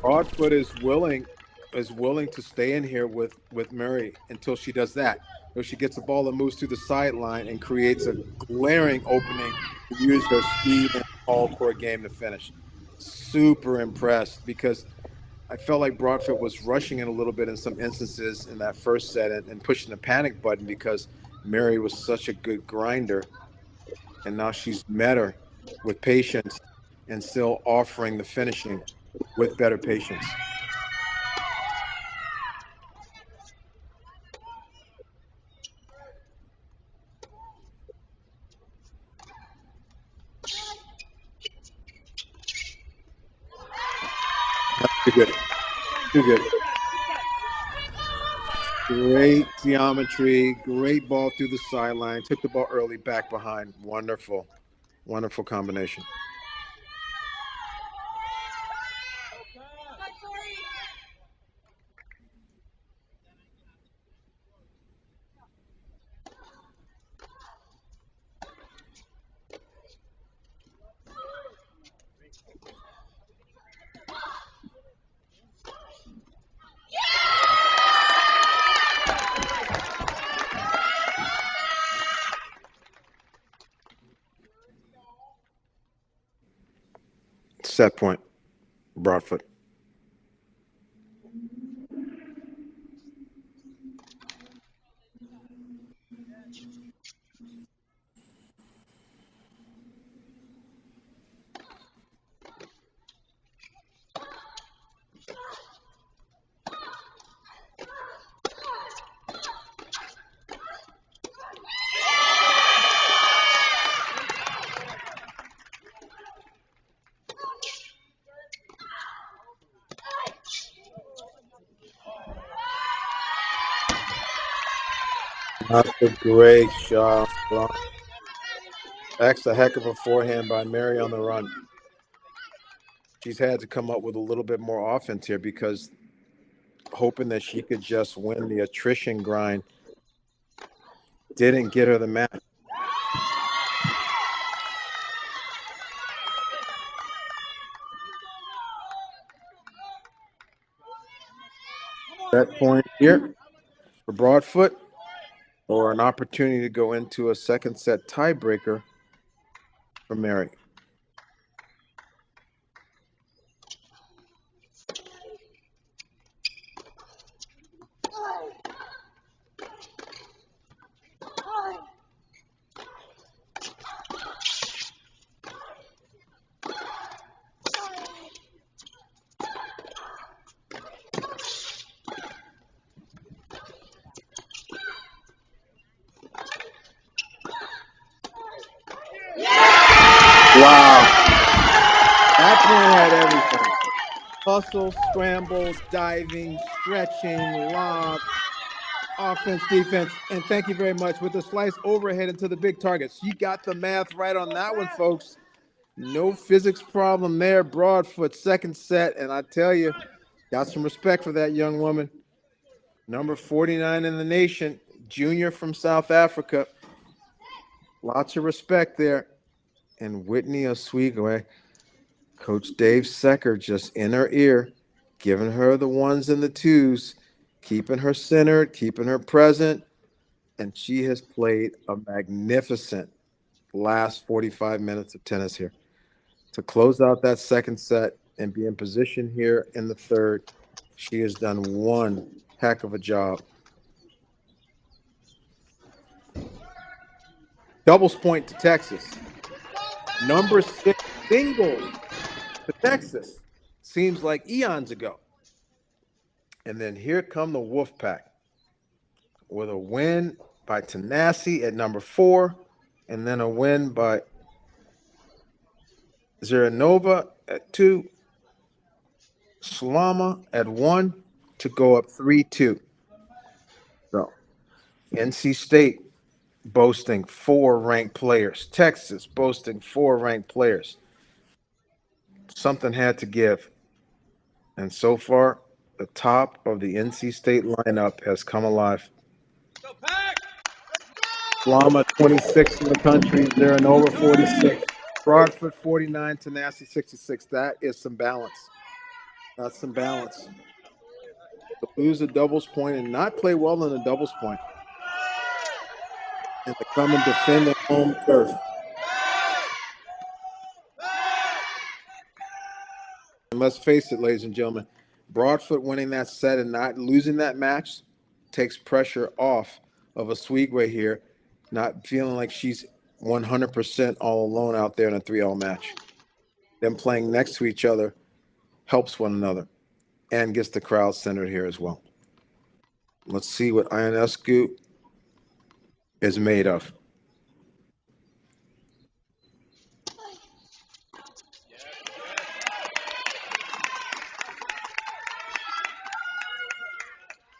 Broadfoot is willing to stay in here with Murray until she does that. If she gets the ball that moves through the sideline and creates a glaring opening to use her speed and all court game to finish. Super impressed because I felt like Broadfoot was rushing it a little bit in some instances in that first set and pushing the panic button because Mary was such a good grinder. And now she's met her with patience and still offering the finishing with better patience. Too good. Too good. Great geometry. Great ball through the sideline. Took the ball early, back behind. Wonderful. Wonderful combination. Set point. Broadfoot. That's a great shot. That's a heck of a forehand by Mary on the run. She's had to come up with a little bit more offense here because hoping that she could just win the attrition grind didn't get her the match. That point here for Broadfoot, or an opportunity to go into a second set tiebreaker for Mary. Wow. That point had everything. Hustle, scramble, diving, stretching, lob, offense, defense, and thank you very much with the slice overhead into the big targets. You got the math right on that one, folks. No physics problem there. Broadfoot, second set, and I tell you, got some respect for that young woman. Number 49 in the nation, junior from South Africa. Lots of respect there. And Whitney Oswego, Coach Dave Secker just in her ear, giving her the ones and the twos, keeping her centered, keeping her present. And she has played a magnificent last 45 minutes of tennis here. To close out that second set and be in position here in the third, she has done one heck of a job. Doubles point to Texas. Number 6 singles to Texas. Seems like eons ago. And then here come the Wolfpack with a win by Tanasi at number 4, and then a win by Zeranova at 2, Slama at 1 to go up 3-2. So NC State boasting 4 ranked players. Texas boasting 4 ranked players. Something had to give. And so far, the top of the NC State lineup has come alive. Lama 26 in the country, Zeranova 46, Broadfoot 49, Tanasi 66. That is some balance. That's some balance. To lose a doubles point and not play well in a doubles point, and to come and defend their home turf. And let's face it, ladies and gentlemen, Broadfoot winning that set and not losing that match takes pressure off of Oswego here, not feeling like she's 100% all alone out there in a 3-all match. Them playing next to each other helps one another and gets the crowd centered here as well. Let's see what Ionescu is made of.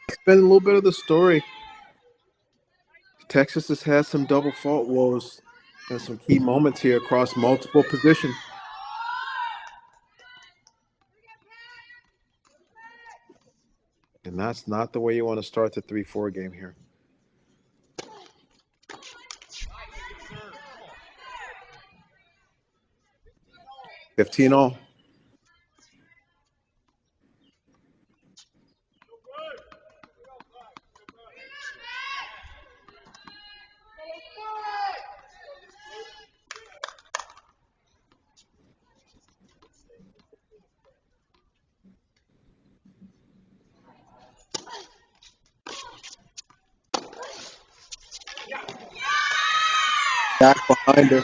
It's been a little bit of the story. Texas has had some double fault woes and some key moments here across multiple positions. And that's not the way you want to start the 3-4 game here. $15 all. Back behind her.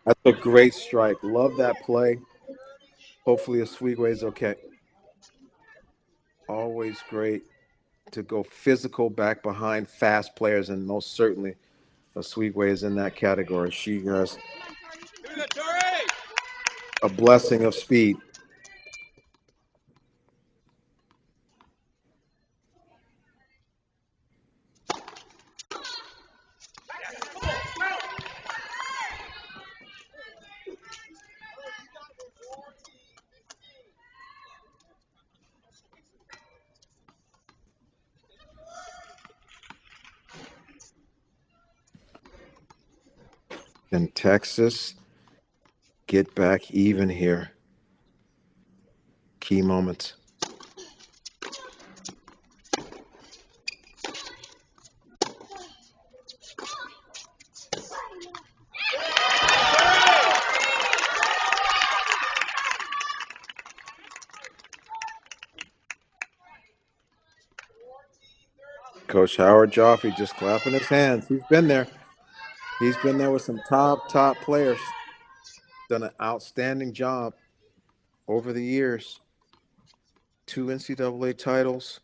That's a great strike. Love that play. Hopefully Oswego is okay. Always great to go physical back behind fast players, and most certainly Oswego is in that category. She has a blessing of speed. Can Texas get back even here? Key moments. Coach Howard Joffe just clapping his hands. He's been there. He's been there with some top players. Done an outstanding job over the years. 2 NCAA titles.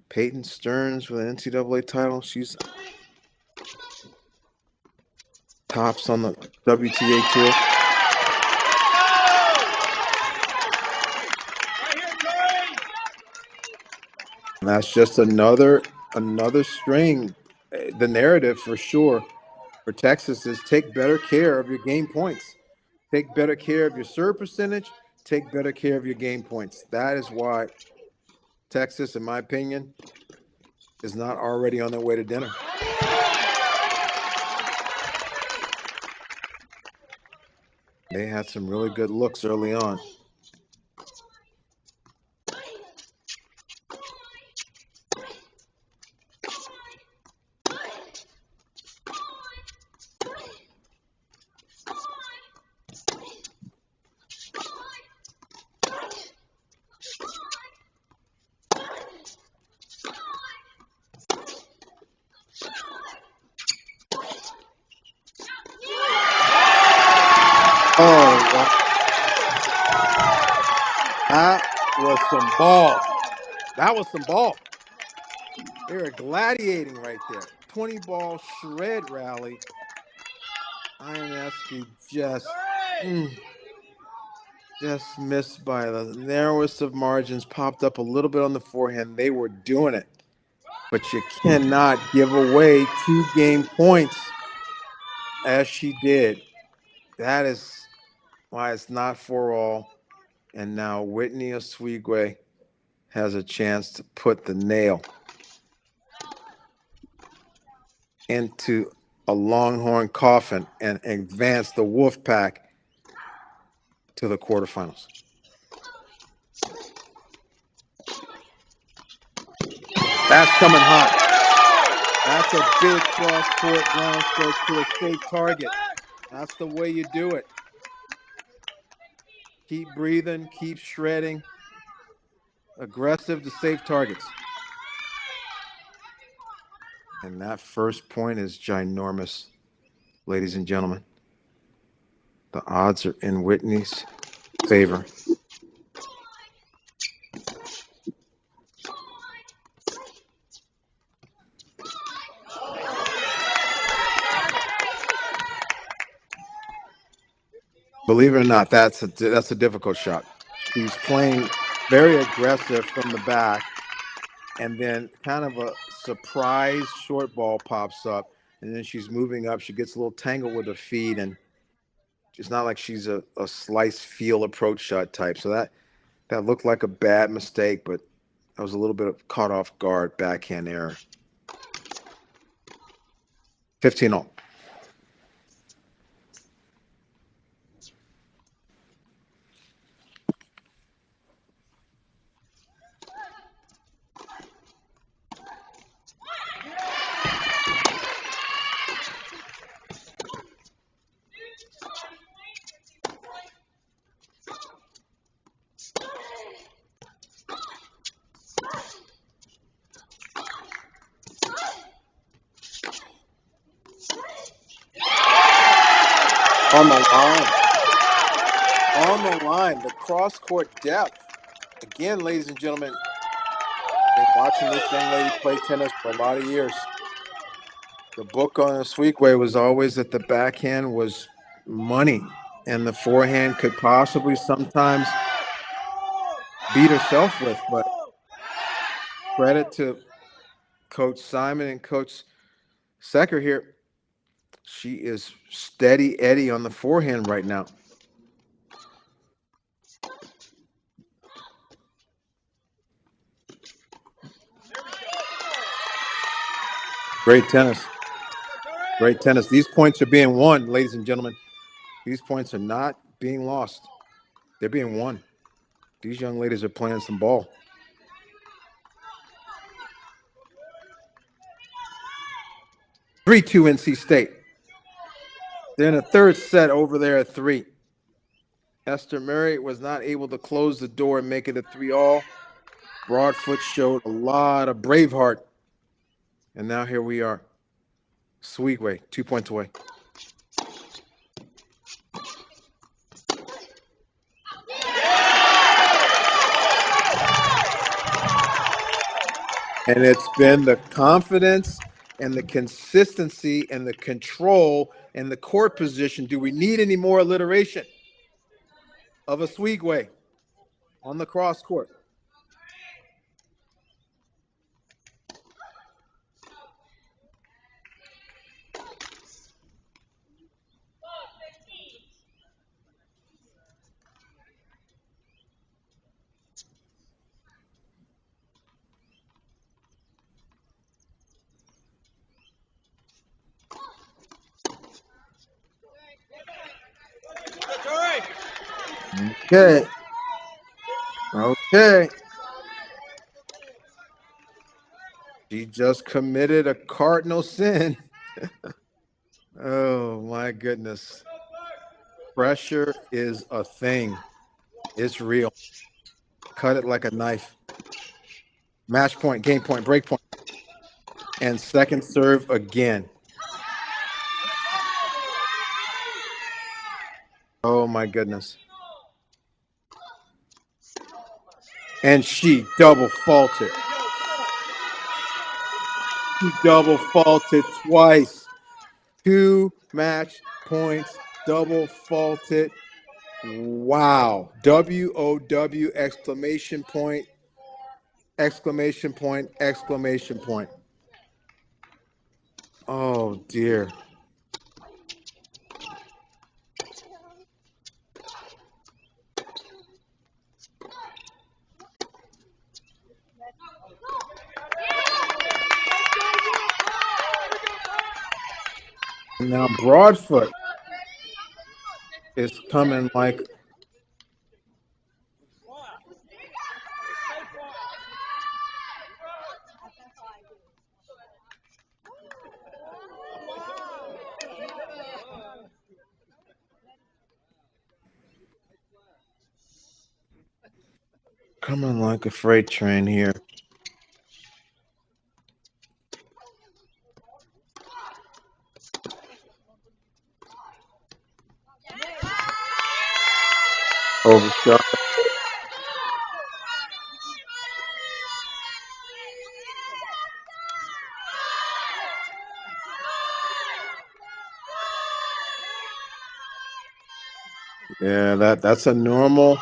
Peyton Stearns with an NCAA title. She's tops on the WTA tour. And that's just another string. The narrative for sure for Texas is take better care of your game points. Take better care of your serve percentage. Take better care of your game points. That is why Texas, in my opinion, is not already on their way to dinner. They had some really good looks early on. Oh, wow. That was some ball. That was some ball. They were gladiating right there. 20-ball shred rally. Ionescu just missed by the narrowest of margins, popped up a little bit on the forehand. They were doing it. But you cannot give away 2 game points as she did. That is why it's not for all. And now Whitney Oswego has a chance to put the nail into a Longhorn coffin and advance the Wolfpack to the quarterfinals. That's coming hot. That's a big cross-court ground stroke to a safe target. That's the way you do it. Keep breathing, keep shredding. Aggressive to safe targets. And that first point is ginormous, ladies and gentlemen. The odds are in Whitney's favor. Believe it or not, that's a difficult shot. She's playing very aggressive from the back, and then kind of a surprise short ball pops up, and then she's moving up. She gets a little tangled with her feet, and it's not like she's a slice feel approach shot type. So that looked like a bad mistake, but that was a little bit of caught off guard backhand error. 15-all. On the line. On the line. The cross-court depth. Again, ladies and gentlemen, been watching this young lady play tennis for a lot of years. The book on Oswego was always that the backhand was money, and the forehand could possibly sometimes beat herself with. But credit to Coach Simon and Coach Secker here. She is steady Eddie on the forehand right now. Great tennis. Great tennis. These points are being won, ladies and gentlemen. These points are not being lost. They're being won. These young ladies are playing some ball. (3-2) NC State. They're in a third set over there at 3. Esther Murray was not able to close the door and make it a 3-all. Broadfoot showed a lot of Braveheart. And now here we are. Oswego, 2 points away. And it's been the confidence and the consistency and the control and the court position. Do we need any more alliteration of Oswego on the cross court? Okay. Okay. She just committed a cardinal sin. Oh, my goodness. Pressure is a thing. It's real. Cut it like a knife. Match point, game point, break point. And second serve again. Oh, my goodness. And she double faulted. She double faulted twice. 2 match points, double faulted. Wow. WOW exclamation point, exclamation point, exclamation point. Oh, dear. Now Broadfoot is coming like a freight train here. Overshot. Yeah, that's a normal,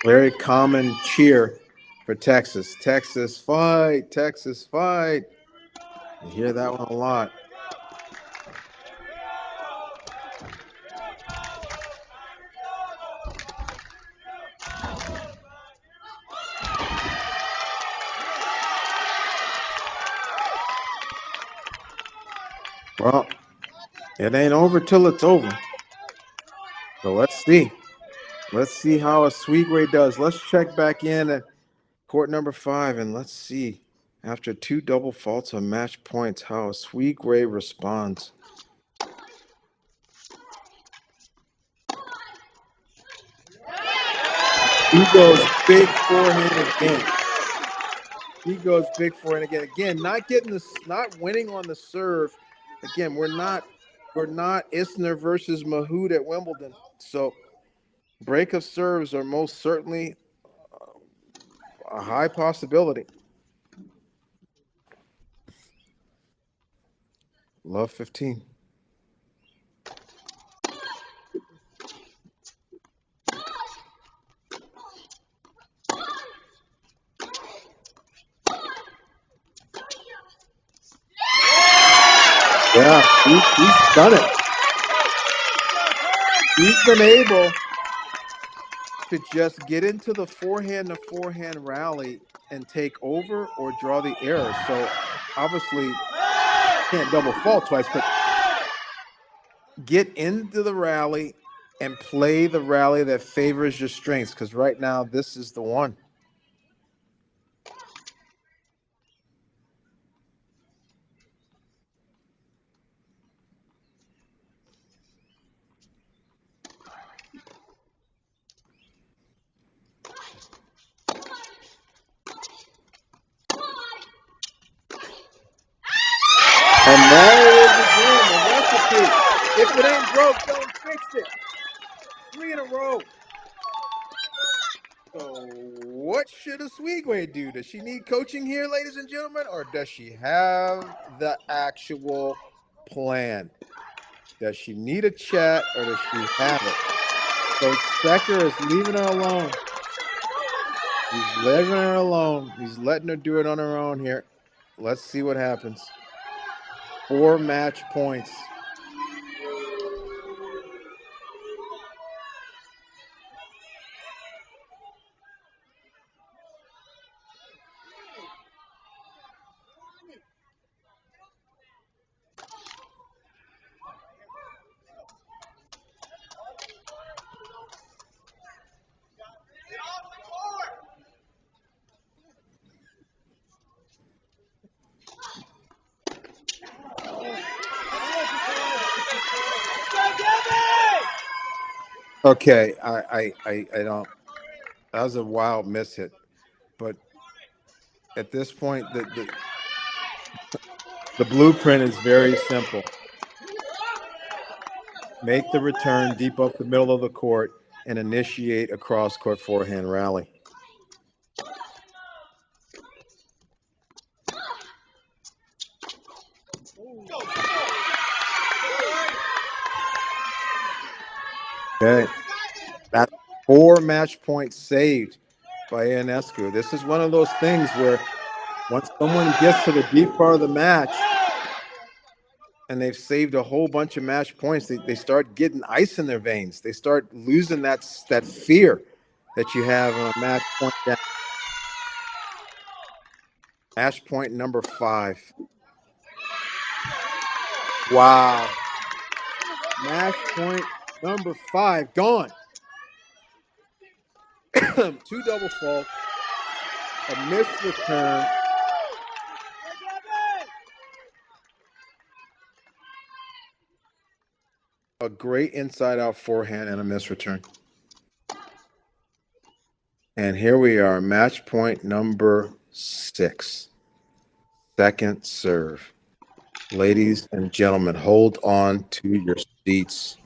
very common cheer for Texas. Texas fight, Texas fight. You hear that one a lot. Well, it ain't over till it's over. So let's see. Let's see how Oswego does. Let's check back in at court number 5 and let's see, after 2 double faults on match points, how Oswego responds. He goes big forehand again. He goes big forehand again. Again, not winning on the serve. Again, we're not Isner versus Mahmoud at Wimbledon. So break of serves are most certainly a high possibility. Love 15. Yeah, he's done it. He's been able to just get into the forehand-to-forehand rally and take over or draw the error. So obviously can't double fault twice, but get into the rally and play the rally that favors your strengths, because right now this is the one. And there it is again, the recipe. If it ain't broke, don't fix it. 3 in a row. So what should Oswego do? Does she need coaching here, ladies and gentlemen, or does she have the actual plan? Does she need a chat, or does she have it? Coach Secker is leaving her alone. He's leaving her alone. He's letting her do it on her own here. Let's see what happens. 4 match points. Okay, I don't. That was a wild miss hit, but at this point, the blueprint is very simple. Make the return deep up the middle of the court and initiate a cross-court forehand rally. Okay, that's 4 match points saved by Ionescu. This is one of those things where once someone gets to the deep part of the match and they've saved a whole bunch of match points, they start getting ice in their veins. They start losing that fear that you have on a match point down. Match point number 5. Wow. Match point number 5 gone. 2 double faults, a missed return. A great inside-out forehand and a missed return. And here we are, match point number 6. Second serve. Ladies and gentlemen, hold on to your seats.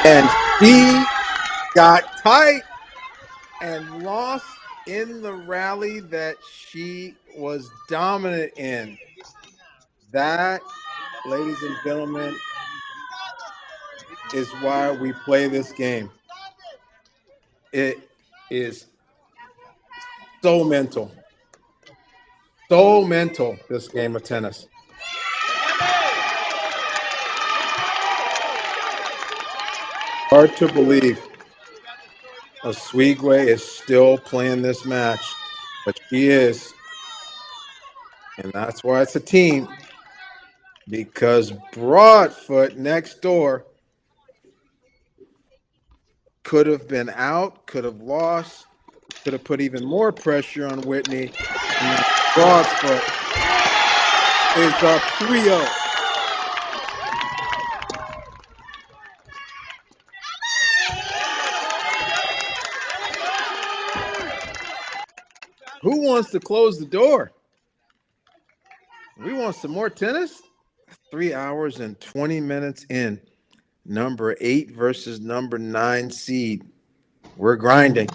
And he got tight and lost in the rally that she was dominant in. That, ladies and gentlemen, is why we play this game. It is so mental. So mental, this game of tennis. Hard to believe Oswigwe is still playing this match, but she is. And that's why it's a team, because Broadfoot next door could have been out, could have lost, could have put even more pressure on Whitney. And Broadfoot is up 3-0. Who wants to close the door? We want some more tennis? 3 hours and 20 minutes in. Number 8 versus number 9 seed. We're grinding.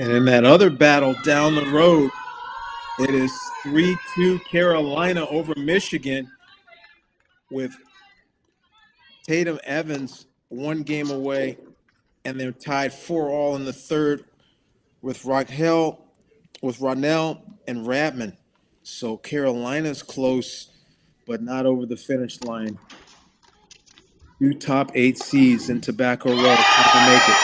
And in that other battle down the road, it is 3-2 Carolina over Michigan, with Tatum Evans 1 game away, and they're tied 4-all in the third with Ronell and Radman. So Carolina's close, but not over the finish line. 2 top 8 seeds in Tobacco Road trying to make it.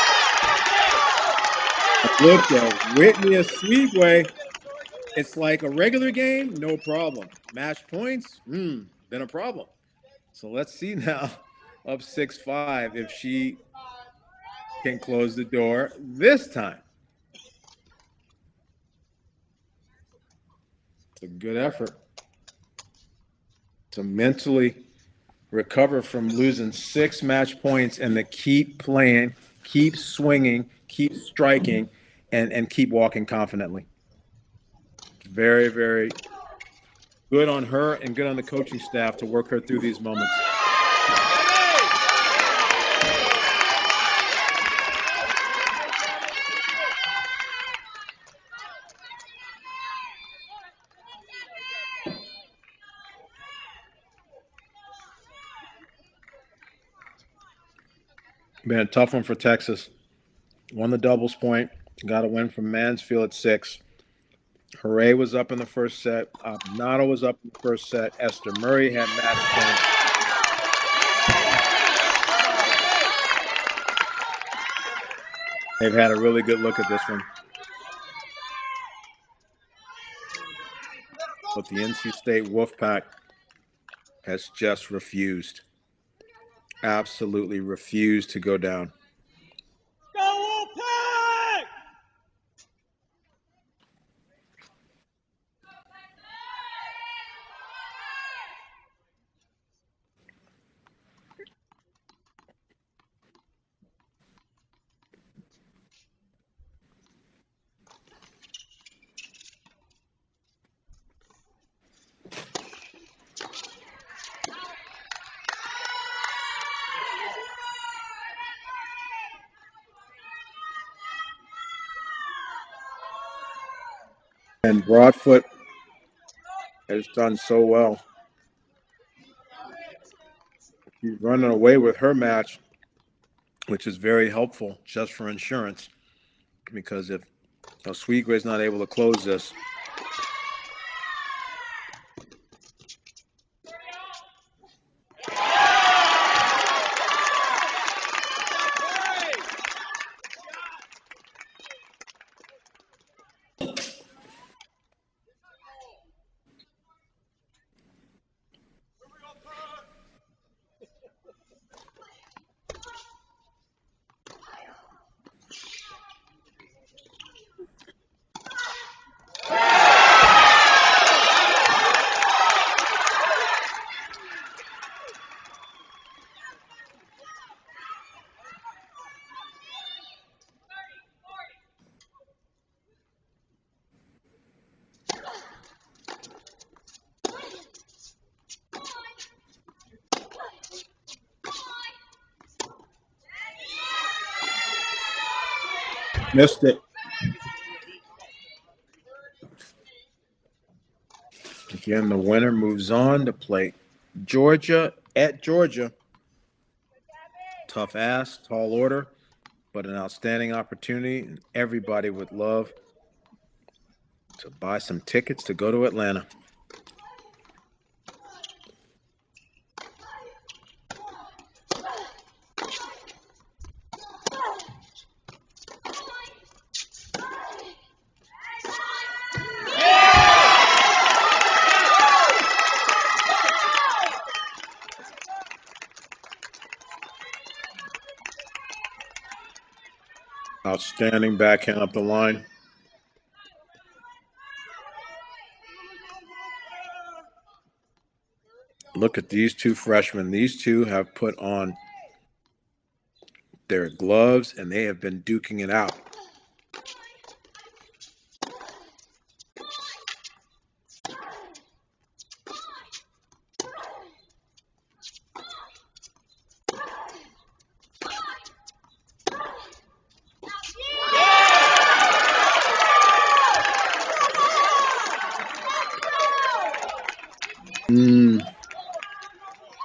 Look at Whitney Oswigwe. It's like a regular game, no problem. Match points, been a problem. So let's see now, up 6-5, if she can close the door this time. It's a good effort to mentally recover from losing 6 match points and to keep playing, keep swinging, keep striking, and keep walking confidently. Very, very good on her and good on the coaching staff to work her through these moments. Been a tough one for Texas. Won the doubles point. Got a win from Mansfield at 6. Hooray was up in the first set. Abnado was up in the first set. Esther Murray had match points. They've had a really good look at this one. But the NC State Wolfpack has just refused. Absolutely refused to go down. Go Wolfpack! And Broadfoot has done so well. She's running away with her match, which is very helpful just for insurance. Because if Sweetgrade's not able to close this, missed it. Again, the winner moves on to play Georgia at Georgia. Tough ass, tall order, but an outstanding opportunity. And everybody would love to buy some tickets to go to Atlanta. Outstanding backhand up the line. Look at these two freshmen. These two have put on their gloves and they have been duking it out.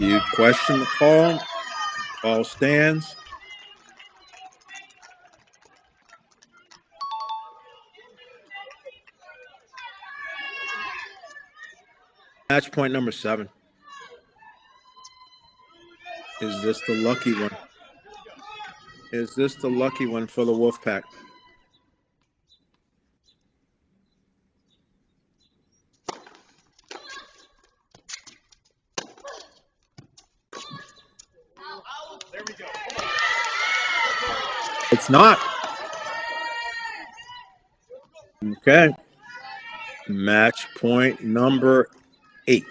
You question the call. Call stands. Match point number 7. Is this the lucky one? Is this the lucky one for the Wolfpack? There we go. It's not. Okay. Match point number 8.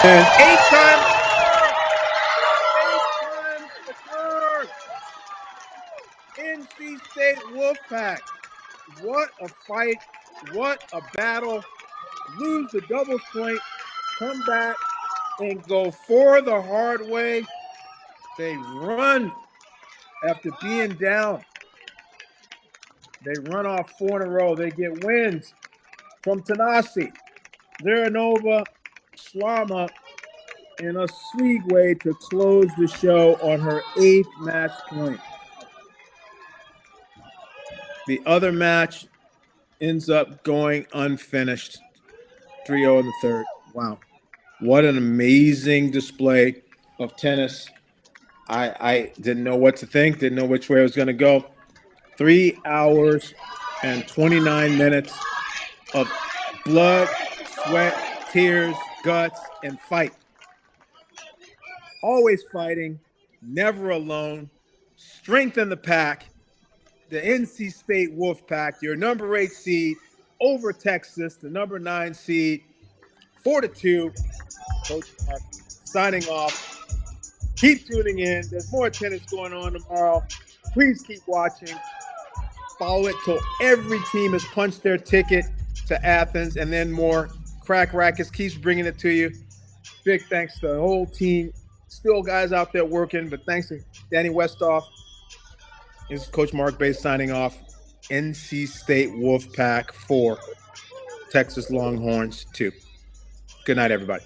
And 8 times the third. Wolfpack. What a fight. What a battle. Lose the doubles point, come back and go for the hard way. They run after being down. They run off 4 in a row. They get wins from Tanasi, Ziranova, Slama, and a sweet way to close the show on her 8th match point. The other match ends up going unfinished. 3-0 in the third. Wow. What an amazing display of tennis. I didn't know what to think, didn't know which way it was going to go. 3 hours and 29 minutes of blood, sweat, tears, guts, and fight. Always fighting, never alone. Strength in the pack. The NC State Wolfpack, your number 8 seed over Texas, the number 9 seed, 4-2. Coach Mark signing off. Keep tuning in. There's more tennis going on tomorrow. Please keep watching. Follow it till every team has punched their ticket to Athens, and then more. Crack Racquets keeps bringing it to you. Big thanks to the whole team. Still guys out there working, but thanks to Danny Westoff. This is Coach Mark Bey signing off. NC State Wolfpack 4, Texas Longhorns 2. Good night, everybody.